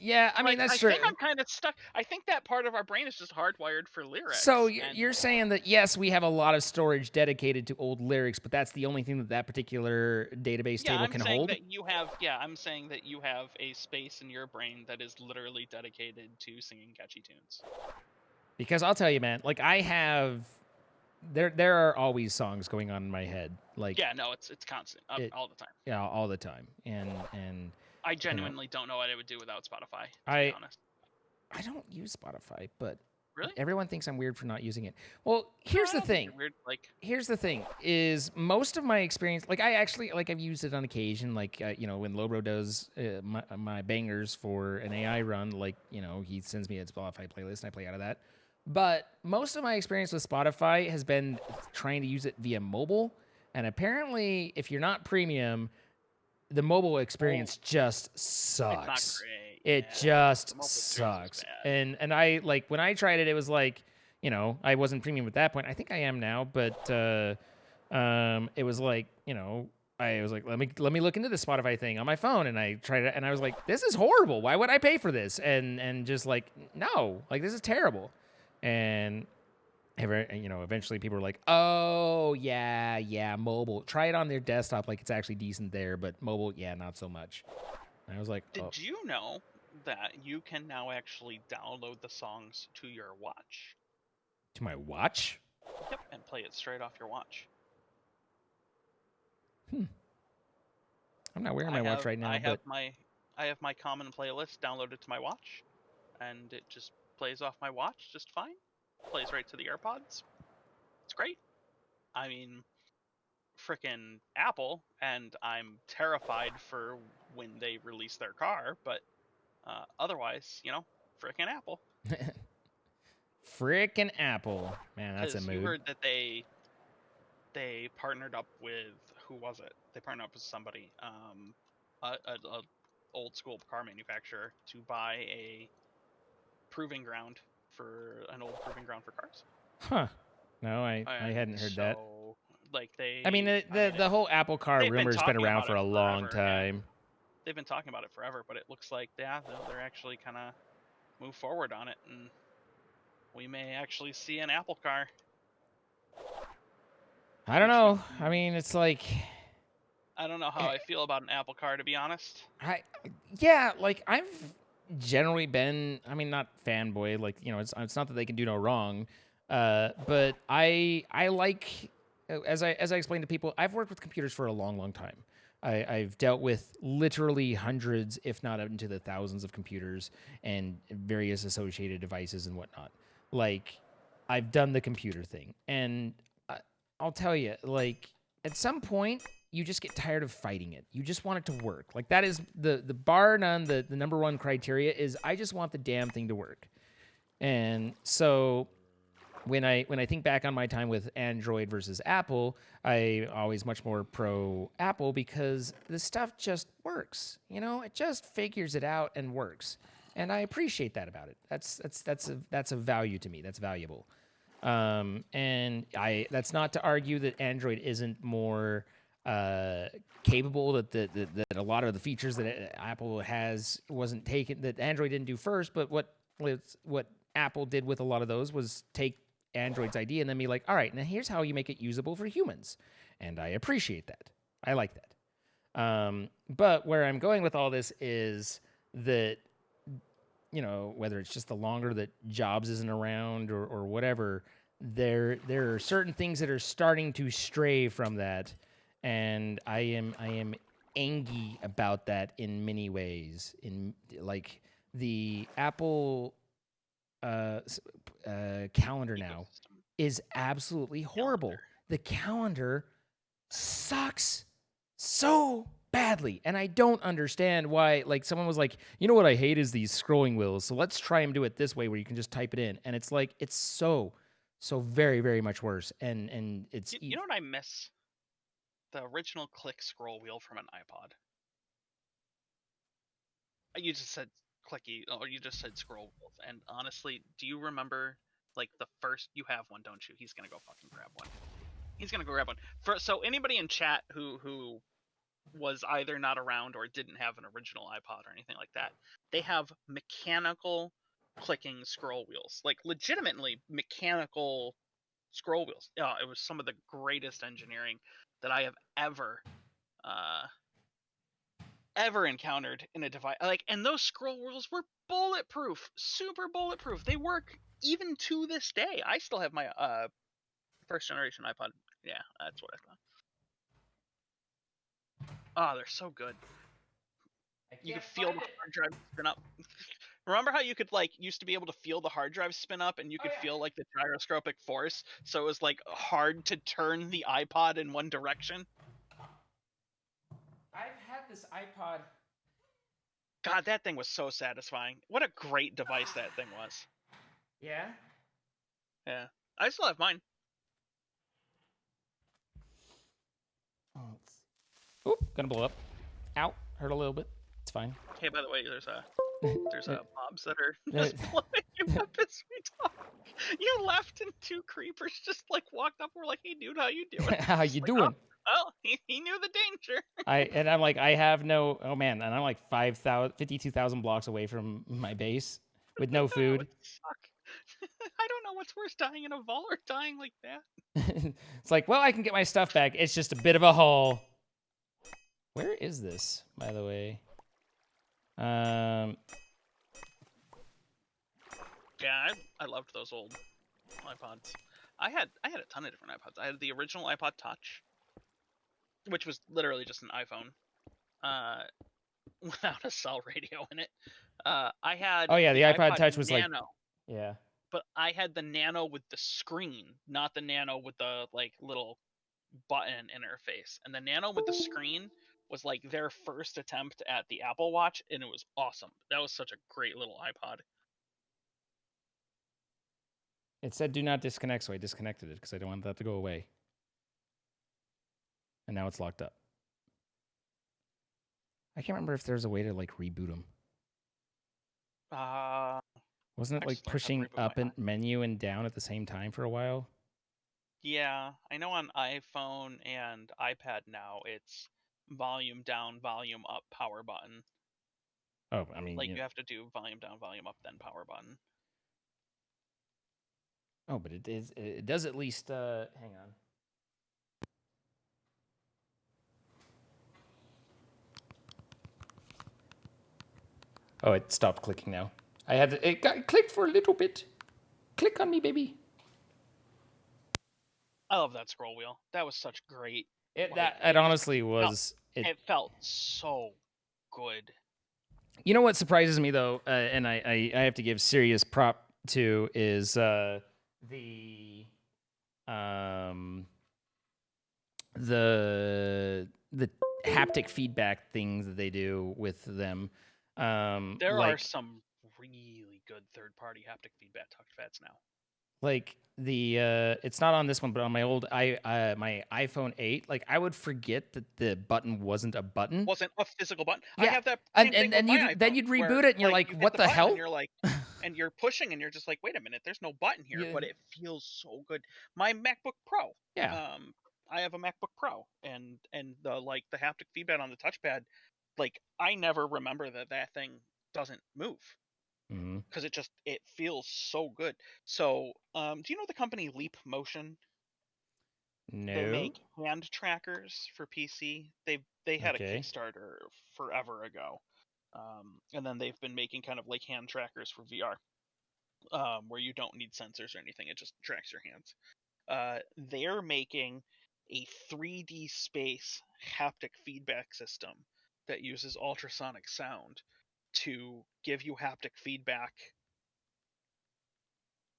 Yeah, I mean, that's true. I think I'm kind of stuck. I think that part of our brain is just hardwired for lyrics. So you're saying that, yes, we have a lot of storage dedicated to old lyrics, but that's the only thing that particular database table can hold? I'm saying that you have a space in your brain that is literally dedicated to singing catchy tunes. Because I'll tell you, man, like I have... There are always songs going on in my head. Like it's constant, all the time. Yeah, all the time. And I genuinely don't know what I would do without Spotify, to be honest. I don't use Spotify, but really? Everyone thinks I'm weird for not using it. Well, here's the thing. Weird, here's the thing is most of my experience, like I actually, like I've used it on occasion, like, when Lobro does my bangers for an AI run, like, he sends me a Spotify playlist and I play out of that. But most of my experience with Spotify has been trying to use it via mobile. And apparently, if you're not premium, the mobile experience just sucks. It's not great. It just sucks. And I, like, when I tried it, it was like, I wasn't premium at that point. I think I am now, but it was like, I was like, let me look into the Spotify thing on my phone, and I tried it, and I was like, this is horrible. Why would I pay for this? And just like, no, like this is terrible. And eventually people were like, oh yeah, mobile. Try it on their desktop, like it's actually decent there, but mobile, yeah, not so much. And I was like, oh. Did you know that you can now actually download the songs to your watch? To my watch? Yep, and play it straight off your watch. I'm not wearing my watch right now, I but have my common playlist downloaded to my watch, and it just plays off my watch just fine. Plays right to the AirPods. It's great. I mean, frickin' Apple, and I'm terrified for when they release their car, but otherwise, frickin' Apple. frickin' Apple, man, that's a mood. You heard that they partnered up with, who was it? They partnered up with somebody, a old school car manufacturer, to buy an old proving ground for cars. Huh? No, I hadn't heard that. Like I mean, the whole Apple car rumor's been around for a long time. Yeah. They've been talking about it forever, but it looks like they're actually kind of move forward on it, and we may actually see an Apple car. I don't know. I mean, it's like, I don't know how I feel about an Apple car, to be honest. Like I've generally been, I mean, not fanboy, like, it's not that they can do no wrong, but I like, as I explained to people, I've worked with computers for a long time. I've dealt with literally hundreds, if not into the thousands of computers and various associated devices and whatnot. Like, I've done the computer thing, and I'll tell you, like, at some point, you just get tired of fighting it. You just want it to work. Like, that is the bar none, the number one criteria is I just want the damn thing to work. And so when I think back on my time with Android versus Apple, I always much more pro Apple because the stuff just works. It just figures it out and works. And I appreciate that about it. That's a value to me. That's valuable. And that's not to argue that Android isn't more capable, that a lot of the features that Apple has wasn't taken, that Android didn't do first, but what Apple did with a lot of those was take Android's idea and then be like, all right, now here's how you make it usable for humans. And I appreciate that. I like that. But where I'm going with all this is that, whether it's just the longer that Jobs isn't around or whatever, there are certain things that are starting to stray from that. And I am angry about that in many ways. In like the Apple calendar now is absolutely horrible. The calendar sucks so badly, and I don't understand why. Like, someone was like, what I hate is these scrolling wheels, so let's try and do it this way where you can just type it in, and it's like, it's so very, very much worse. And it's you know what I miss? The original click scroll wheel from an iPod. You just said clicky, or you just said scroll wheels, and honestly, do you remember, like, the first, you have one, don't you? He's gonna go fucking grab one. He's gonna go grab one. So anybody in chat who was either not around or didn't have an original iPod or anything like that, they have mechanical clicking scroll wheels, like legitimately mechanical scroll wheels. It was some of the greatest engineering that I have ever encountered in a device. Like, and those scroll wheels were bulletproof, super bulletproof. They work even to this day. I still have my first generation iPod. Yeah, that's what I thought. Oh, they're so good. You could feel the hard drive spin up. Remember how you could, like, used to be able to feel the hard drive spin up, and you could feel, like, the gyroscopic force, so it was, like, hard to turn the iPod in one direction? I've had this iPod. God, that thing was so satisfying. What a great device that thing was. Yeah? Yeah. I still have mine. Oop, gonna blow up. Ow, hurt a little bit. It's fine. Hey, by the way, there's a mobs that are just blowing you up as we talk. You left and two creepers just like walked up. We're like, "Hey, dude, how you doing?" How Just you like, doing? Oh, he knew the danger. I'm like, I have no. Oh man, and I'm like 52,000 blocks away from my base with no That food. would suck. I don't know what's worse, dying in a vault or dying like that. It's like, well, I can get my stuff back. It's just a bit of a haul. Where is this, by the way? Yeah, I loved those old iPods. I had a ton of different iPods. I had the original iPod Touch, which was literally just an iPhone, without a cell radio in it. I had Oh yeah, the iPod iPod Touch was like, Nano, yeah. but I had the Nano with the screen, not the Nano with the like little button interface. And the Nano with the screen was like their first attempt at the Apple Watch, and it was awesome. That was such a great little iPod. It said do not disconnect, so I disconnected it because I don't want that to go away. And now it's locked up. I can't remember if there's a way to like reboot them. Wasn't it I like just learned how to pushing reboot my up and menu and down at the same time for a while? Yeah, I know on iPhone and iPad now it's volume down, volume up, power button. Oh, I mean, Like you have to do volume down, volume up, then power button. oh, but it does at least. Hang on. Oh, it stopped clicking now. It clicked for a little bit. Click on me, baby. I love that scroll wheel. That was such great. It Like, it honestly was. It felt so good. You know what surprises me though, and I have to give serious prop to is the haptic feedback things that they do with them. There are some really good third-party haptic feedback touchpads now. Like it's not on this one, but on my old my iPhone 8, like I would forget that the button wasn't a button. Wasn't a physical button. Yeah. I have that same thing with my iPhone, then you'd reboot it and you're like, you hit what the button hell? And you're like, and you're pushing and you're just like, wait a minute, there's no button here, Yeah. but it feels so good. My MacBook Pro. Yeah. I have a MacBook Pro, and the the haptic feedback on the touchpad, like I never remember that thing doesn't move. Because it feels so good. So, do you know the company Leap Motion? No. They make hand trackers for PC. They had a Kickstarter forever ago, and then they've been making kind of like hand trackers for VR, where you don't need sensors or anything. It just tracks your hands. They're making a 3D space haptic feedback system that uses ultrasonic sound to give you haptic feedback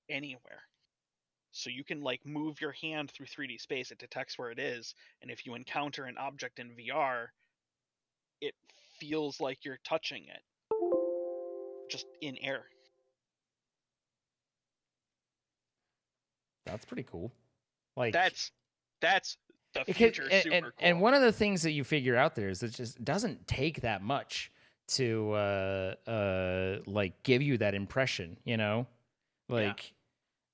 anywhere. So you can like move your hand through 3D space, it detects where it is, and if you encounter an object in VR, it feels like you're touching it just in air. That's pretty cool. Like that's the future. Super cool. And one of the things that you figure out there is it just doesn't take that much to like give you that impression, you know? Like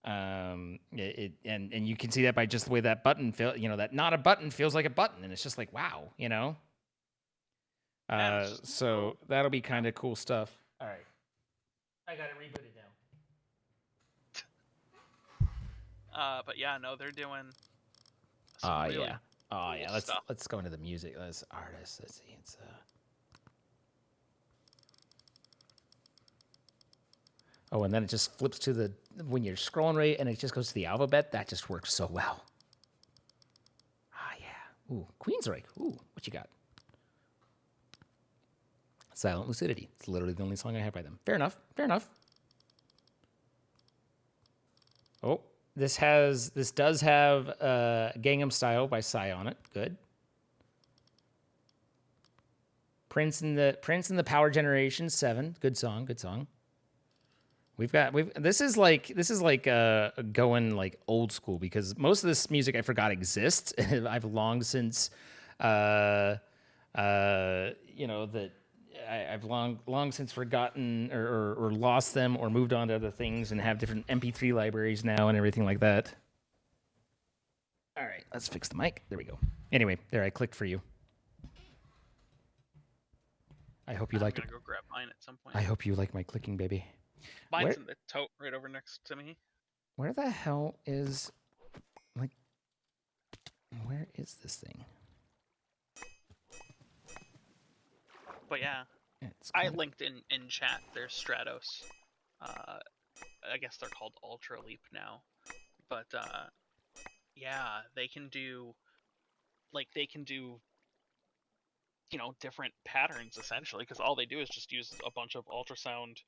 and you can see that by just the way that button feel, you know, that not a button feels like a button, and it's just like wow, you know? So that'll be kind of cool stuff. All right. I got it rebooted now. But yeah, no, they're doing yeah. Oh cool yeah. Let's go into the music. Let's artists. Let's see. It's Oh, and then it just flips to the when you're scrolling right, and it just goes to the alphabet. That just works so well. Ah yeah. Ooh, Queensryche. Ooh, what you got? Silent Lucidity. It's literally the only song I have by them. Fair enough. Fair enough. Oh, this does have Gangnam Style by Psy on it. Good. Prince and the Power Generation 7. Good song. Good song. This is like going like old school, because most of this music I forgot exists. I've long since you know that I've long since forgotten or lost them or moved on to other things and have different MP3 libraries now and everything like that. All right, let's fix the mic. There we go. Anyway, there, I clicked for you. I hope you liked it. I'm gonna go grab mine at some point. I hope you like my clicking, baby. Mine's in the tote right over next to me. Where the hell is, like, where is this thing? But yeah, I linked in chat. There's Stratos. I guess they're called Ultra Leap now. But yeah, they can do different patterns essentially, because all they do is just use a bunch of ultrasound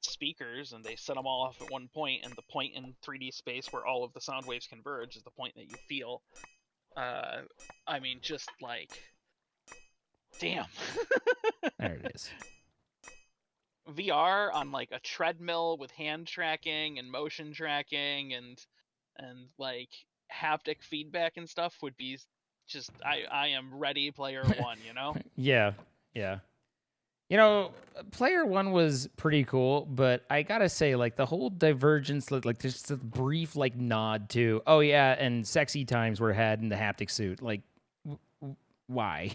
speakers and they set them all off at one point, and the point in 3D space where all of the sound waves converge is the point that you feel. I mean, just like, damn. There it is. VR on like a treadmill with hand tracking and motion tracking and like haptic feedback and stuff would be just, I am Ready Player One, you know? Yeah. You know, Player One was pretty cool, but I gotta say, like, the whole divergence, like, just a brief, like, nod to, oh yeah, and sexy times were had in the haptic suit. Like, why?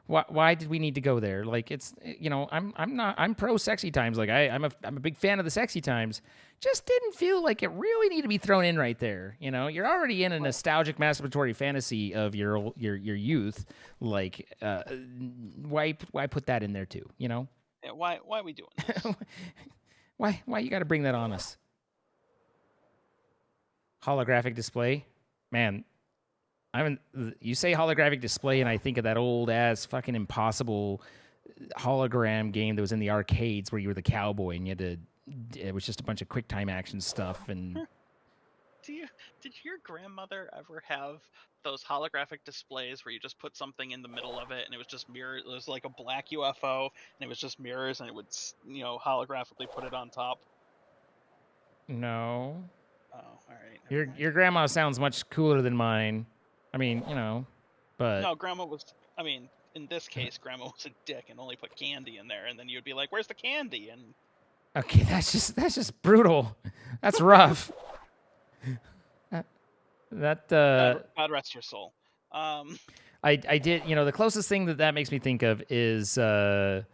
Why did we need to go there? Like, it's, you know, I'm pro sexy times. Like, I'm a big fan of the sexy times. Just didn't feel like it really needed to be thrown in right there. You know, you're already in a nostalgic masturbatory fantasy of your youth. Like, why put that in there too? You know? Yeah, why are we doing this? Why you got to bring that on us? Holographic display, man. You say holographic display, and I think of that old ass fucking impossible hologram game that was in the arcades where you were the cowboy and you had to. It was just a bunch of quick time action stuff. And did your grandmother ever have those holographic displays where you just put something in the middle of it and it was just mirror? It was like a black UFO and it was just mirrors, and it would, you know, holographically put it on top. No. Oh, all right. Your grandma sounds much cooler than mine. I mean, you know, but... No, Grandma was... I mean, in this case, Grandma was a dick and only put candy in there, and then you'd be like, where's the candy? And... Okay, that's just brutal. That's rough. God rest your soul. I did, you know, the closest thing that makes me think of is... yeah,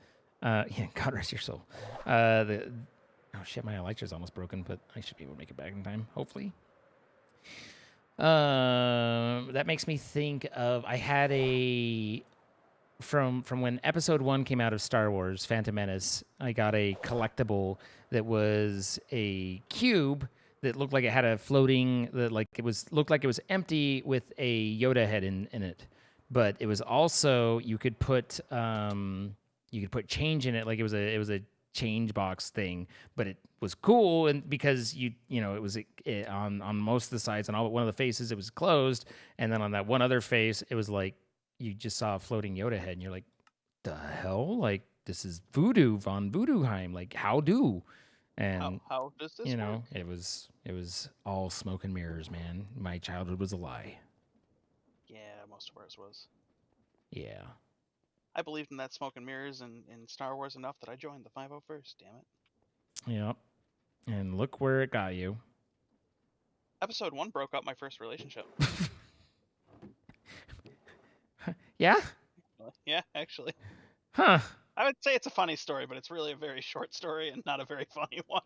God rest your soul. Oh, shit, my Electra's almost broken, but I should be able to make it back in time, hopefully. That makes me think of, I had from when Episode 1 came out of Star Wars, Phantom Menace, I got a collectible that was a cube that looked like it had a floating, looked like it was empty with a Yoda head in it. But it was also, you could put change in it, like it was a change box thing, but it was cool, and because it was on most of the sides, on all but one of the faces it was closed, and then on that one other face it was like you just saw a floating Yoda head, and you're like, the hell, like, this is voodoo von Voodooheim, like, how do? And how does this work? It was all smoke and mirrors, man. My childhood was a lie. Yeah, most of ours was. Yeah. I believed in that smoke and mirrors and in Star Wars enough that I joined the 501st, damn it. Yep. And look where it got you. Episode 1 broke up my first relationship. Yeah? Yeah, actually. Huh. I would say it's a funny story, but it's really a very short story and not a very funny one.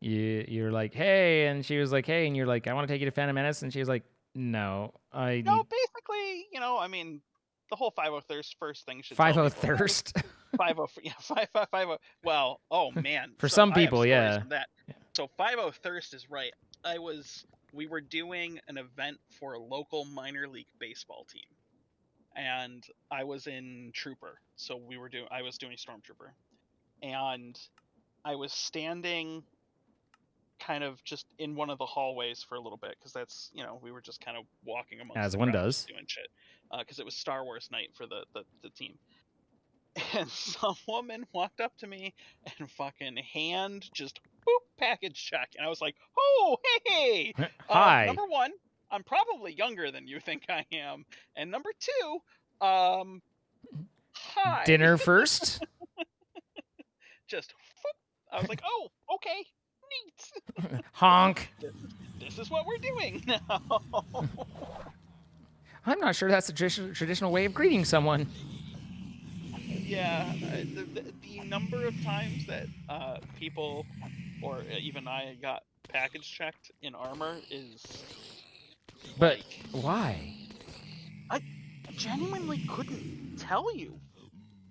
You're like, hey, and she was like, hey, and you're like, I want to take you to Phantom Menace, and she was like, no, No, basically, I mean, the whole 501st first thing should 50 thirst. 50. Well, oh man. For some people, yeah. That. So 50 thirst is right. We were doing an event for a local minor league baseball team, and I was in Trooper. So I was doing Stormtrooper, and I was standing kind of just in one of the hallways for a little bit, because that's, we were just kind of walking amongst as the one crowd, does, doing shit, because it was Star Wars night for the team. And some woman walked up to me and fucking just boop, package check, and I was like, oh, hey, hi. Number one, I'm probably younger than you think I am, and number two, hi. Dinner first. Just, whoop. I was like, oh, okay, neat. Honk. This is what we're doing now. I'm not sure that's the traditional way of greeting someone. Yeah, the number of times that people, or even I, got package checked in armor is But like, why? I genuinely couldn't tell you.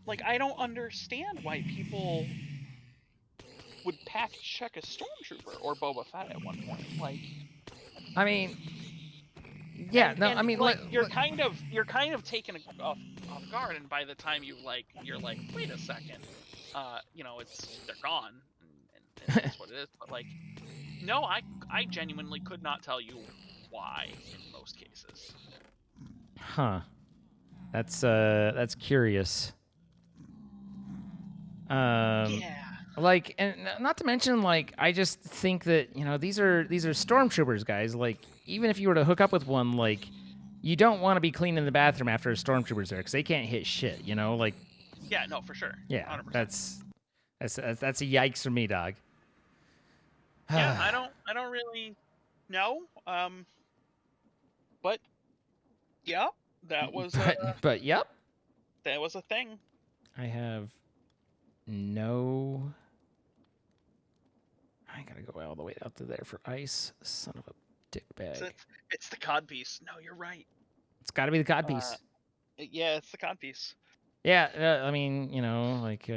Like, I don't understand why people would package check a stormtrooper or Boba Fett at one point. Like, I mean, yeah, no, I and mean, like you're kind of taken off guard, and by the time you're like, wait a second, they're gone, and it is what it is. But like, no, I genuinely could not tell you why in most cases. huh? That's curious. Yeah. Like, and not to mention, like, I just think that these are stormtroopers, guys. Like, even if you were to hook up with one, like, you don't want to be cleaning the bathroom after a stormtrooper's there because they can't hit shit. Like, Yeah, no, for sure. yeah, 100%. that's a yikes for me, dog. Yeah, I don't really know. But yeah, that was but yep, that was a thing. I have no. I gotta go all the way out to there for ice. Son of a dick bag. It's the cod piece. No, you're right. It's got to be the cod piece. Yeah, it's the cod piece. Yeah, I mean, like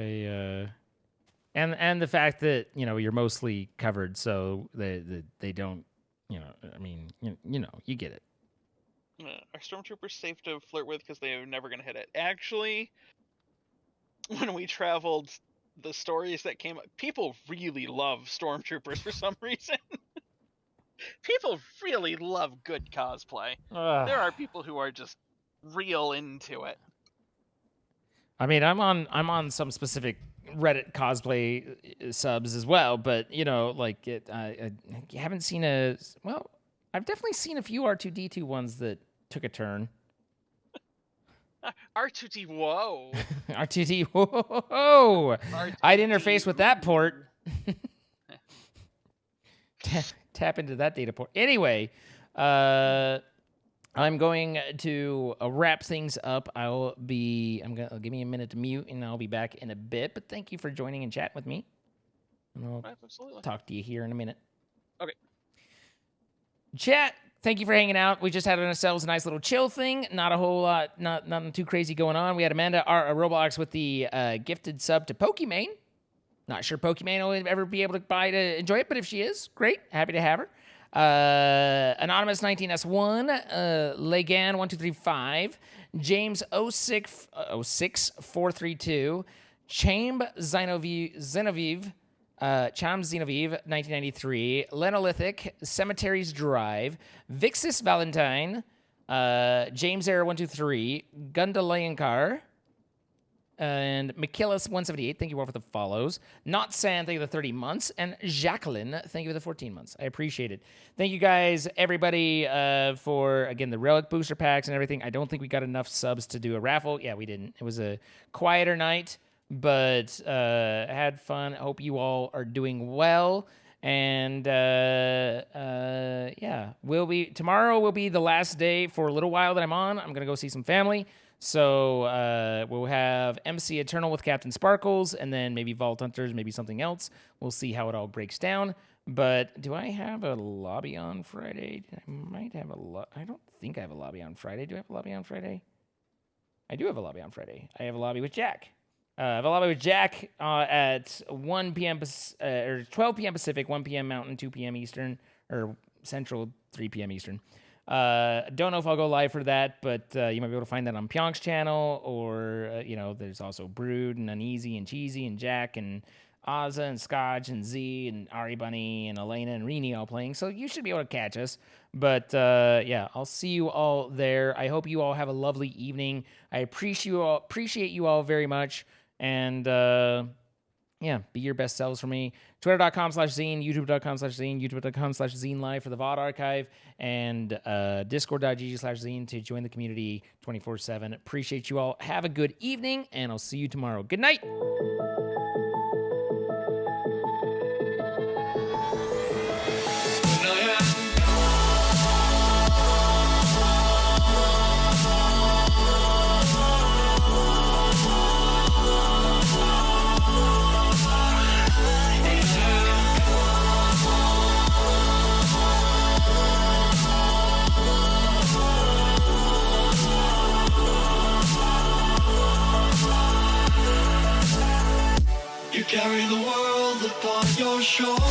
and the fact that you're mostly covered, so they don't, I mean, you get it. Are stormtroopers safe to flirt with because they're never gonna hit it? Actually, when we traveled, the stories that came up, people really love stormtroopers for some reason. People really love good cosplay. There are people who are just real into it. I mean, I'm on some specific Reddit cosplay subs as well, but like I haven't seen I've definitely seen a few R2D2 ones that took a turn. R2D, whoa. R2D, whoa. I'd interface with that port. Tap into that data port. Anyway, I'm going to wrap things up. I'll give me a minute to mute, and I'll be back in a bit. But thank you for joining and chatting with me. And I'll Absolutely. talk to you here in a minute. Okay. Chat, thank you for hanging out. We just had ourselves a nice little chill thing. Not a whole lot, nothing too crazy going on. We had Amanda, our Roblox, with the gifted sub to Pokimane. Not sure Pokimane will ever be able to buy to enjoy it, but if she is, great. Happy to have her. Anonymous 19S1, Legan1235, James 06432, Cham Zenoviv, Cham Zenoviv 1993, Lenolithic, Cemeteries Drive, Vixis Valentine, James Era 123, Gundalayankar, and McKillis178, thank you all for the follows. Not San, thank you for the 30 months. And Jacqueline, thank you for the 14 months. I appreciate it. Thank you guys, everybody, for, again, the Relic booster packs and everything. I don't think we got enough subs to do a raffle. Yeah, we didn't. It was a quieter night, but had fun. I hope you all are doing well. And, yeah, tomorrow will be the last day for a little while that I'm on. I'm going to go see some family. So we'll have MC Eternal with Captain Sparkles, and then maybe Vault Hunters, maybe something else. We'll see how it all breaks down. But do I have a lobby on Friday? I might have I don't think I have a lobby on Friday. Do I have a lobby on Friday? I do have a lobby on Friday. I have a lobby with Jack. I have a lobby with Jack at 1 p.m. Or 12 p.m. Pacific, 1 p.m. Mountain, 2 p.m. Eastern, or Central, 3 p.m. Eastern. Don't know if I'll go live for that, but you might be able to find that on Pyonk's channel, or there's also Brood and Uneasy and Cheesy and Jack and Ozza and Scotch and Z and Ari Bunny and Elena and Rini all playing, so you should be able to catch us. But yeah, I'll see you all there. I hope you all have a lovely evening. I appreciate you all very much, and yeah, be your best selves for me. Twitter.com/Zine, YouTube.com/Zine, YouTube.com/Zine Live for the VOD archive, and Discord.gg/Zine to join the community 24/7. Appreciate you all. Have a good evening, and I'll see you tomorrow. Good night. You carry the world upon your shoulders.